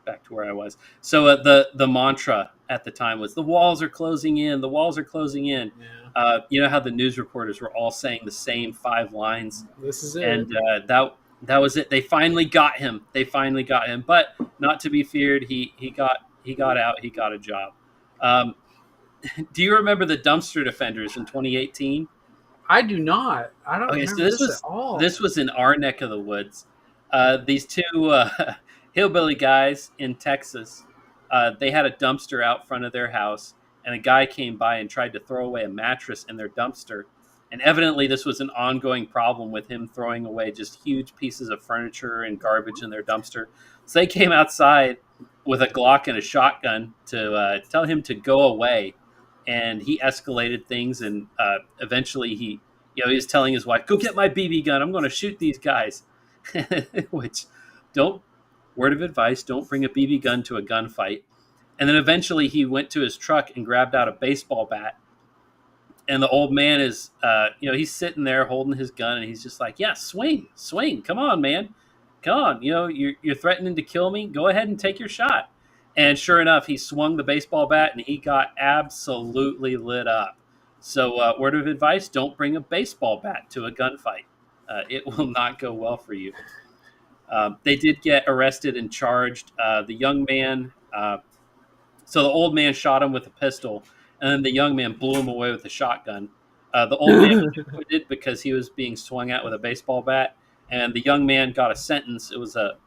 back to where I was. So the mantra at the time was, the walls are closing in. The walls are closing in. Yeah. You know how the news reporters were all saying the same 5 lines. This is it. And that was it. They finally got him. But not to be feared. He got out. He got a job. Do you remember the dumpster defenders in 2018? I do not. I don't remember this at all. This was in our neck of the woods. These two hillbilly guys in Texas, they had a dumpster out front of their house, and a guy came by and tried to throw away a mattress in their dumpster. And evidently this was an ongoing problem with him throwing away just huge pieces of furniture and garbage in their dumpster. So they came outside with a Glock and a shotgun to tell him to go away. And he escalated things, and eventually he was telling his wife, "Go get my BB gun. I'm going to shoot these guys." Which, word of advice, don't bring a BB gun to a gunfight. And then eventually he went to his truck and grabbed out a baseball bat. And the old man is, he's sitting there holding his gun, and he's just like, "Yeah, swing. Come on, man. Come on. You're threatening to kill me. Go ahead and take your shot." And sure enough, he swung the baseball bat, and he got absolutely lit up. So word of advice, don't bring a baseball bat to a gunfight. It will not go well for you. They did get arrested and charged. The young man, so the old man shot him with a pistol, and then the young man blew him away with a shotgun. The old man was acquitted because he was being swung at with a baseball bat, and the young man got a sentence. It was a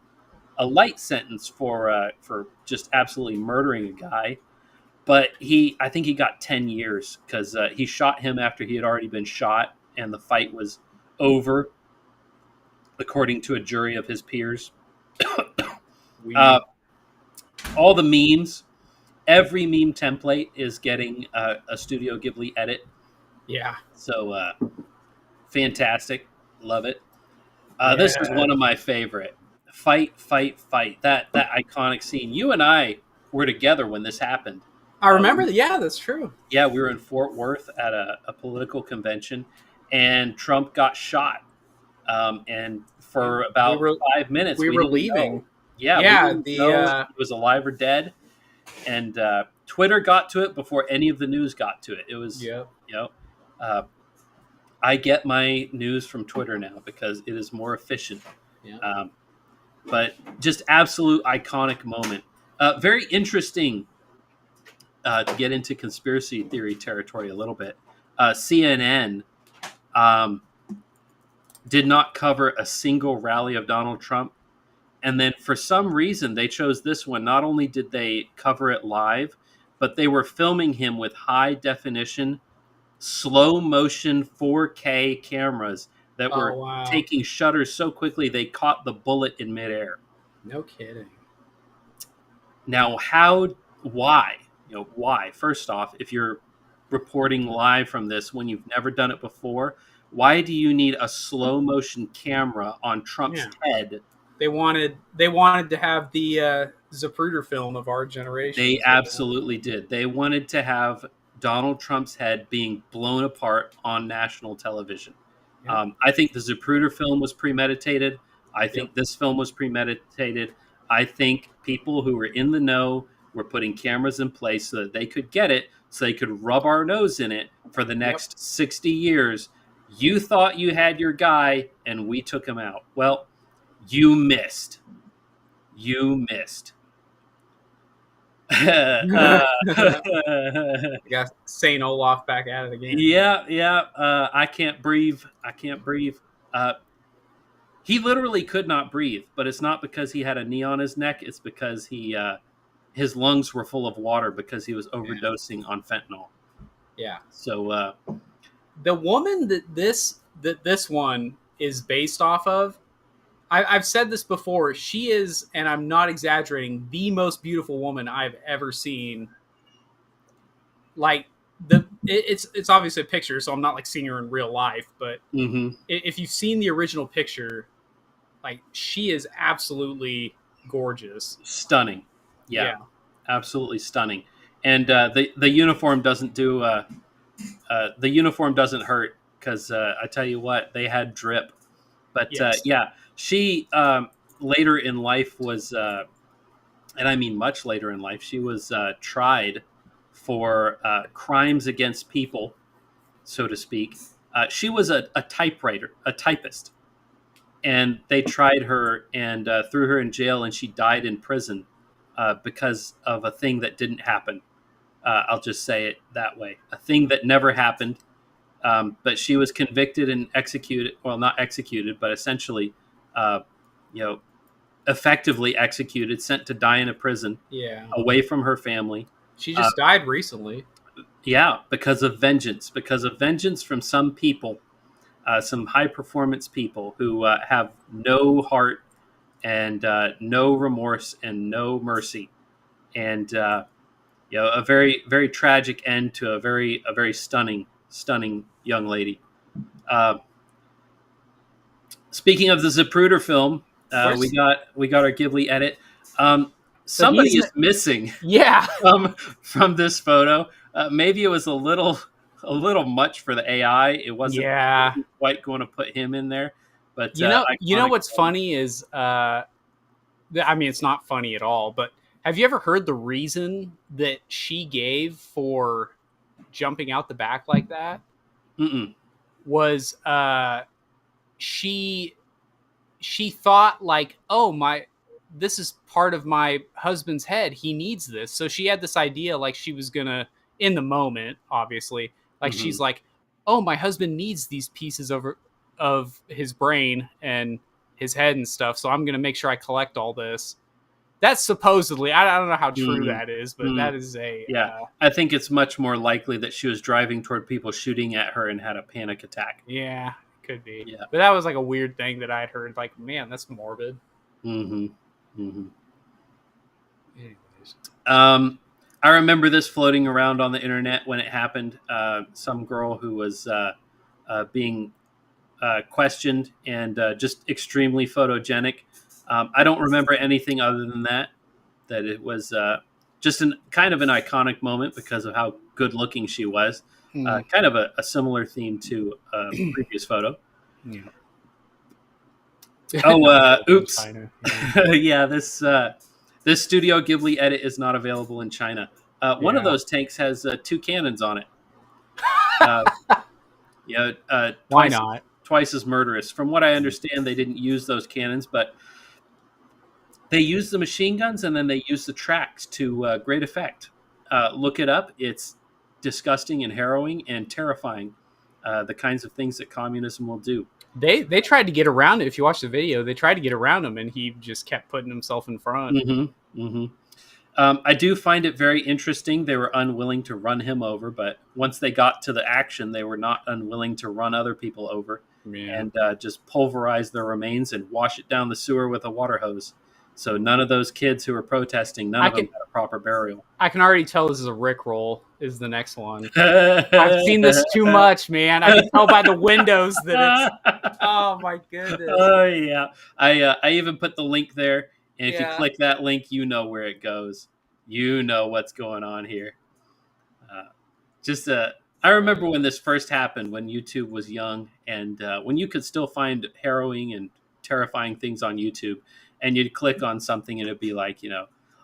light sentence for just absolutely murdering a guy. But I think he got 10 years because he shot him after he had already been shot, and the fight was over, according to a jury of his peers. All the memes, every meme template is getting a Studio Ghibli edit. Yeah. So fantastic. Love it. This is one of my favorite. Fight. That iconic scene. You and I were together when this happened. I remember that. Yeah, that's true. Yeah, we were in Fort Worth at a political convention, and Trump got shot. And for about 5 minutes, we were leaving. Know. Yeah, we didn't know if he was alive or dead. And Twitter got to it before any of the news got to it. It was, I get my news from Twitter now because it is more efficient. Yeah. But just absolute iconic moment. Very interesting to get into conspiracy theory territory a little bit, CNN did not cover a single rally of Donald Trump. And then for some reason, they chose this one. Not only did they cover it live, but they were filming him with high definition, slow motion 4K cameras that were taking shutters so quickly they caught the bullet in midair. No kidding. Now, why? Why? First off, if you're reporting live from this when you've never done it before, why do you need a slow motion camera on Trump's head? They wanted to have the Zapruder film of our generation. They absolutely did. They wanted to have Donald Trump's head being blown apart on national television. Yeah. I think the Zapruder film was premeditated. I think this film was premeditated. I think people who were in the know were putting cameras in place so that they could get it, so they could rub our nose in it for the next 60 years. You thought you had your guy, and we took him out. Well, you missed. You missed. Got Saint Olaf back at it again. Yeah. I can't breathe. He literally could not breathe, but it's not because he had a knee on his neck. It's because his lungs were full of water because he was overdosing on fentanyl. Yeah. So the woman that this one is based off of, I've said this before. She is, and I'm not exaggerating, the most beautiful woman I've ever seen. Like it's obviously a picture, so I'm not like seeing her in real life. But if you've seen the original picture, like she is absolutely gorgeous, stunning. Yeah. Absolutely stunning. And the uniform doesn't do the uniform doesn't hurt because I tell you what, they had drip. But she later in life was, and I mean much later in life, she was tried for crimes against people, so to speak. She was a typist, and they tried her and threw her in jail, and she died in prison because of a thing that didn't happen. I'll just say it that way. A thing that never happened. But she was convicted and executed. Well, not executed, but essentially, effectively executed, sent to die in a prison, away from her family. She just died recently. Yeah, because of vengeance from some people, some high performance people who have no heart and no remorse and no mercy, and a very, very tragic end to a very stunning young lady. Speaking of the Zapruder film, we got our Ghibli edit. Somebody is missing. Yeah. From this photo. Maybe it was a little much for the AI. It wasn't quite going to put him in there. But you know what's funny is, I mean, it's not funny at all. But have you ever heard the reason that she gave for jumping out the back like that? Was she thought like, oh, this is part of my husband's head, he needs this. So she had this idea, like she was gonna, in the moment, obviously, like she's like, oh, my husband needs these pieces of his brain and his head and stuff, so I'm gonna make sure I collect all this. That's supposedly, I don't know how true that is, but that is a... I think it's much more likely that she was driving toward people shooting at her and had a panic attack. Yeah, could be. Yeah. But that was like a weird thing that I'd heard. Like, man, that's morbid. Anyways. I remember this floating around on the internet when it happened. Some girl who was being questioned and just extremely photogenic. I don't remember anything other than that it was just kind of an iconic moment because of how good looking she was. Kind of a similar theme to a previous photo. Yeah. Oh, oops. Yeah, this Studio Ghibli edit is not available in China. One of those tanks has 2 cannons on it. Why not? Twice as murderous. From what I understand, they didn't use those cannons, but they used the machine guns and then they used the tracks to great effect. look it up. It's disgusting and harrowing and terrifying. The kinds of things that communism will do. They tried to get around it. If you watch the video, they tried to get around him, and he just kept putting himself in front. Mm-hmm. Mm-hmm. I do find it very interesting. They were unwilling to run him over, but once they got to the action, they were not unwilling to run other people over and just pulverize their remains and wash it down the sewer with a water hose. So none of those kids who were protesting, none of them had a proper burial. I can already tell this is a Rickroll is the next one. I've seen this too much, man. I can tell by the windows that it's... Oh, my goodness. Oh, yeah. I even put the link there. And if you click that link, you know where it goes. You know what's going on here. I remember when this first happened, when YouTube was young, and when you could still find harrowing and terrifying things on YouTube, and you'd click on something and it'd be like,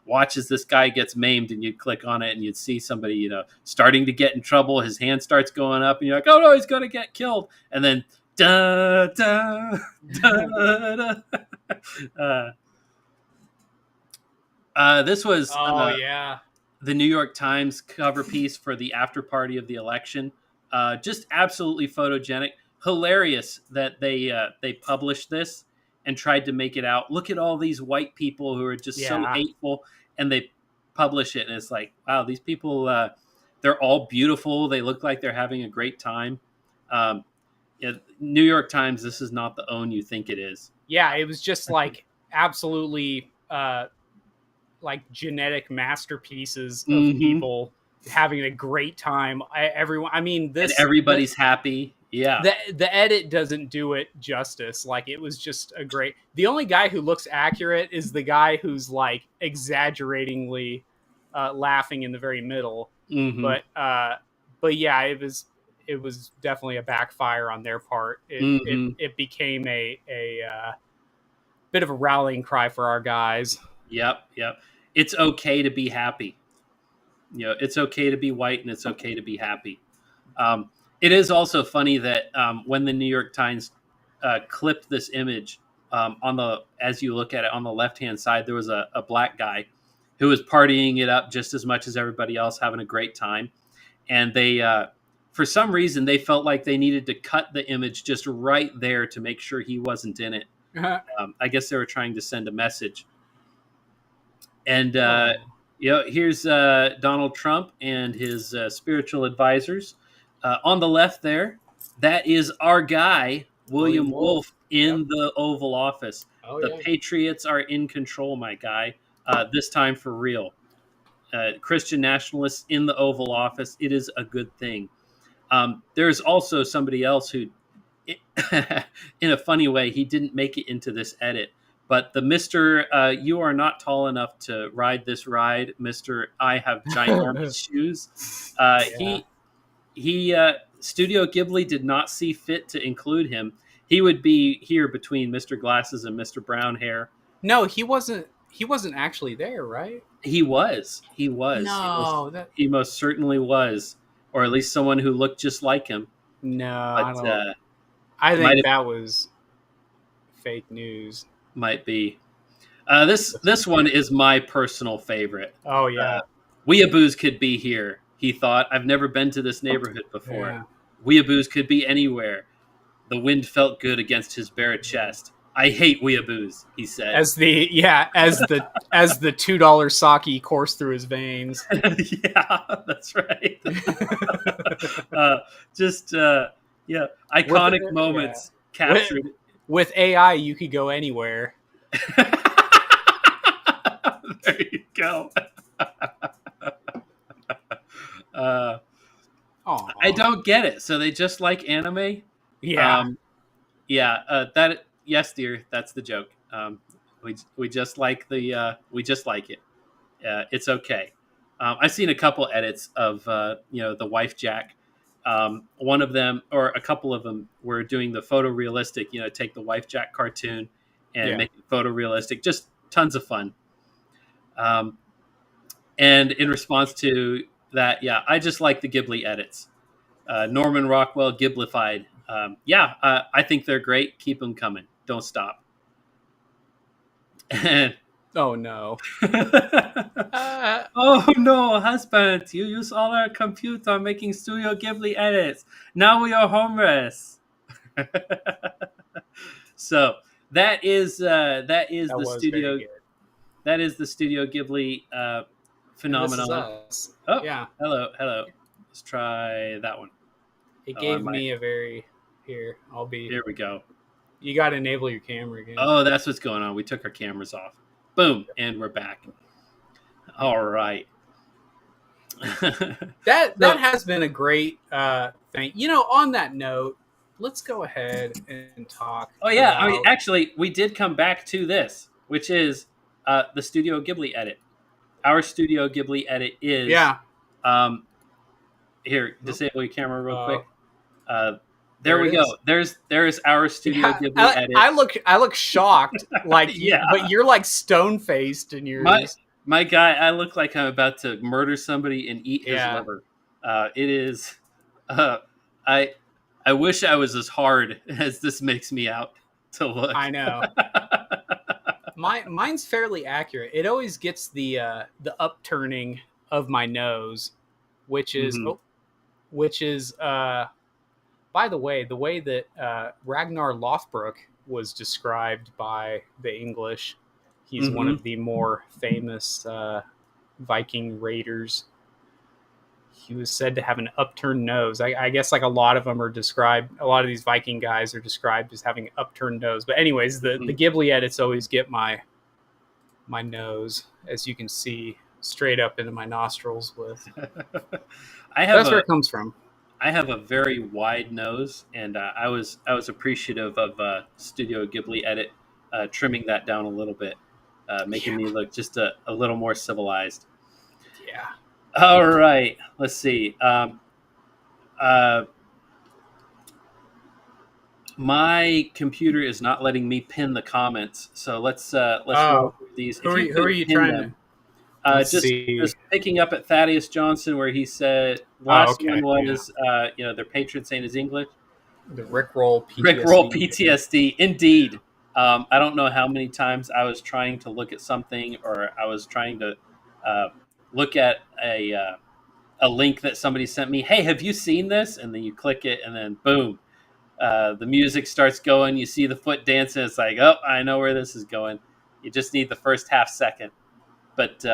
watch as this guy gets maimed, and you'd click on it and you'd see somebody, starting to get in trouble. His hand starts going up, and you're like, oh no, he's going to get killed. And then, da, da, da, da. This was the New York Times cover piece for the after party of the election. Just absolutely photogenic. Hilarious that they published this and tried to make it out. Look at all these white people who are just so hateful, and they publish it, and it's like, wow, these people, they're all beautiful. They look like they're having a great time. New York Times, this is not the own you think it is. Yeah, it was just like absolutely... like genetic masterpieces of people having a great time. Everybody's happy. Yeah. The edit doesn't do it justice. Like, it was just a great... The only guy who looks accurate is the guy who's like exaggeratingly laughing in the very middle. Mm-hmm. But yeah, it was definitely a backfire on their part. It became a bit of a rallying cry for our guys. Yep. It's okay to be happy. It's okay to be white, and it's okay to be happy. It is also funny that when the New York Times clipped this image, as you look at it on the left-hand side, there was a black guy who was partying it up just as much as everybody else, having a great time. And they, for some reason, they felt like they needed to cut the image just right there to make sure he wasn't in it. I guess they were trying to send a message. And, here's Donald Trump and his spiritual advisors. On the left there, that is our guy, William Wolf, in the Oval Office. The Patriots are in control, my guy, this time for real. Christian nationalists in the Oval Office. It is a good thing. There's also somebody else who, in a funny way, he didn't make it into this edit. But the Mr. You are not tall enough to ride this ride, Mr. I have ginormous shoes. He Studio Ghibli did not see fit to include him. He would be here between Mr. Glasses and Mr. Brown Hair. No, he wasn't actually there, right? He was. No, he most certainly was, or at least someone who looked just like him. No, but, I think that was fake news. Might be. This one is my personal favorite. Oh, yeah. Weeaboos could be here, he thought. I've never been to this neighborhood before. Yeah. Weeaboos could be anywhere. The wind felt good against his bare chest. I hate weeaboos, he said. As the $2 sake coursed through his veins. Yeah, that's right. Iconic moments captured. With AI, you could go anywhere. There you go. I don't get it. So they just like anime? Yeah. Yes, dear. That's the joke. We just like we just like it. It's okay. I've seen a couple edits of the wife jack. One of them, or a couple of them, were doing the photorealistic. Take the wife jack cartoon and make it photorealistic. Just tons of fun. And in response to that, I just like the Ghibli edits. Norman Rockwell Ghiblified. I think they're great. Keep them coming. Don't stop. And Oh no. Oh no, husband! You use all our computer making Studio Ghibli edits. Now we are homeless. So that is That the was studio. very good. That is the Studio Ghibli And this is phenomenon. us. Oh, Yeah. hello. Let's try that one. It Oh, gave me a very here. Here we go. You got to enable your camera again. Oh, that's what's going on. We took our cameras off. Boom, and we're back. All right. That has been a great thing. On that note, let's go ahead and talk. Oh yeah, I mean, about- actually, we did come back to this, which is the Studio Ghibli edit. Our Studio Ghibli edit is here. Disable your camera real quick. There we go. There's our Studio Ghibli edit. I look shocked, like Yeah. but you're like stone faced in yours. My guy, I look like I'm about to murder somebody and eat his liver. It is. I wish I was as hard as this makes me out to look. I know. Mine's fairly accurate. It always gets the upturning of my nose, which is by the way that Ragnar Lothbrok was described by the English. He's one of the more famous Viking raiders. He was said to have an upturned nose. I guess like a lot of them are described. A lot of these Viking guys are described as having an upturned nose. But anyways, the Ghibli edits always get my nose, as you can see, straight up into my nostrils. That's where it comes from. I have a very wide nose, and I was appreciative of Studio Ghibli edit trimming that down a little bit, making me look just a little more civilized. Yeah. All right, let's see. My computer is not letting me pin the comments, so let's go through these. Who are you trying to? Just picking up at Thaddeus Johnson, where he said last one was their patron saint is English. The Rickroll PTSD. Rickroll PTSD, indeed. I don't know how many times I was trying to look at something, or I was trying to look at a link that somebody sent me. Hey, have you seen this? And then you click it, and then boom, the music starts going. You see the foot dancing. It's like, oh, I know where this is going. You just need the first half second. But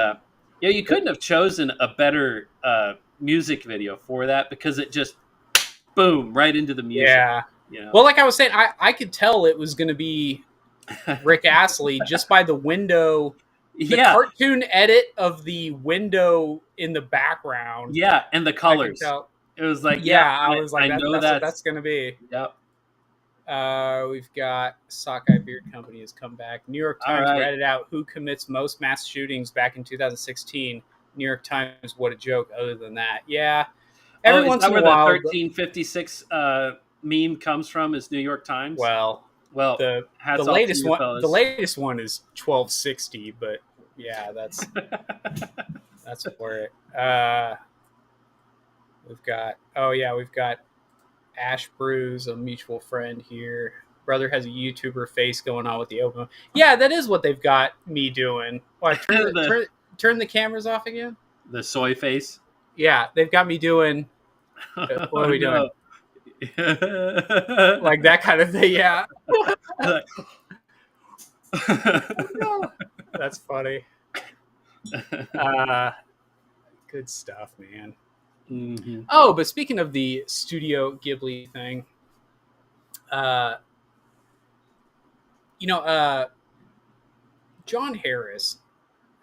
you couldn't have chosen a better music video for that, because it just boom right into the music. Yeah. Well, like I was saying, I could tell it was going to be Rick Astley just by the window. The cartoon edit of the window in the background. Yeah, and the colors. It was like, I was like, that's what that's going to be. Yep. We've got Sockeye Beer Company has come back. New York Times read out who commits most mass shootings back in 2016. New York Times, what a joke. Other than that, every once in a while, the 1356 meme comes from is New York Times. Well, the latest one. fellas. The latest one is 1260, but that's that's where it. We've got Ash Brews, a mutual friend here. Brother has a YouTuber face going on with the open. Yeah, that is what they've got me doing. Turn the cameras off again. The soy face. Yeah, they've got me doing. What are we doing? Like that kind of thing. Yeah. That's funny. Good stuff, man. Mm-hmm. Oh, but speaking of the Studio Ghibli thing, John Harris,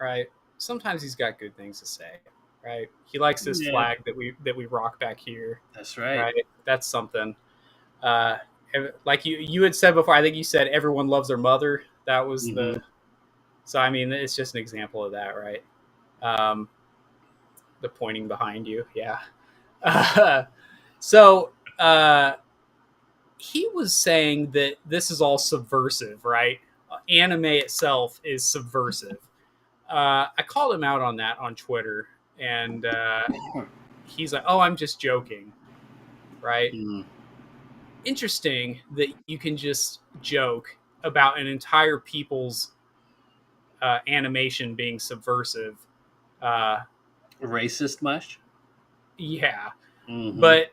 right? Sometimes he's got good things to say, right? He likes this flag that we rock back here. That's right. Right? That's something. Like you had said before, I think you said everyone loves their mother. That was the. So I mean, it's just an example of that, right? The pointing behind you, yeah. So he was saying that this is all subversive, right? Anime itself is subversive. I called him out on that on Twitter, and he's like, "Oh, I'm just joking," right? Interesting that you can just joke about an entire people's animation being subversive. Uh, Racist much? yeah, Mm-hmm. but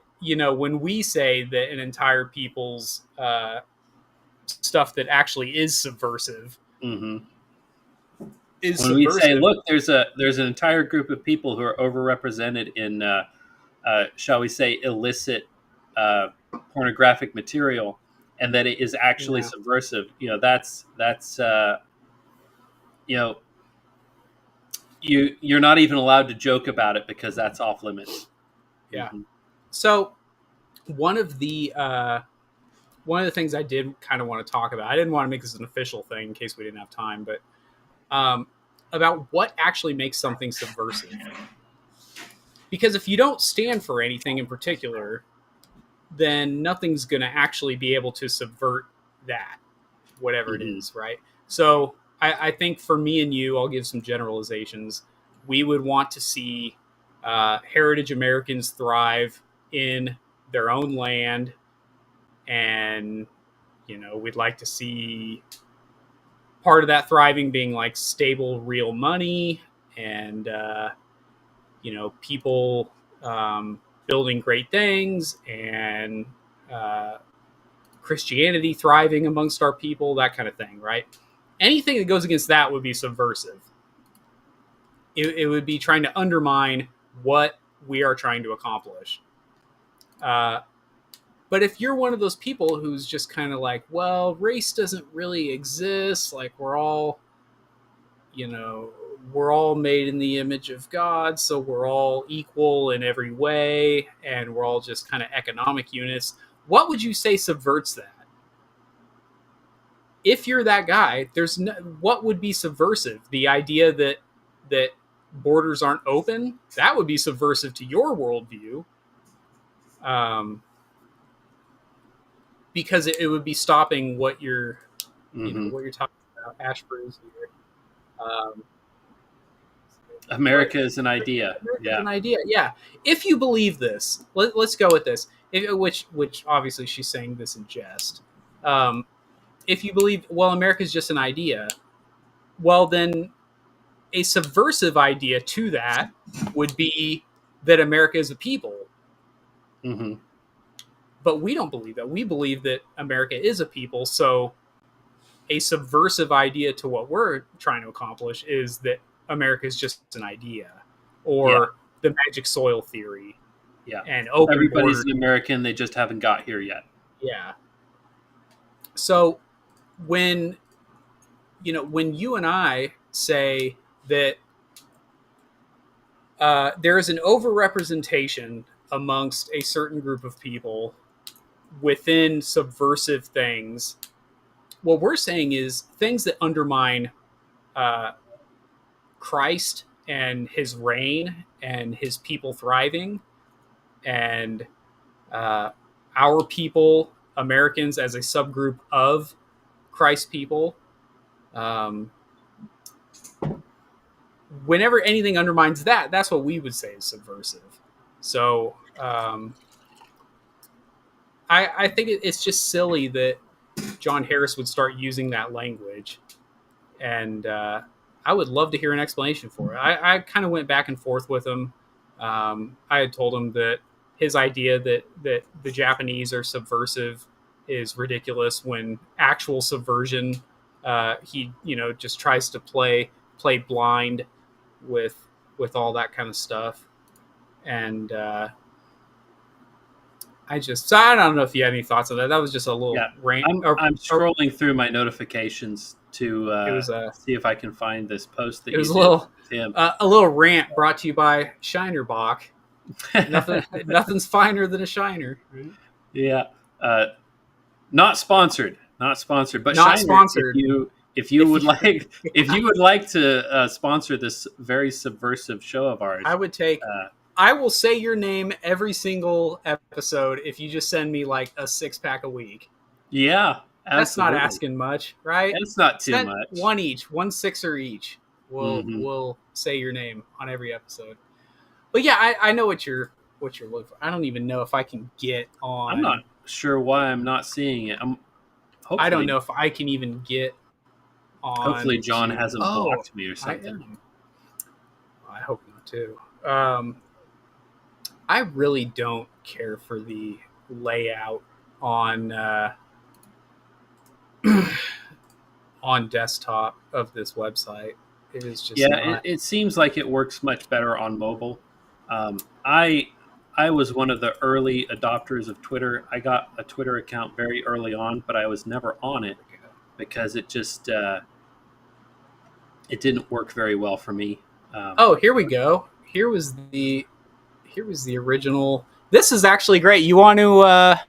when we say that an entire people's stuff that actually is subversive Mm-hmm. is When we say, subversive. look, there's an entire group of people who are overrepresented in, shall we say, illicit pornographic material, and that it is actually Yeah. subversive. That's you're not even allowed to joke about it because that's off limits. Yeah. Mm-hmm. So one of the things I did kind of want to talk about, I didn't want to make this an official thing in case we didn't have time, but about what actually makes something subversive. Because if you don't stand for anything in particular, then nothing's going to actually be able to subvert that, whatever it Mm-hmm. is, right? So I think for me and you, I'll give some generalizations. We would want to see heritage Americans thrive in their own land, and we'd like to see part of that thriving being like stable, real money, and people building great things, and Christianity thriving amongst our people, that kind of thing, right? Anything that goes against that would be subversive. It would be trying to undermine what we are trying to accomplish. But if you're one of those people who's just kind of like, well, race doesn't really exist, like we're all made in the image of God, so we're all equal in every way, and we're all just kind of economic units, what would you say subverts that? If you're that guy, what would be subversive? The idea that borders aren't open, that would be subversive to your worldview, because it would be stopping what you're Mm-hmm. what you're talking about. Ashbur's here. America is an idea. America's Yeah. an idea. Yeah. If you believe this, let's go with this. Which obviously she's saying this in jest. If you believe, well, America's just an idea, well, then a subversive idea to that would be that America is a people. Mm-hmm. But we don't believe that. We believe that America is a people. So a subversive idea to what we're trying to accomplish is that America is just an idea, or the magic soil theory. Yeah. And open Everybody's borders. an American. They just haven't got here yet. Yeah. So when you and I say that there is an overrepresentation amongst a certain group of people within subversive things, what we're saying is things that undermine Christ and his reign and his people thriving, and our people, Americans, as a subgroup of Christ's people. Whenever anything undermines that, that's what we would say is subversive. So I think it's just silly that John Harris would start using that language, and I would love to hear an explanation for it. I kind of went back and forth with him. I had told him that his idea that the Japanese are subversive is ridiculous, when actual subversion, he just tries to play blind with all that kind of stuff. And I don't know if you had any thoughts on that. That was just a little rant. I'm scrolling through my notifications to see if I can find this post that it was you a little did with him. A little rant brought to you by Shinerbach. Nothing's finer than a Shiner. Yeah, not sponsored, but Not Shiner, sponsored. If you would like to sponsor this very subversive show of ours, I would take. I will say your name every single episode if you just send me like a 6-pack a week. Yeah, absolutely. That's not asking much, right? It's not too much. One each, 1 6er each. We'll say your name on every episode. But yeah, I know what you're looking for. I don't even know if I can get on. I'm not sure why I'm not seeing it. I don't know if I can even get Hopefully John to- hasn't Oh, blocked me or I something. am. I hope not too. I really don't care for the layout on on desktop of this website. It is just Yeah, not. it seems like it works much better on mobile. Um, I I was one of the early adopters of Twitter. I got a Twitter account very early on, but I was never on it because it just it didn't work very well for me. Oh, here we go. Here was the original. This is actually great. You want to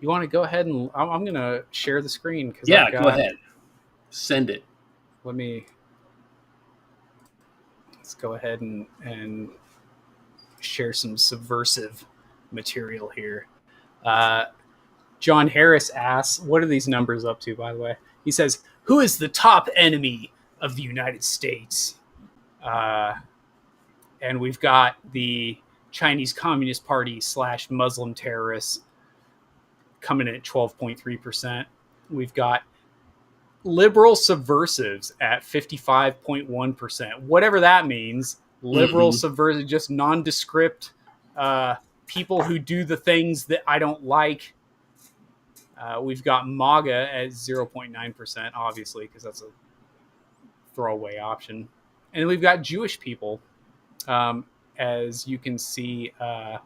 go ahead and I'm gonna share the screen because Yeah, go ahead, send it. Let me. Let's go ahead and share some subversive material here. John Harris asks, what are these numbers up to, by the way? He says, who is the top enemy of the United States? And we've got the Chinese Communist Party / Muslim terrorists coming in at 12.3%. We've got liberal subversives at 55.1%. Whatever that means. Liberal subversive, just nondescript people who do the things that I don't like. We've got MAGA at 0.9%, obviously, because that's a throwaway option. And we've got Jewish people. As you can see, I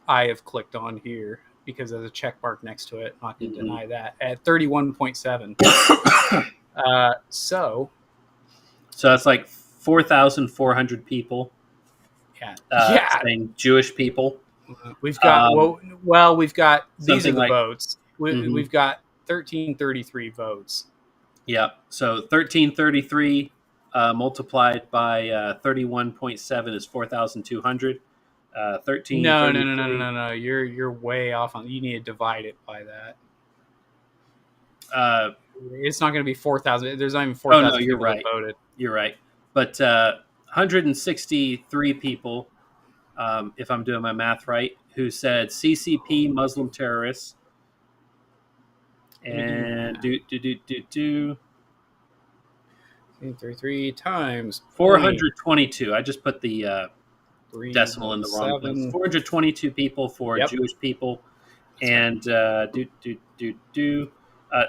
have clicked on here because there's a check mark next to it. Not going to deny that. At 31.7. So that's like 4,400 people. Yeah. Saying Jewish people. We've got we've got these are the votes. We've got 1333 votes. Yeah. So 1333 multiplied by 31.7 is 4,200. 13. No. You're way off on. You need to divide it by that. It's not going to be 4,000. There's not even 4,000 people you're right. that voted. You're right. But 163 people, if I'm doing my math right, who said CCP Muslim terrorists. And 33 times 422. I just put the decimal in the wrong place. 422 people for Jewish people. And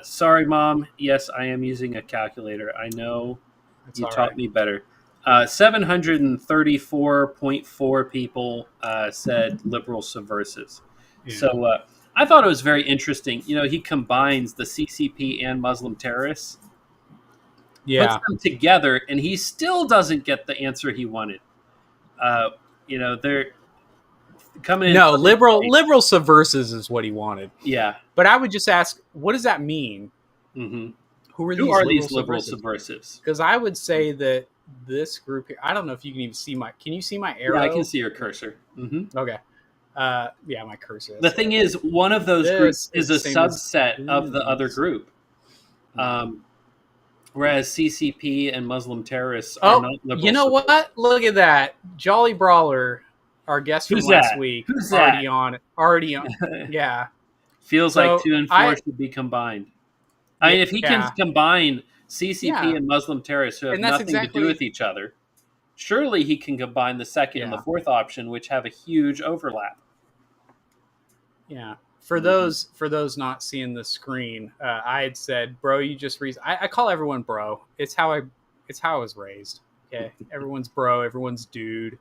sorry, Mom. Yes, I am using a calculator. I know. You taught me better. 734.4 people said liberal subversives. Yeah. So I thought it was very interesting. You know, he combines the CCP and Muslim terrorists. Yeah. Puts them together, and he still doesn't get the answer he wanted. You know, they're coming in. No, liberal subversives is what he wanted. Yeah. But I would just ask, what does that mean? Mm-hmm. Who are these liberal subversives? Because I would say that this group here, I don't know if you can even see can you see my arrow? Yeah, I can see your cursor. Mm-hmm. Okay. Yeah, my cursor. The thing is, one of those groups is a subset of the other group. Whereas CCP and Muslim terrorists are not liberal. You know what? Look at that. Jolly Brawler, our guest from last week. Who's already that? Already on. Yeah. Feels like 2 and 4 should be combined. I mean, if he can combine CCP and Muslim terrorists who have nothing to do with each other, surely he can combine the second and the fourth option, which have a huge overlap. Yeah. For those not seeing the screen, I had said, "Bro, you just I call everyone bro. It's how I was raised. Okay, everyone's bro, everyone's dude.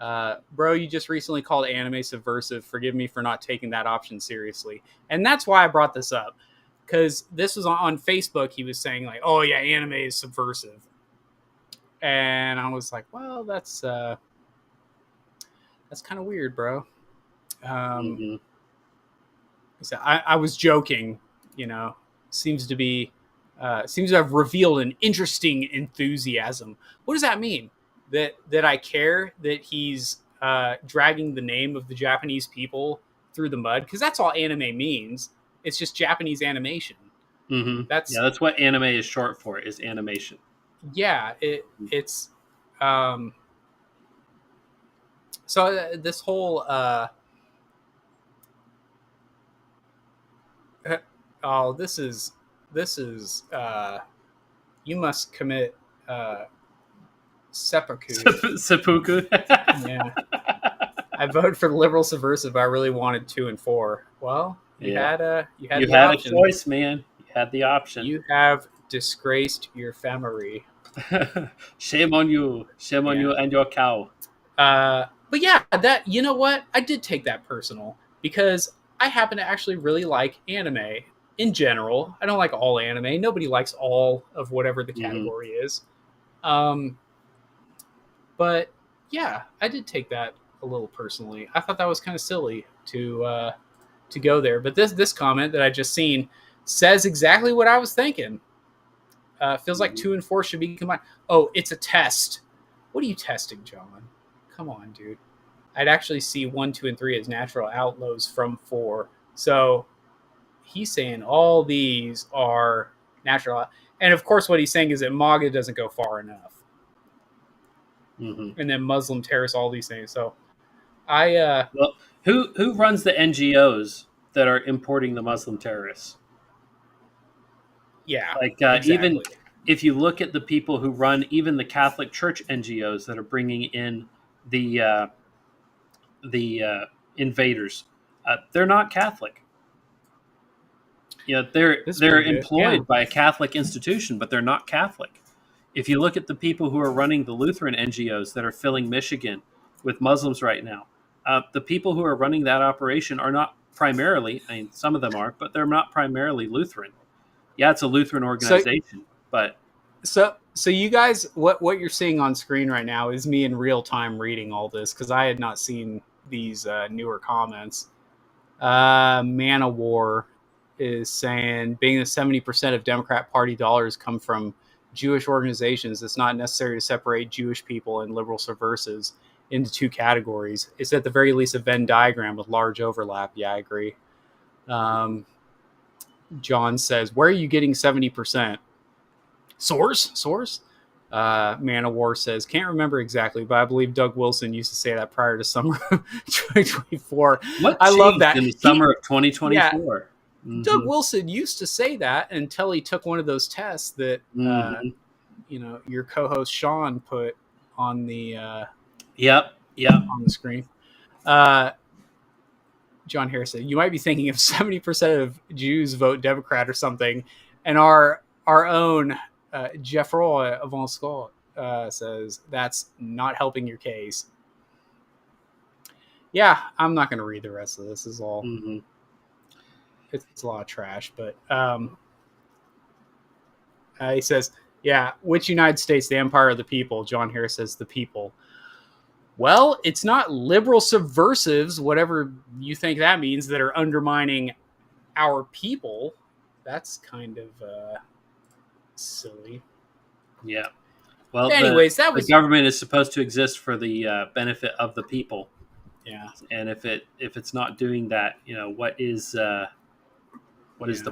Bro, you just recently called anime subversive. Forgive me for not taking that option seriously. And that's why I brought this up, because this was on Facebook. He was saying like, "Oh yeah, anime is subversive," and I was like, "Well, that's kind of weird, bro." So I was joking, you know. Seems to have revealed an interesting enthusiasm. What does that mean? That I care that he's dragging the name of the Japanese people through the mud? Because that's all anime means. It's just Japanese animation. Mm-hmm. That's what anime is short for, is animation. Yeah, it's so this whole this is This is you must commit seppuku. Seppuku. Yeah. I voted for the liberal subversive. I really wanted 2 and 4. Well, you had the a option. choice, man. You had the option. You have disgraced your family. Shame on you. Shame on you and your cow. But yeah, that, you know what? I did take that personal because I happen to actually really like anime in general. I don't like all anime. Nobody likes all of whatever the category is. But yeah, I did take that a little personally. I thought that was kind of silly to go there. But this comment that I just seen says exactly what I was thinking. Feels like 2 and 4 should be combined. Oh, it's a test. What are you testing, John? Come on, dude. I'd actually see 1, 2, and 3 as natural outflows from 4. So he's saying all these are natural. And of course, what he's saying is that MAGA doesn't go far enough. And then Muslim terrorists, all these things. So well, who runs the NGOs that are importing the Muslim terrorists? Yeah, like exactly. Even if you look at the people who run even the Catholic Church NGOs that are bringing in the invaders, they're not Catholic. They're employed by a Catholic institution, but they're not Catholic. If you look at the people who are running the Lutheran NGOs that are filling Michigan with Muslims right now, the people who are running that operation are not primarily, I mean, some of them are, but they're not primarily Lutheran. Yeah, it's a Lutheran organization, but... So you guys, what you're seeing on screen right now is me in real time reading all this, because I had not seen these newer comments. Man of War is saying, being that 70% of Democrat Party dollars come from Jewish organizations, it's not necessary to separate Jewish people and liberal subversives into 2 categories. It's at the very least a Venn diagram with large overlap. Yeah, I agree. John says, where are you getting 70%? Source? Man of War says, can't remember exactly, but I believe Doug Wilson used to say that prior to summer of 2024. I love that. In the summer of 2024. Yeah, Doug Wilson used to say that until he took one of those tests that your co-host Sean put on the on the screen. John Harris said, you might be thinking if 70% of Jews vote Democrat or something, and our own Geoffroy Avant Scott says that's not helping your case. Yeah, I'm not going to read the rest of this. This is all it's a lot of trash, but he says, yeah, which United States, the empire of the people? John Harris says the people. Well, it's not liberal subversives, whatever you think that means, that are undermining our people. That's kind of silly. Yeah. Well, anyways, the government is supposed to exist for the benefit of the people. Yeah. And if it's not doing that, what is the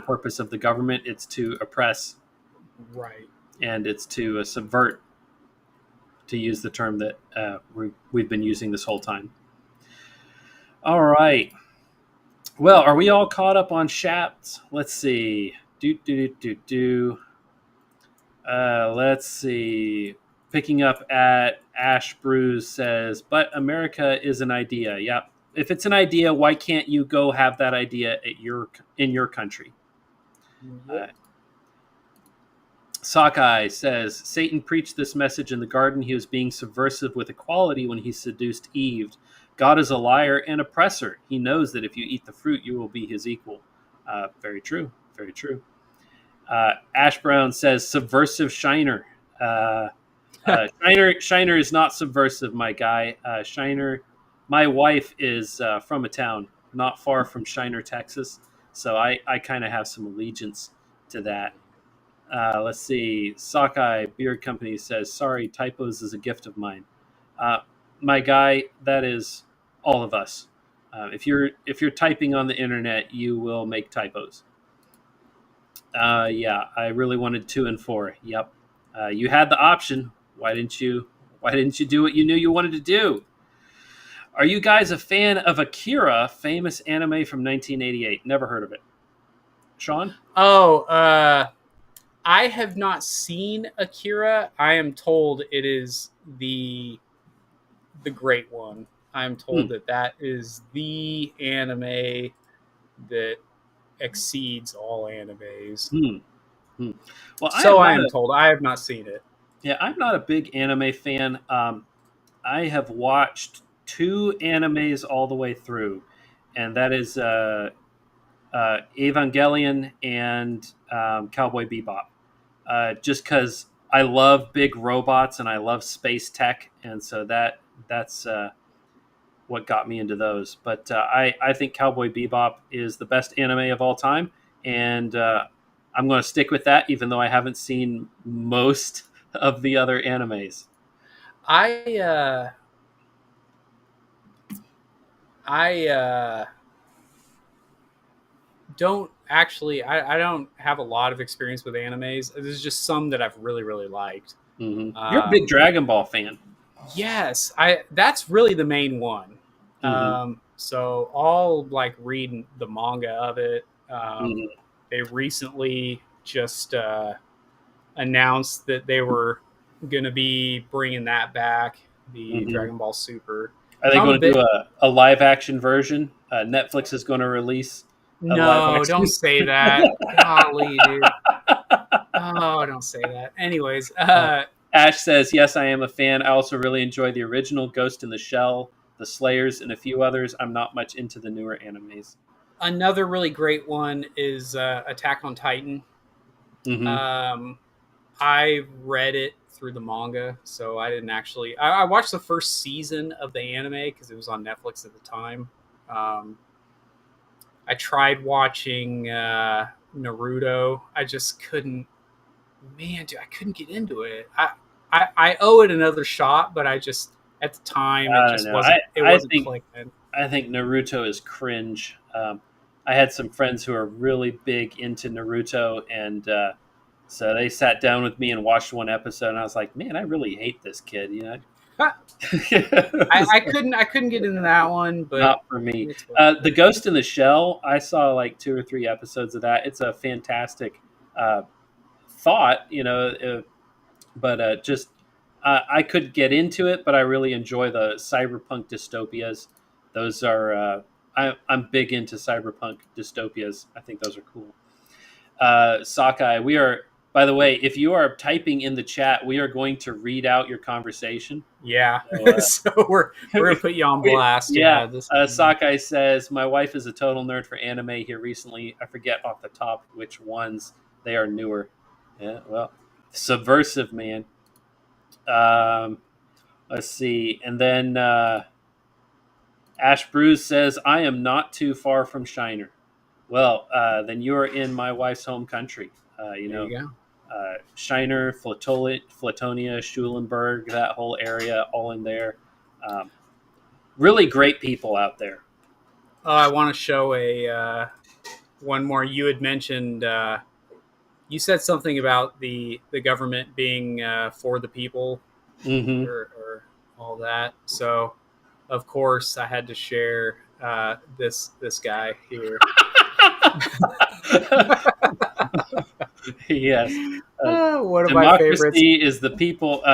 purpose of the government? It's to oppress. Right. And it's to subvert, to use the term that we've been using this whole time. All right. Well, are we all caught up on Shaps? Let's see. Let's see. Picking up at Ash Brews says, but America is an idea. Yep. If it's an idea, why can't you go have that idea in your country? Sockeye says, Satan preached this message in the garden. He was being subversive with equality when he seduced Eve. God is a liar and oppressor. He knows that if you eat the fruit, you will be his equal. Very true. Very true. Ash Brown says, subversive Shiner. Shiner is not subversive, my guy. Shiner, my wife is from a town not far from Shiner, Texas. So I kind of have some allegiance to that. Let's see. Sockeye Beard Company says, sorry, typos is a gift of mine. My guy, that is all of us. If you're typing on the internet, you will make typos. Yeah, I really wanted 2 and 4. Yep. You had the option. Why didn't you do what you knew you wanted to do? Are you guys a fan of Akira, famous anime from 1988? Never heard of it. Sean? Oh, I have not seen Akira. I am told it is the great one. I am told that is the anime that exceeds all animes. Well, So I am told. I have not seen it. Yeah, I'm not a big anime fan. I have watched 2 animes all the way through, and that is Evangelion and Cowboy Bebop. Just because I love big robots and I love space tech, and so that's what got me into those. But I think Cowboy Bebop is the best anime of all time, and I'm going to stick with that, even though I haven't seen most of the other animes. I don't actually. I don't have a lot of experience with animes. There's just some that I've really really liked. You're a big Dragon Ball fan. Yes, that's really the main one. So I'll like read the manga of it. They recently just announced that they were going to be bringing that back, the Dragon Ball Super. Are they going to do a live action version? Netflix is going to release. No, don't say that. Golly, dude. Oh, don't say that. Anyways, Ash says, yes, I am a fan. I also really enjoy the original Ghost in the Shell, The Slayers, and a few others. I'm not much into the newer animes. Another really great one is Attack on Titan. I read it through the manga, so I didn't actually... I watched the first season of the anime because it was on Netflix at the time. I tried watching Naruto. I just couldn't... Man, dude, I couldn't get into it. I owe it another shot, but I just... At the time, it just wasn't... It wasn't clicking. I think Naruto is cringe. I had some friends who are really big into Naruto, and so they sat down with me and watched one episode, and I was like, man, I really hate this kid, you know? I couldn't get into that one, but not for me. The Ghost in the Shell, I saw like 2 or 3 episodes of that. It's a fantastic thought, you know, but just I could get into it, but I really enjoy the cyberpunk dystopias. Those are I'm big into cyberpunk dystopias. I think those are cool. Sakai, we are. By the way, if you are typing in the chat, we are going to read out your conversation. Yeah, so we're gonna put you on blast. Yeah, Sakai says, my wife is a total nerd for anime here recently. I forget off the top which ones. They are newer. Yeah, well, subversive, man. Let's see. And then Ash Bruce says, I am not too far from Shiner. Well, then you are in my wife's home country. You know, you go. Shiner, Flatonia, Schulenburg, that whole area, all in there. Really great people out there. I want to show one more. You had mentioned, you said something about the government being for the people, or all that. So, of course, I had to share this guy here. Yes. One of my favorites. Democracy is the people.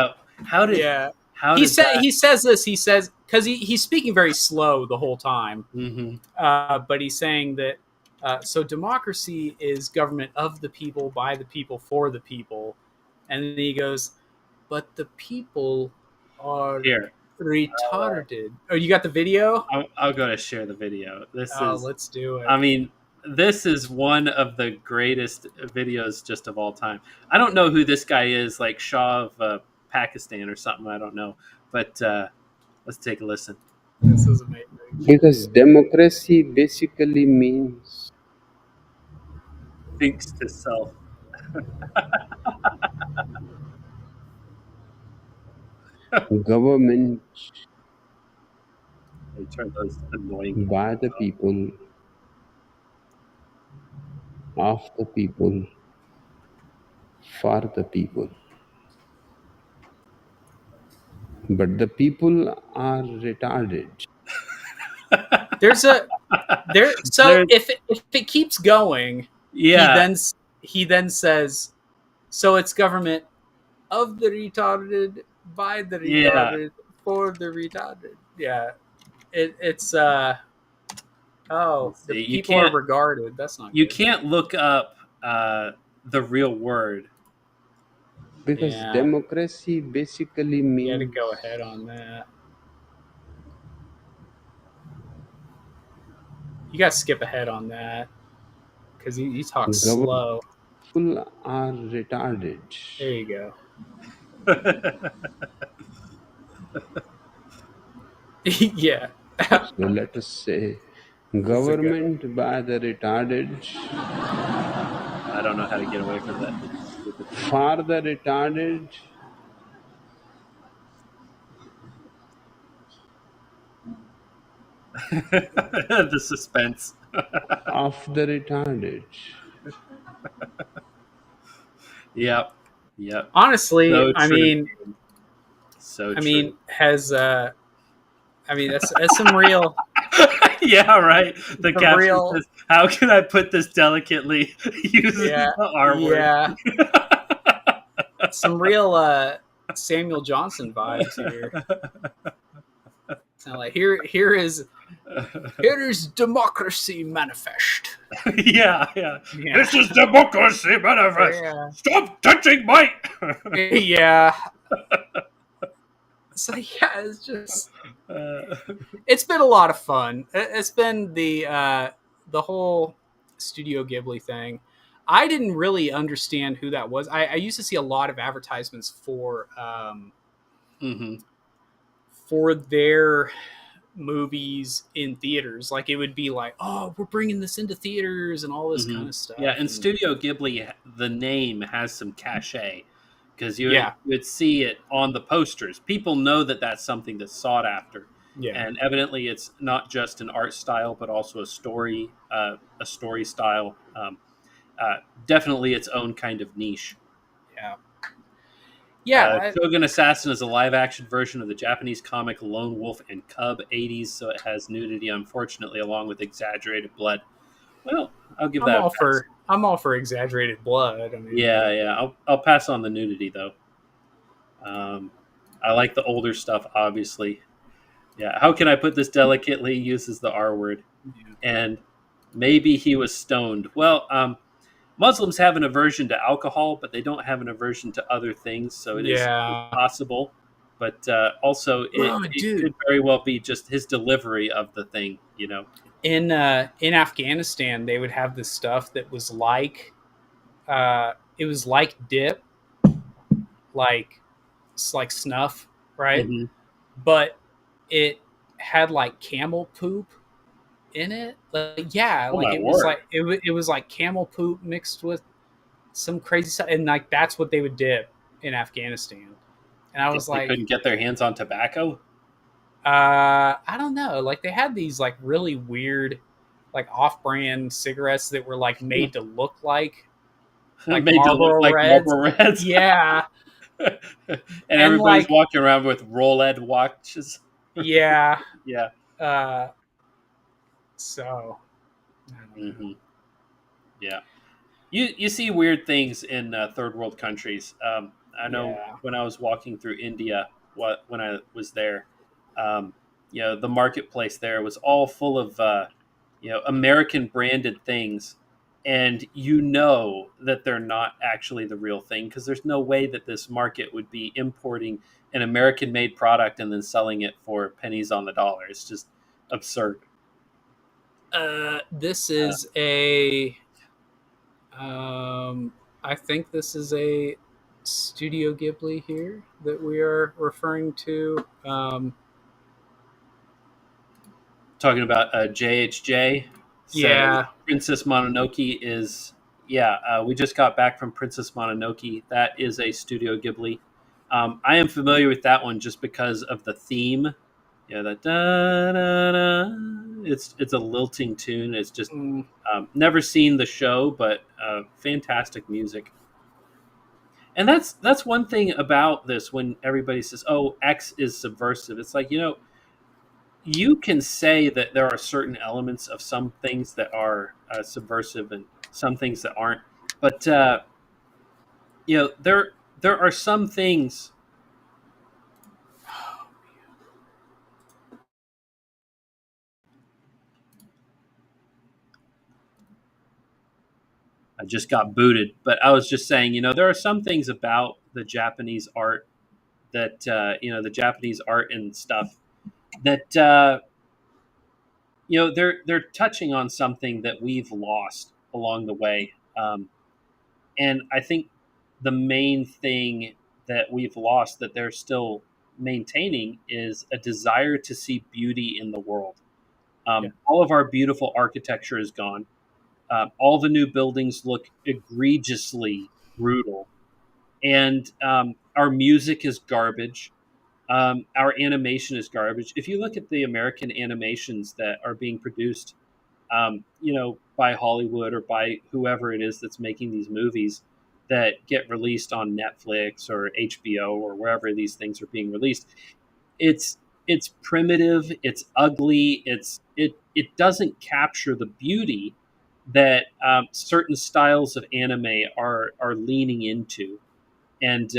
He says this. He says, because he's speaking very slow the whole time. But he's saying that so democracy is government of the people, by the people, for the people. And then he goes, but the people are retarded. Oh, you got the video? I'm going to share the video. Let's do it. I mean, this is one of the greatest videos just of all time. I don't know who this guy is, like Shah of Pakistan or something. I don't know. But let's take a listen. This is amazing. Because democracy basically means thinks to self. government They turn those annoying by the people, of the people, for the people. But the people are retarded. So if it keeps going, Yeah, he then says, "So it's government of the retarded, by the yeah. retarded, for the retarded." Yeah, it's oh, Let's the see. people are regarded. That's not You good. can't look up the real word. Because Yeah, democracy basically you had to means go ahead on that. You got to skip ahead on that because he talks government slow. people are retarded. There you go. Yeah, So let us say that's a good one. government by the retarded, I don't know how to get away from that stupid thing. for the retarded, The suspense. of the retarded. Yep. Yep. Honestly, So true. Dude. So true. has that's some real Yeah, right. The some caption real says, "How can I put this delicately?" Uses yeah the R word. yeah some real Samuel Johnson vibes here. Sound like here's democracy manifest. Yeah, yeah. Yeah. This is democracy manifest. Yeah. Stop touching my. Yeah. So yeah, it's just Uh, it's been a lot of fun. It's been the whole Studio Ghibli thing. I didn't really understand who that was. I used to see a lot of advertisements mhm. for their movies in theaters. Like it would be like, oh, we're bringing this into theaters and all this kind of stuff. Yeah, and Studio Ghibli, the name has some cachet because you Yeah. would see it on the posters. People know that that's something that's sought after, Yeah. and evidently it's not just an art style, but also a story style. Definitely its own kind of niche. Yeah. Yeah. Shogun Assassin is a live-action version of the Japanese comic Lone Wolf and Cub '80s, so it has nudity, unfortunately, along with exaggerated blood. Well, I'll give that a pass. I'm all for exaggerated blood. I mean, Yeah. I'll pass on the nudity though. I like the older stuff, obviously. Yeah. How can I put this delicately? Uses the R word, Yeah. and maybe he was stoned. Well, Muslims have an aversion to alcohol, but they don't have an aversion to other things, so it is possible. But also, it could very well be just his delivery of the thing. You know, in Afghanistan, they would have this stuff that was like dip, like it's like snuff, right? Mm-hmm. But it had like camel poop in it. Like yeah, Oh, like it was like camel poop mixed with some crazy stuff, and like that's what they would dip in Afghanistan. And I was they like, couldn't get their hands on tobacco. I don't know. Like they had these like really weird, like off-brand cigarettes that were like made to look like Made to look like Reds. Marlboro Reds. Yeah. and everybody's like, walking around with Rolex watches. Yeah. Yeah. So. Mm-hmm. Yeah. You see weird things in third world countries. I know when I was walking through India, when I was there, the marketplace there was all full of American branded things, and that they're not actually the real thing because there's no way that this market would be importing an American made product and then selling it for pennies on the dollar. It's just absurd. This is I think this is a Studio Ghibli here that we are referring to. Talking about JHJ. So yeah. Princess Mononoke is, we just got back from Princess Mononoke. That is a Studio Ghibli. I am familiar with that one just because of the theme. Yeah, that da da da. It's a lilting tune. It's just never seen the show, but fantastic music. And that's one thing about this when everybody says, "Oh, X is subversive." It's like, you can say that there are certain elements of some things that are subversive, and some things that aren't. But there are some things. I just got booted, but I was just saying, there are some things about the Japanese art that the Japanese art and stuff that they're touching on something that we've lost along the way, and I think the main thing that we've lost that they're still maintaining is a desire to see beauty in the world. All of our beautiful architecture is gone. All the new buildings look egregiously brutal, and our music is garbage. Our animation is garbage. If you look at the American animations that are being produced, by Hollywood or by whoever it is that's making these movies that get released on Netflix or HBO or wherever these things are being released, it's primitive, it's ugly, it doesn't capture the beauty that certain styles of anime are leaning into, and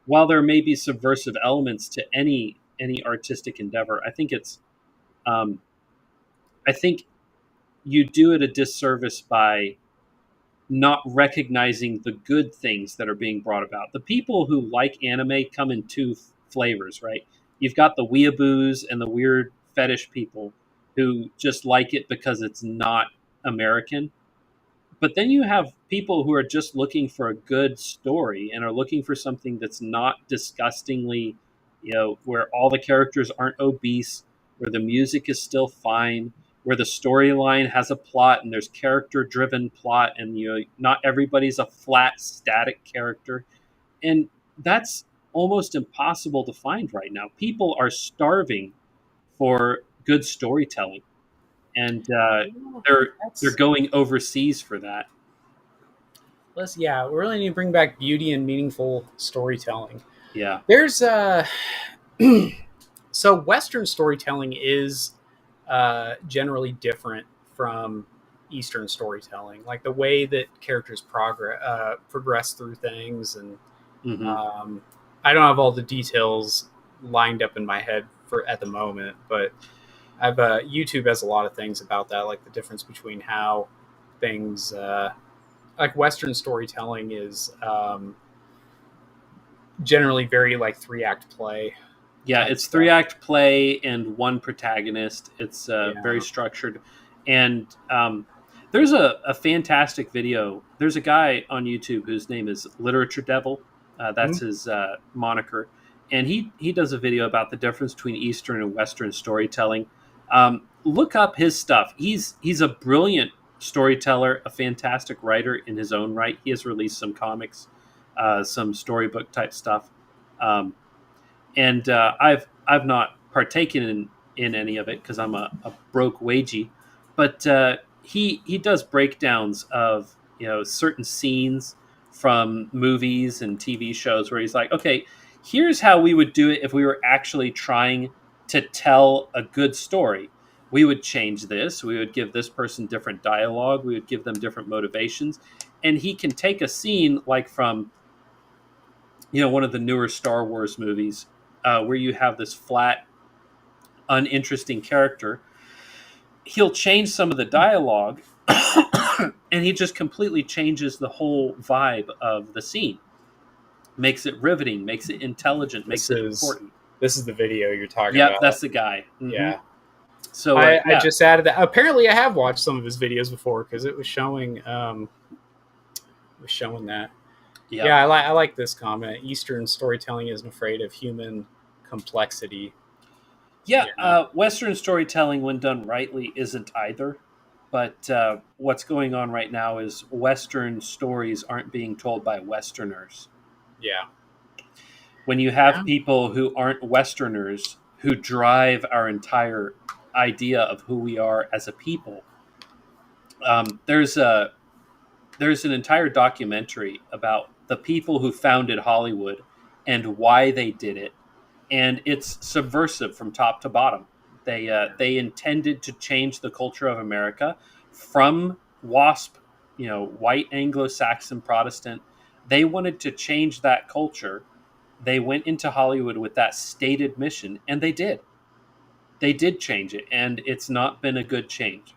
while there may be subversive elements to any artistic endeavor, I think you do it a disservice by not recognizing the good things that are being brought about. The people who like anime come in two flavors, right? You've got the weeaboos and the weird fetish people who just like it because it's not American. But then you have people who are just looking for a good story and are looking for something that's not disgustingly, where all the characters aren't obese, where the music is still fine, where the storyline has a plot and there's character-driven plot, and not everybody's a flat, static character, and that's almost impossible to find right now. People are starving for good storytelling, and they're going overseas for that. We really need to bring back beauty and meaningful storytelling. Yeah, there's so Western storytelling is generally different from Eastern storytelling, like the way that characters progress through things, and I don't have all the details lined up in my head at the moment, but I've YouTube has a lot of things about that, like the difference between how things like Western storytelling is generally very like 3-act play. Yeah, it's 3-act play and one protagonist. It's very structured, and there's a fantastic video. There's a guy on YouTube whose name is Literature Devil. That's his moniker, and he does a video about the difference between Eastern and Western storytelling. Look up his stuff. He's a brilliant storyteller, a fantastic writer in his own right. He has released some comics, some storybook type stuff, and I've not partaken in any of it because I'm a broke wagey. But he does breakdowns of certain scenes from movies and TV shows where he's like, okay, here's how we would do it if we were actually trying to tell a good story. We would change this. We would give this person different dialogue. We would give them different motivations. And he can take a scene like from, one of the newer Star Wars movies where you have this flat, uninteresting character. He'll change some of the dialogue and he just completely changes the whole vibe of the scene. Makes it riveting, makes it intelligent, makes it important. This is the video you're talking about. Yeah, that's the guy. Mm-hmm. Yeah. So I just added that. Apparently, I have watched some of his videos before because it was showing. That. Yeah, I like this comment. Eastern storytelling isn't afraid of human complexity. Yeah, Western storytelling, when done rightly, isn't either. But what's going on right now is Western stories aren't being told by Westerners. Yeah. When you have people who aren't Westerners who drive our entire idea of who we are as a people, there's an entire documentary about the people who founded Hollywood and why they did it, and it's subversive from top to bottom. They intended to change the culture of America from WASP, white Anglo-Saxon Protestant. They wanted to change that culture. They went into Hollywood with that stated mission, and they did. They did change it, and it's not been a good change.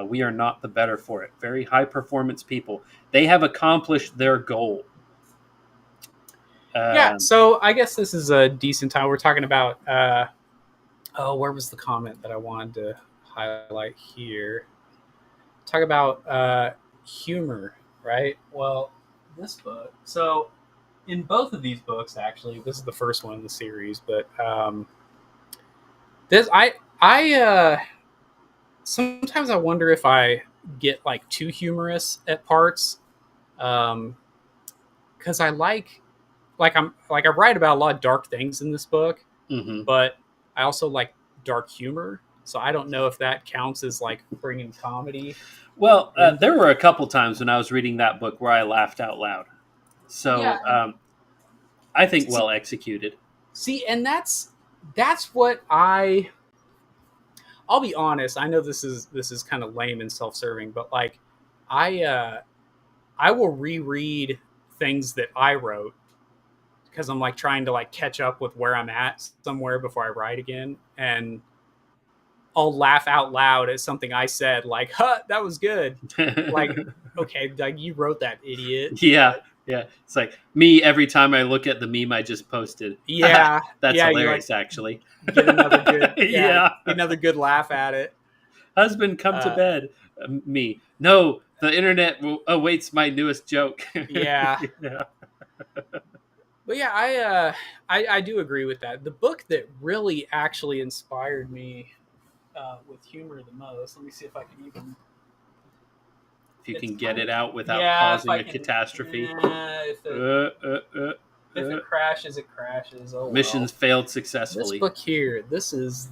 We are not the better for it. Very high performance people. They have accomplished their goal. Yeah, so I guess this is a decent time. We're talking about, where was the comment that I wanted to highlight here? Talk about humor, right? Well, this book. So in both of these books, actually, this is the first one in the series, but this I sometimes I wonder if I get like too humorous at parts, because I I write about a lot of dark things in this book, but I also like dark humor. So I don't know if that counts as like bringing comedy. Well, there were a couple times when I was reading that book where I laughed out loud. So Yeah. I think well executed. See, and that's what I'll be honest. I know this is kind of lame and self-serving, but like I will reread things that I wrote because I'm like trying to like catch up with where I'm at somewhere before I write again, and I'll laugh out loud at something I said, like, "Huh, that was good." Like, okay, like you wrote that, idiot. Yeah. It's like me every time I look at the meme I just posted. Yeah, That's yeah, hilarious, actually. Get another good, Yeah. another good laugh at it. Husband, come to bed. Me. No, the internet awaits my newest joke. Yeah. Yeah. But yeah, I do agree with that. The book that really actually inspired me with humor the most. Let me see if I can even. If you can get it out without Yeah, causing if I a can- catastrophe. If it crashes, it crashes. Oh, well. Missions failed This successfully. book here. This is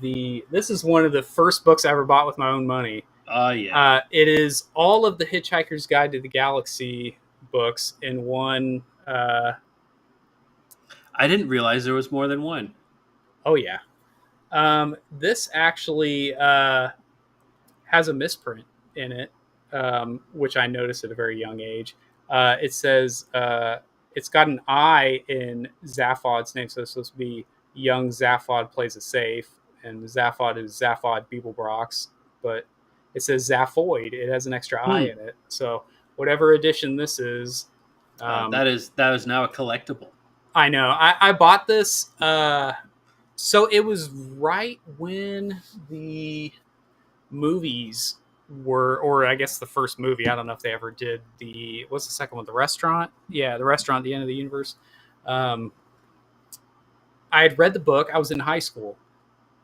one of the first books I ever bought with my own money. Oh, yeah. It is all of the Hitchhiker's Guide to the Galaxy books in one. I didn't realize there was more than one. Oh yeah. This actually has a misprint in it, which I noticed at a very young age. It says it's got an I in Zaphod's name, so it's supposed to be young Zaphod plays it safe, and Zaphod is Zaphod Beeblebrox, but it says Zaphoid. It has an extra I in it. So whatever edition this is, that is now a collectible. I know. I bought this. So it was right when the movies were, or I guess the first movie. I don't know if they ever did what's the second one? The restaurant? Yeah, the restaurant at the end of the universe. I had read the book. I was in high school,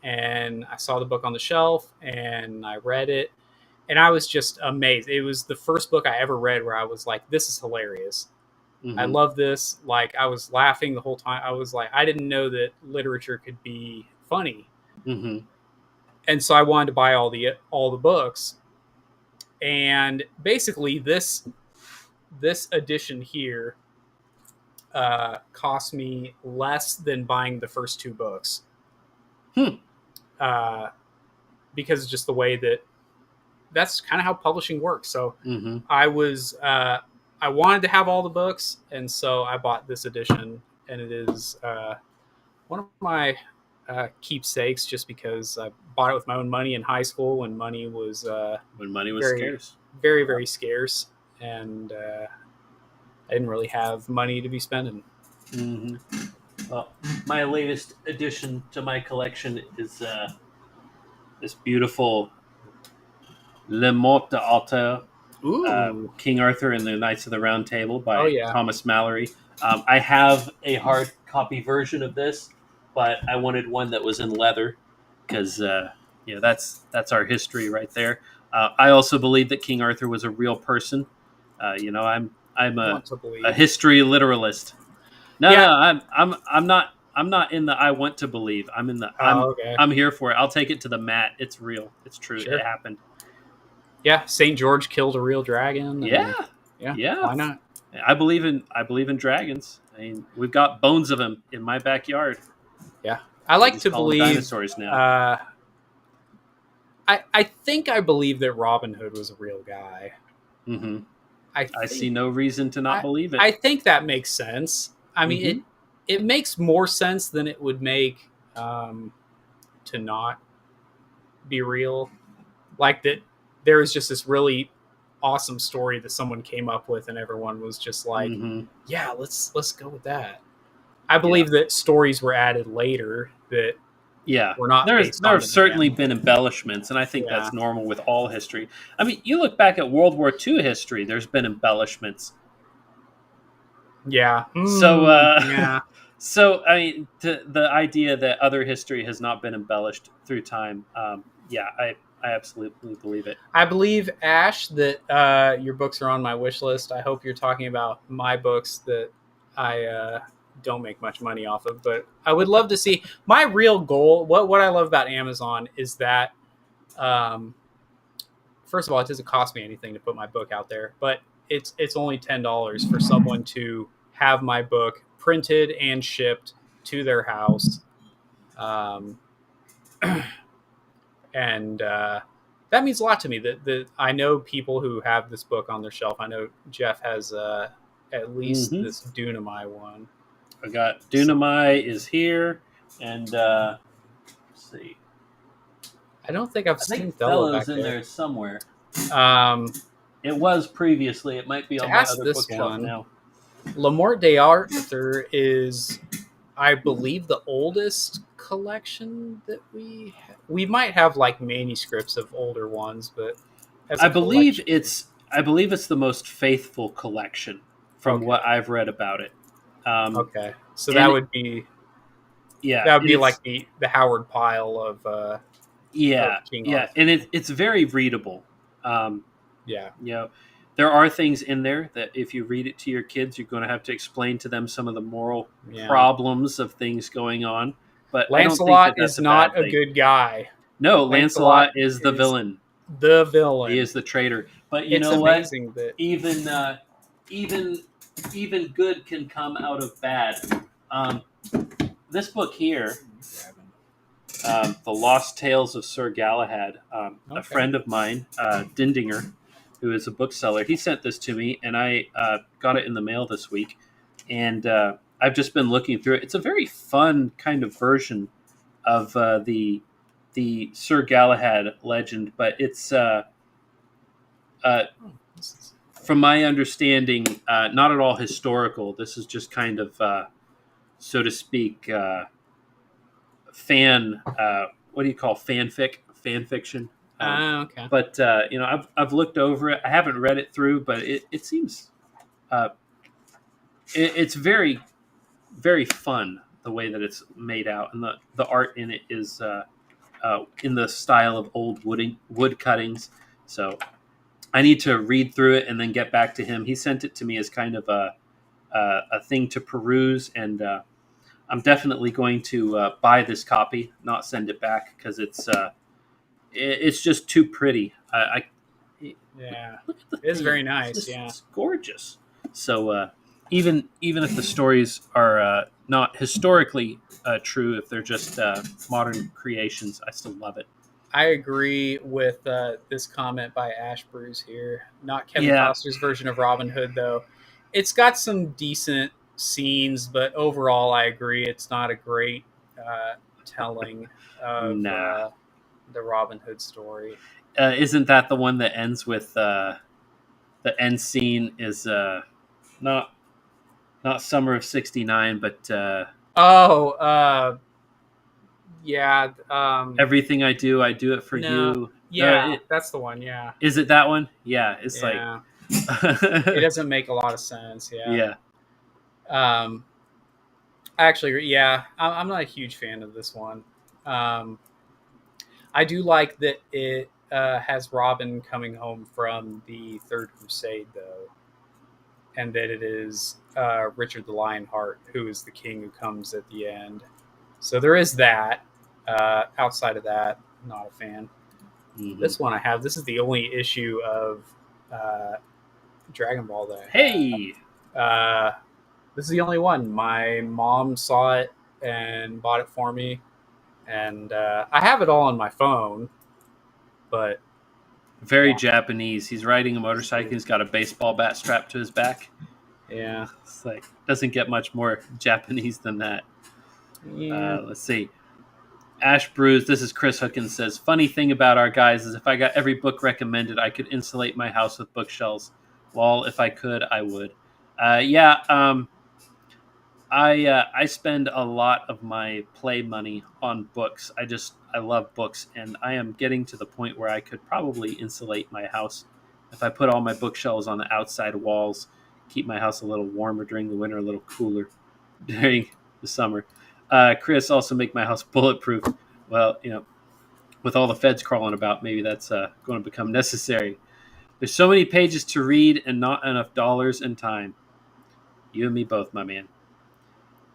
and I saw the book on the shelf, and I read it, and I was just amazed. It was the first book I ever read where I was like, "This is hilarious." I love this. Like, I was laughing the whole time. I was like, I didn't know that literature could be funny. And so I wanted to buy all the books. And basically this edition here cost me less than buying the first two books. Because it's just the way that's kind of how publishing works. So I wanted to have all the books, and so I bought this edition, and it is one of my keepsakes, just because I bought it with my own money in high school when money was Scarce. very, very scarce, and I didn't really have money to be spending. Well, my latest addition to my collection is this beautiful Le Morte d'Arthur. King Arthur and the Knights of the Round Table by Thomas Mallory. I have a hard copy version of this, but I wanted one that was in leather because that's our history right there. I also believe that King Arthur was a real person. I'm a history literalist. I'm not in the I want to believe. I'm in the I'm here for it. I'll take it to the mat. It's real. It's true. Sure. It happened. Yeah, St. George killed a real dragon. Yeah. Why not? I believe in dragons. I mean, we've got bones of them in my backyard. Yeah, I like to believe dinosaurs now. I think I believe that Robin Hood was a real guy. Mm-hmm. I see think- no reason to not believe it. I think that makes sense. I mean, Mhm. it makes more sense than it would make to not be real. Like that, there was just this really awesome story that someone came up with, and everyone was just like, Mhm. "Yeah, let's go with that." I believe that stories were added later that Yeah, were not there based on have the certainly man. been embellishments, and I think Yeah. that's normal with all history. I mean, you look back at World War II history; there's been embellishments. Yeah. So, yeah. so I mean, the idea that other history has not been embellished through time, yeah, I absolutely believe it. I believe, Ash, that your books are on my wish list. I hope you're talking about my books that I don't make much money off of. But I would love to see my real goal. What I love about Amazon is that, first of all, it doesn't cost me anything to put my book out there, but it's only $10 for someone to have my book printed and shipped to their house. And that means a lot to me. That I know people who have this book on their shelf. I know Jeff has at least this Dunamai one. I got Dunamai is here, and let's see. I don't think I've I seen think Fellow Fellow's back in there. there somewhere. Um, It was previously. It might be To on my ask other this bookshelf one, now. Le Morte d'Arthur is, I believe, the oldest collection that we might have like manuscripts of older ones, but as a I believe collection- it's the most faithful collection from Okay. what I've read about it. okay. So and that it- would be Yeah, that would be it's- like the Howard Pyle of yeah, King yeah, Arthur. and it's very readable. Yeah. You know, there are things in there that if you read it to your kids, you're going to have to explain to them some of the moral Yeah. problems of things going on. But I don't think Lancelot that's is a not bad a thing. good guy. No, Lancelot Lancelot is the is villain. The villain. He is the traitor. But you It's know what? amazing that Even good can come out of bad. This book here, The Lost Tales of Sir Galahad, a friend of mine, Dindinger, who is a bookseller, he sent this to me, and I got it in the mail this week. And I've just been looking through it. It's a very fun kind of version of the Sir Galahad legend, but it's from my understanding, not at all historical. This is just kind of, so to speak, fan. What do you call fan fiction? okay. But you know, I've looked over it. I haven't read it through, but it seems it's very very fun the way that it's made out, and the art in it is in the style of old wood cuttings. So I need to read through it and then get back to him. He sent it to me as kind of a thing to peruse, and I'm definitely going to buy this copy, not send it back, because it's just too pretty. Yeah. Look at the It is thing. very nice, It's yeah. it's gorgeous. So even if the stories are not historically true, if they're just modern creations, I still love it. I agree with this comment by Ash Bruce here. Not Kevin Yeah. Costner's version of Robin Hood, though. It's got some decent scenes, but overall, I agree. It's not a great telling of Nah. the Robin Hood story. Isn't that the one that ends with the end scene is not Summer of '69, but Yeah. everything I do it for No. you. Yeah, that's the one. Yeah. Is it that one? Yeah, it's Yeah. like It doesn't make a lot of sense. yeah. Actually, yeah, I'm not a huge fan of this one. I do like that it has Robin coming home from the Third Crusade, though, and that it is Richard the Lionheart who is the king who comes at the end. So there is that. Outside of that, not a fan. Mhm. This one I have. This is the only issue of Dragon Ball that I have. Hey, This is the only one. My mom saw it and bought it for me, and I have it all on my phone. But Very Japanese. He's riding a motorcycle. He's got a baseball bat strapped to his back. yeah, It's like doesn't get much more Japanese than that. yeah. Let's see. Ash Brews, this is Chris Hookins, says, funny thing about our guys is if I got every book recommended, I could insulate my house with bookshelves. Well, if I could, I would. I spend a lot of my play money on books. I love books, and I am getting to the point where I could probably insulate my house if I put all my bookshelves on the outside walls, keep my house a little warmer during the winter, a little cooler during the summer. Chris, also make my house bulletproof. Well, with all the feds crawling about, maybe that's going to become necessary. There's so many pages to read and not enough dollars and time. You and me both, my man.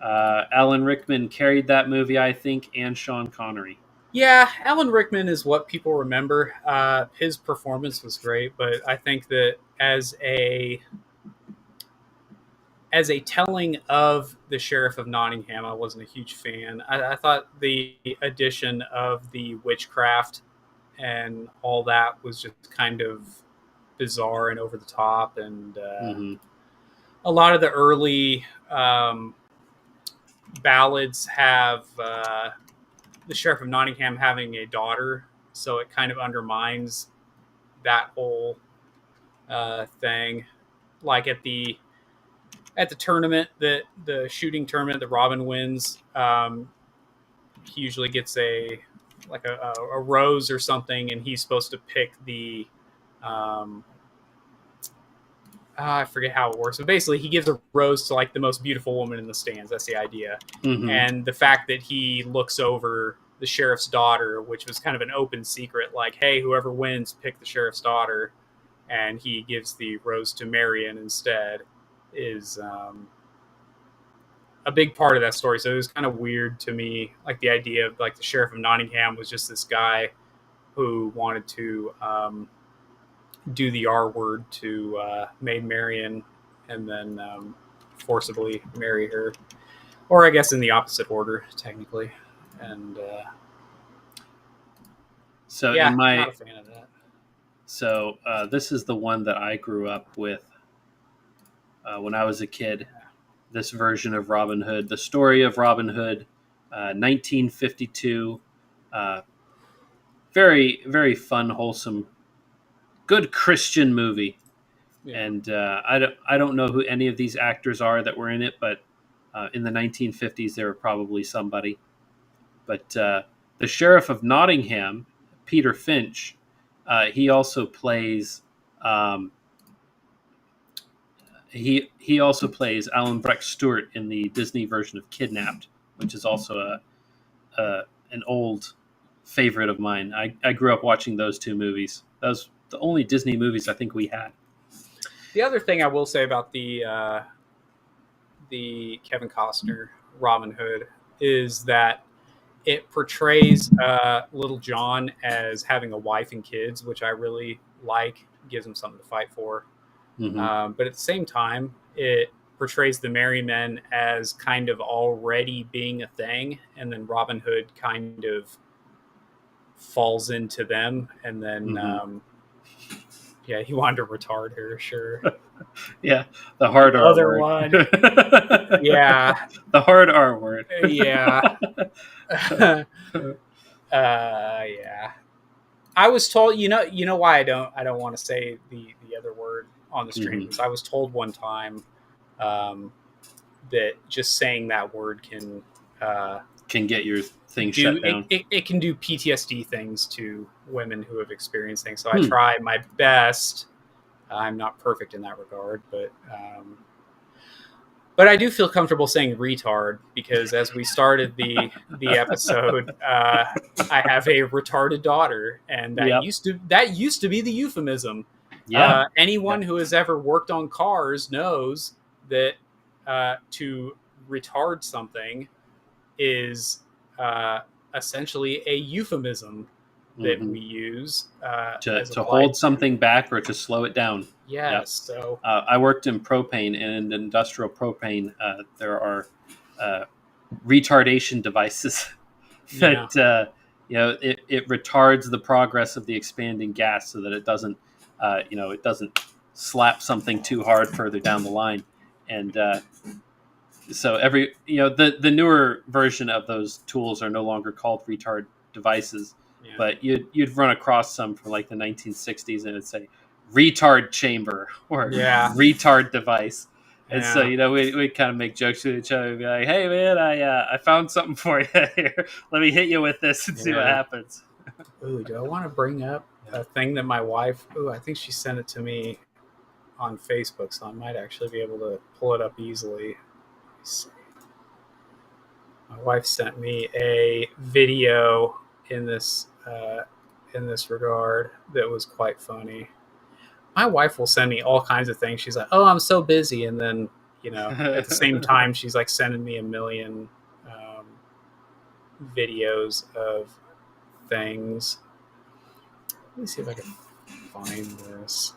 Alan Rickman carried that movie, I think, and Sean Connery. Yeah, Alan Rickman is what people remember. His performance was great, but I think that as a telling of the Sheriff of Nottingham, I wasn't a huge fan. I thought the addition of the witchcraft and all that was just kind of bizarre and over the top. And a lot of the early ballads have the Sheriff of Nottingham having a daughter, so it kind of undermines that whole thing. Like at the tournament, the shooting tournament that Robin wins, he usually gets a rose or something, and he's supposed to pick the I forget how it works, but basically he gives a rose to like the most beautiful woman in the stands. That's the idea. And the fact that he looks over the sheriff's daughter, which was kind of an open secret, like, hey, whoever wins, pick the sheriff's daughter, and he gives the rose to Marion instead, is a big part of that story. So it was kind of weird to me, like the idea of like the Sheriff of Nottingham was just this guy who wanted to do the R word to Maid Marian and then forcibly marry her, or I guess in the opposite order technically. And so yeah, in my not a fan of that. So this is the one that I grew up with when I was a kid. This version of Robin Hood, the story of Robin Hood, 1952. Very, very fun, wholesome, good Christian movie. Yeah. And I don't know who any of these actors are that were in it, but in the 1950s they were probably somebody. But the Sheriff of Nottingham, Peter Finch, he also plays he also plays Alan Breck Stewart in the Disney version of Kidnapped, which is also an old favorite of mine. I grew up watching those two movies. Those the only Disney movies I think we had. The other thing I will say about the Kevin Costner Robin Hood is that it portrays Little John as having a wife and kids, which I really like. Gives him something to fight for. But at the same time, it portrays the Merry Men as kind of already being a thing, and then Robin Hood kind of falls into them, and then yeah, he wanted to retard her, sure. Yeah, the hard R other word. One. Yeah, the hard R word. Yeah. Yeah. I was told, you know why I don't want to say the other word on the stream. Because I was told one time that just saying that word can get your thing shut down. It can do PTSD things to women who have experienced things. So I try my best. I'm not perfect in that regard, but I do feel comfortable saying retard because as we started the episode, I have a retarded daughter, and that used to be the euphemism. Yeah. Anyone who has ever worked on cars knows that to retard something is essentially a euphemism that we use to hold something back or to slow it down. Yes. Yep. So I worked in propane, and in industrial propane, there are retardation devices that it retards the progress of the expanding gas so that it doesn't, it doesn't slap something too hard further down the line. And so the newer version of those tools are no longer called retard devices, but you'd run across some from like the 1960s and it'd say retard chamber or retard device. And so, we kind of make jokes with each other and be like, hey, man, I found something for you here. Let me hit you with this and see what happens. Ooh, do I want to bring up a thing that my wife, I think she sent it to me on Facebook, so I might actually be able to pull it up easily. My wife sent me a video in this regard that was quite funny. My wife will send me all kinds of things. She's like, "Oh, I'm so busy," and then at the same time, she's like sending me a million videos of things. Let me see if I can find this.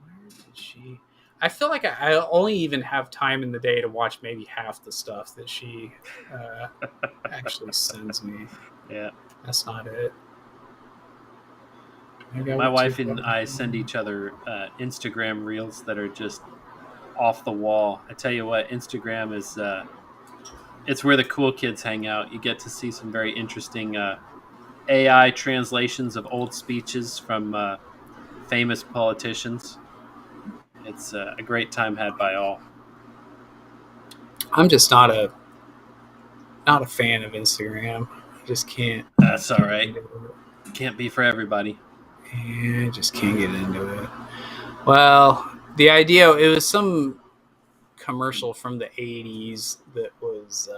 Where did she? I feel like I only even have time in the day to watch maybe half the stuff that she actually sends me. Yeah, that's not it. My wife and I send each other Instagram reels that are just off the wall. I tell you what, Instagram is it's where the cool kids hang out. You get to see some very interesting AI translations of old speeches from famous politicians. It's a great time had by all. I'm just not a fan of Instagram. I just can't. That's all right. Can't be for everybody. Yeah, just can't get into it. Well, the idea, it was some commercial from the 80s that was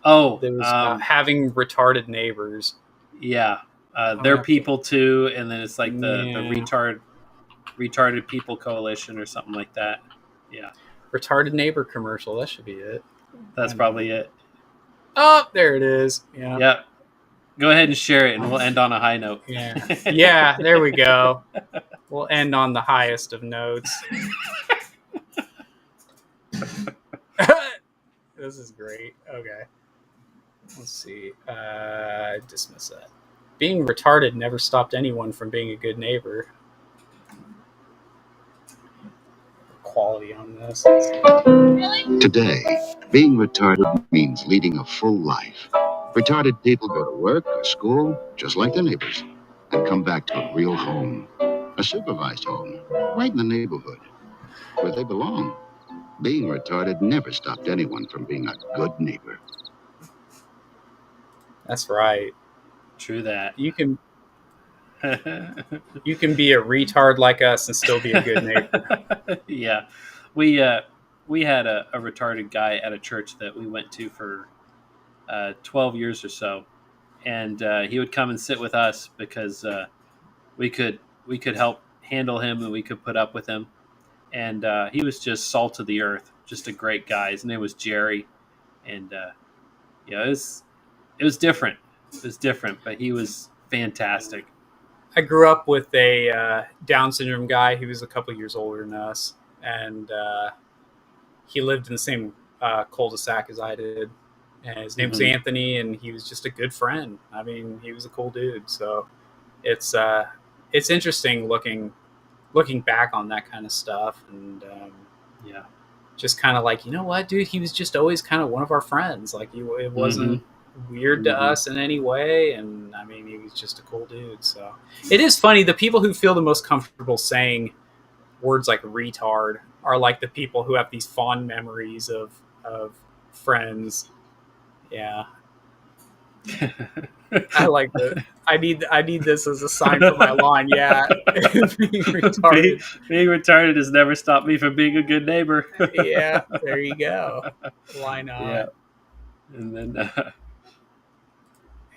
about having retarded neighbors. Yeah, they're people too, and then it's like the retarded people coalition or something like that. Yeah, retarded neighbor commercial. That should be it. That's probably it. Oh, there it is. Yeah. Yep. Go ahead and share it, and we'll end on a high note. Yeah, there we go. We'll end on the highest of notes. This is great. Okay. Let's see. Dismiss that. Being retarded never stopped anyone from being a good neighbor. Quality on this. Today, being retarded means leading a full life. Retarded people go to work or school, just like their neighbors, and come back to a real home, a supervised home, right in the neighborhood, where they belong. Being retarded never stopped anyone from being a good neighbor. That's right. True that. You can be a retard like us and still be a good neighbor. Yeah. We had a retarded guy at a church that we went to for 12 years or so, and he would come and sit with us because we could help handle him and we could put up with him, and he was just salt of the earth, just a great guy. His name was Jerry, and it was different. It was different, but he was fantastic. I grew up with a Down syndrome guy. He was a couple years older than us, and he lived in the same cul-de-sac as I did. And his name was Anthony, and he was just a good friend. I mean, he was a cool dude. So it's interesting looking back on that kind of stuff, and just kind of like, you know what, dude, he was just always kind of one of our friends. Like, it wasn't weird to us in any way, and I mean, he was just a cool dude. So it is funny, the people who feel the most comfortable saying words like retard are like the people who have these fond memories of friends. Yeah. I like that. I need this as a sign for my line. Yeah. Being retarded. Being retarded has never stopped me from being a good neighbor. Yeah, there you go. Why not? Yeah. And then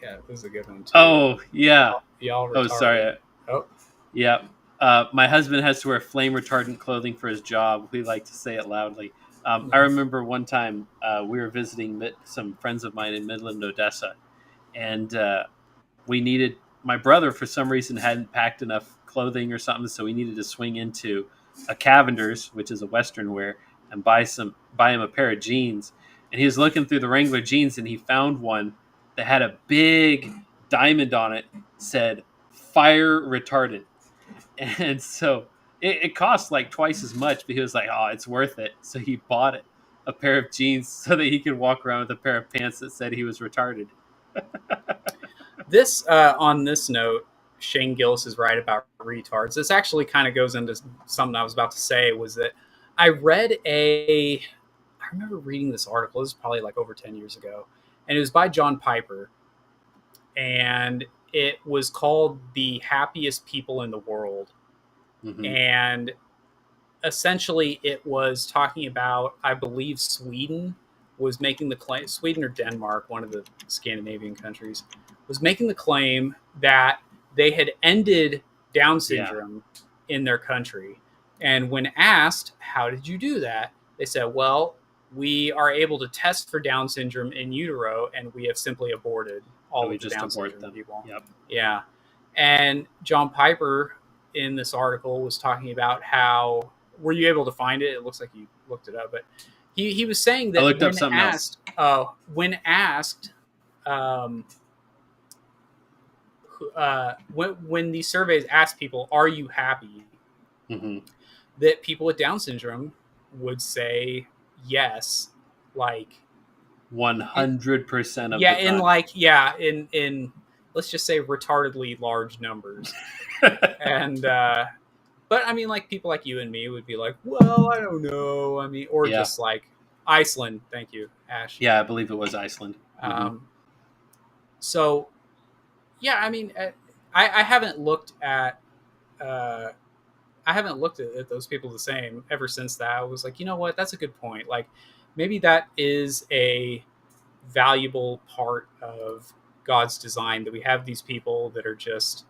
yeah, this is a good one too. Oh, yeah. Y'all retarded. Oh, sorry. Oh. Yeah. My husband has to wear flame retardant clothing for his job. We like to say it loudly. I remember one time we were visiting some friends of mine in Midland, Odessa, and my brother, for some reason, hadn't packed enough clothing or something, so we needed to swing into a Cavender's, which is a Western wear, and buy him a pair of jeans. and he was looking through the Wrangler jeans, and he found one that had a big diamond on it, said "fire retardant," and so it cost like twice as much. But he was like, "Oh, it's worth it." So he bought it, a pair of jeans, so that he could walk around with a pair of pants that said he was retarded. This on this note, Shane Gillis is right about retards. This actually kind of goes into something I was about to say, was that I remember reading this article. This is probably like over 10 years ago, and it was by John Piper, and it was called "The Happiest People in the World." Mm-hmm. And essentially it was talking about, I believe, Sweden was making the claim, Sweden or Denmark, one of the Scandinavian countries, was making the claim that they had ended Down syndrome in their country. And when asked, how did you do that? They said, well, we are able to test for Down syndrome in utero, and we have simply aborted all of the Down syndrome people. Yep. Yeah. And John Piper in this article was talking about how, were you able to find it? It looks like you looked it up, but he was saying that when asked, when these surveys asked people, "Are you happy?" Mm-hmm. that people with Down syndrome would say yes, like 100% of yeah, the time. in let's just say retardedly large numbers, and but I mean, like people like you and me would be like, well, I don't know. I mean, or just like Iceland. Thank you, Ash. Yeah, I believe it was Iceland. So, yeah, I mean, I haven't looked at those people the same ever since that. I was like, you know what? That's a good point. Like, maybe that is a valuable part of God's design, that we have these people that are just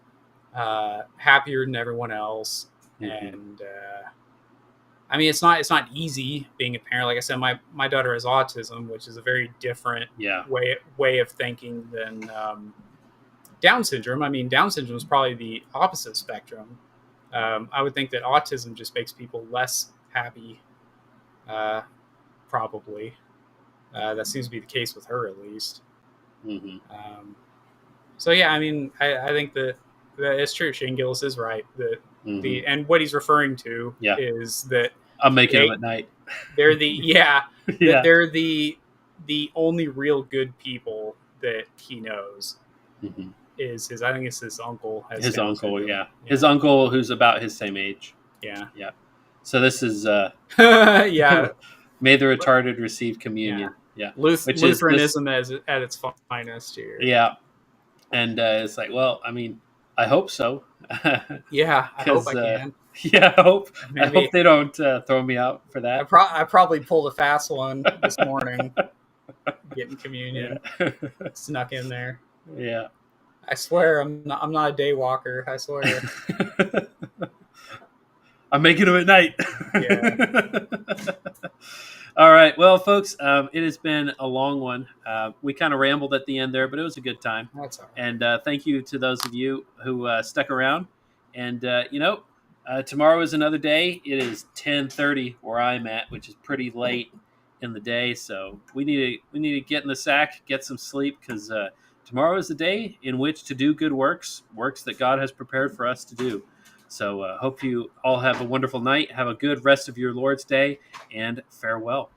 happier than everyone else. Mm-hmm. And I mean, it's not easy being a parent. Like I said, my daughter has autism, which is a very different way of thinking than Down syndrome. I mean, Down syndrome is probably the opposite spectrum. I would think that autism just makes people less happy, probably. That seems to be the case with her, at least. Mm-hmm. So, yeah, I mean, I think that it's true. Shane Gillis is right. That and what he's referring to is that I'm making them at night. They're that they're the only real good people that he knows. Mm-hmm. Is his? I think it's his uncle. His uncle, his uncle, who's about his same age. Yeah. So this is yeah. May the retarded receive communion. Yeah. Lutheranism at its finest here. Yeah. And it's like, well, I mean, I hope so. Yeah, I hope I can. Yeah, I hope they don't throw me out for that. I probably pulled a fast one this morning, getting communion, snuck in there. Yeah. I swear I'm not a day walker. I swear. I'm making them at night. Yeah. All right. Well, folks, it has been a long one. We kind of rambled at the end there, but it was a good time. That's all right. And thank you to those of you who stuck around. And, tomorrow is another day. It is 10:30 where I'm at, which is pretty late in the day. So we need to get in the sack, get some sleep, because tomorrow is the day in which to do good works that God has prepared for us to do. So hope you all have a wonderful night. Have a good rest of your Lord's Day, and farewell.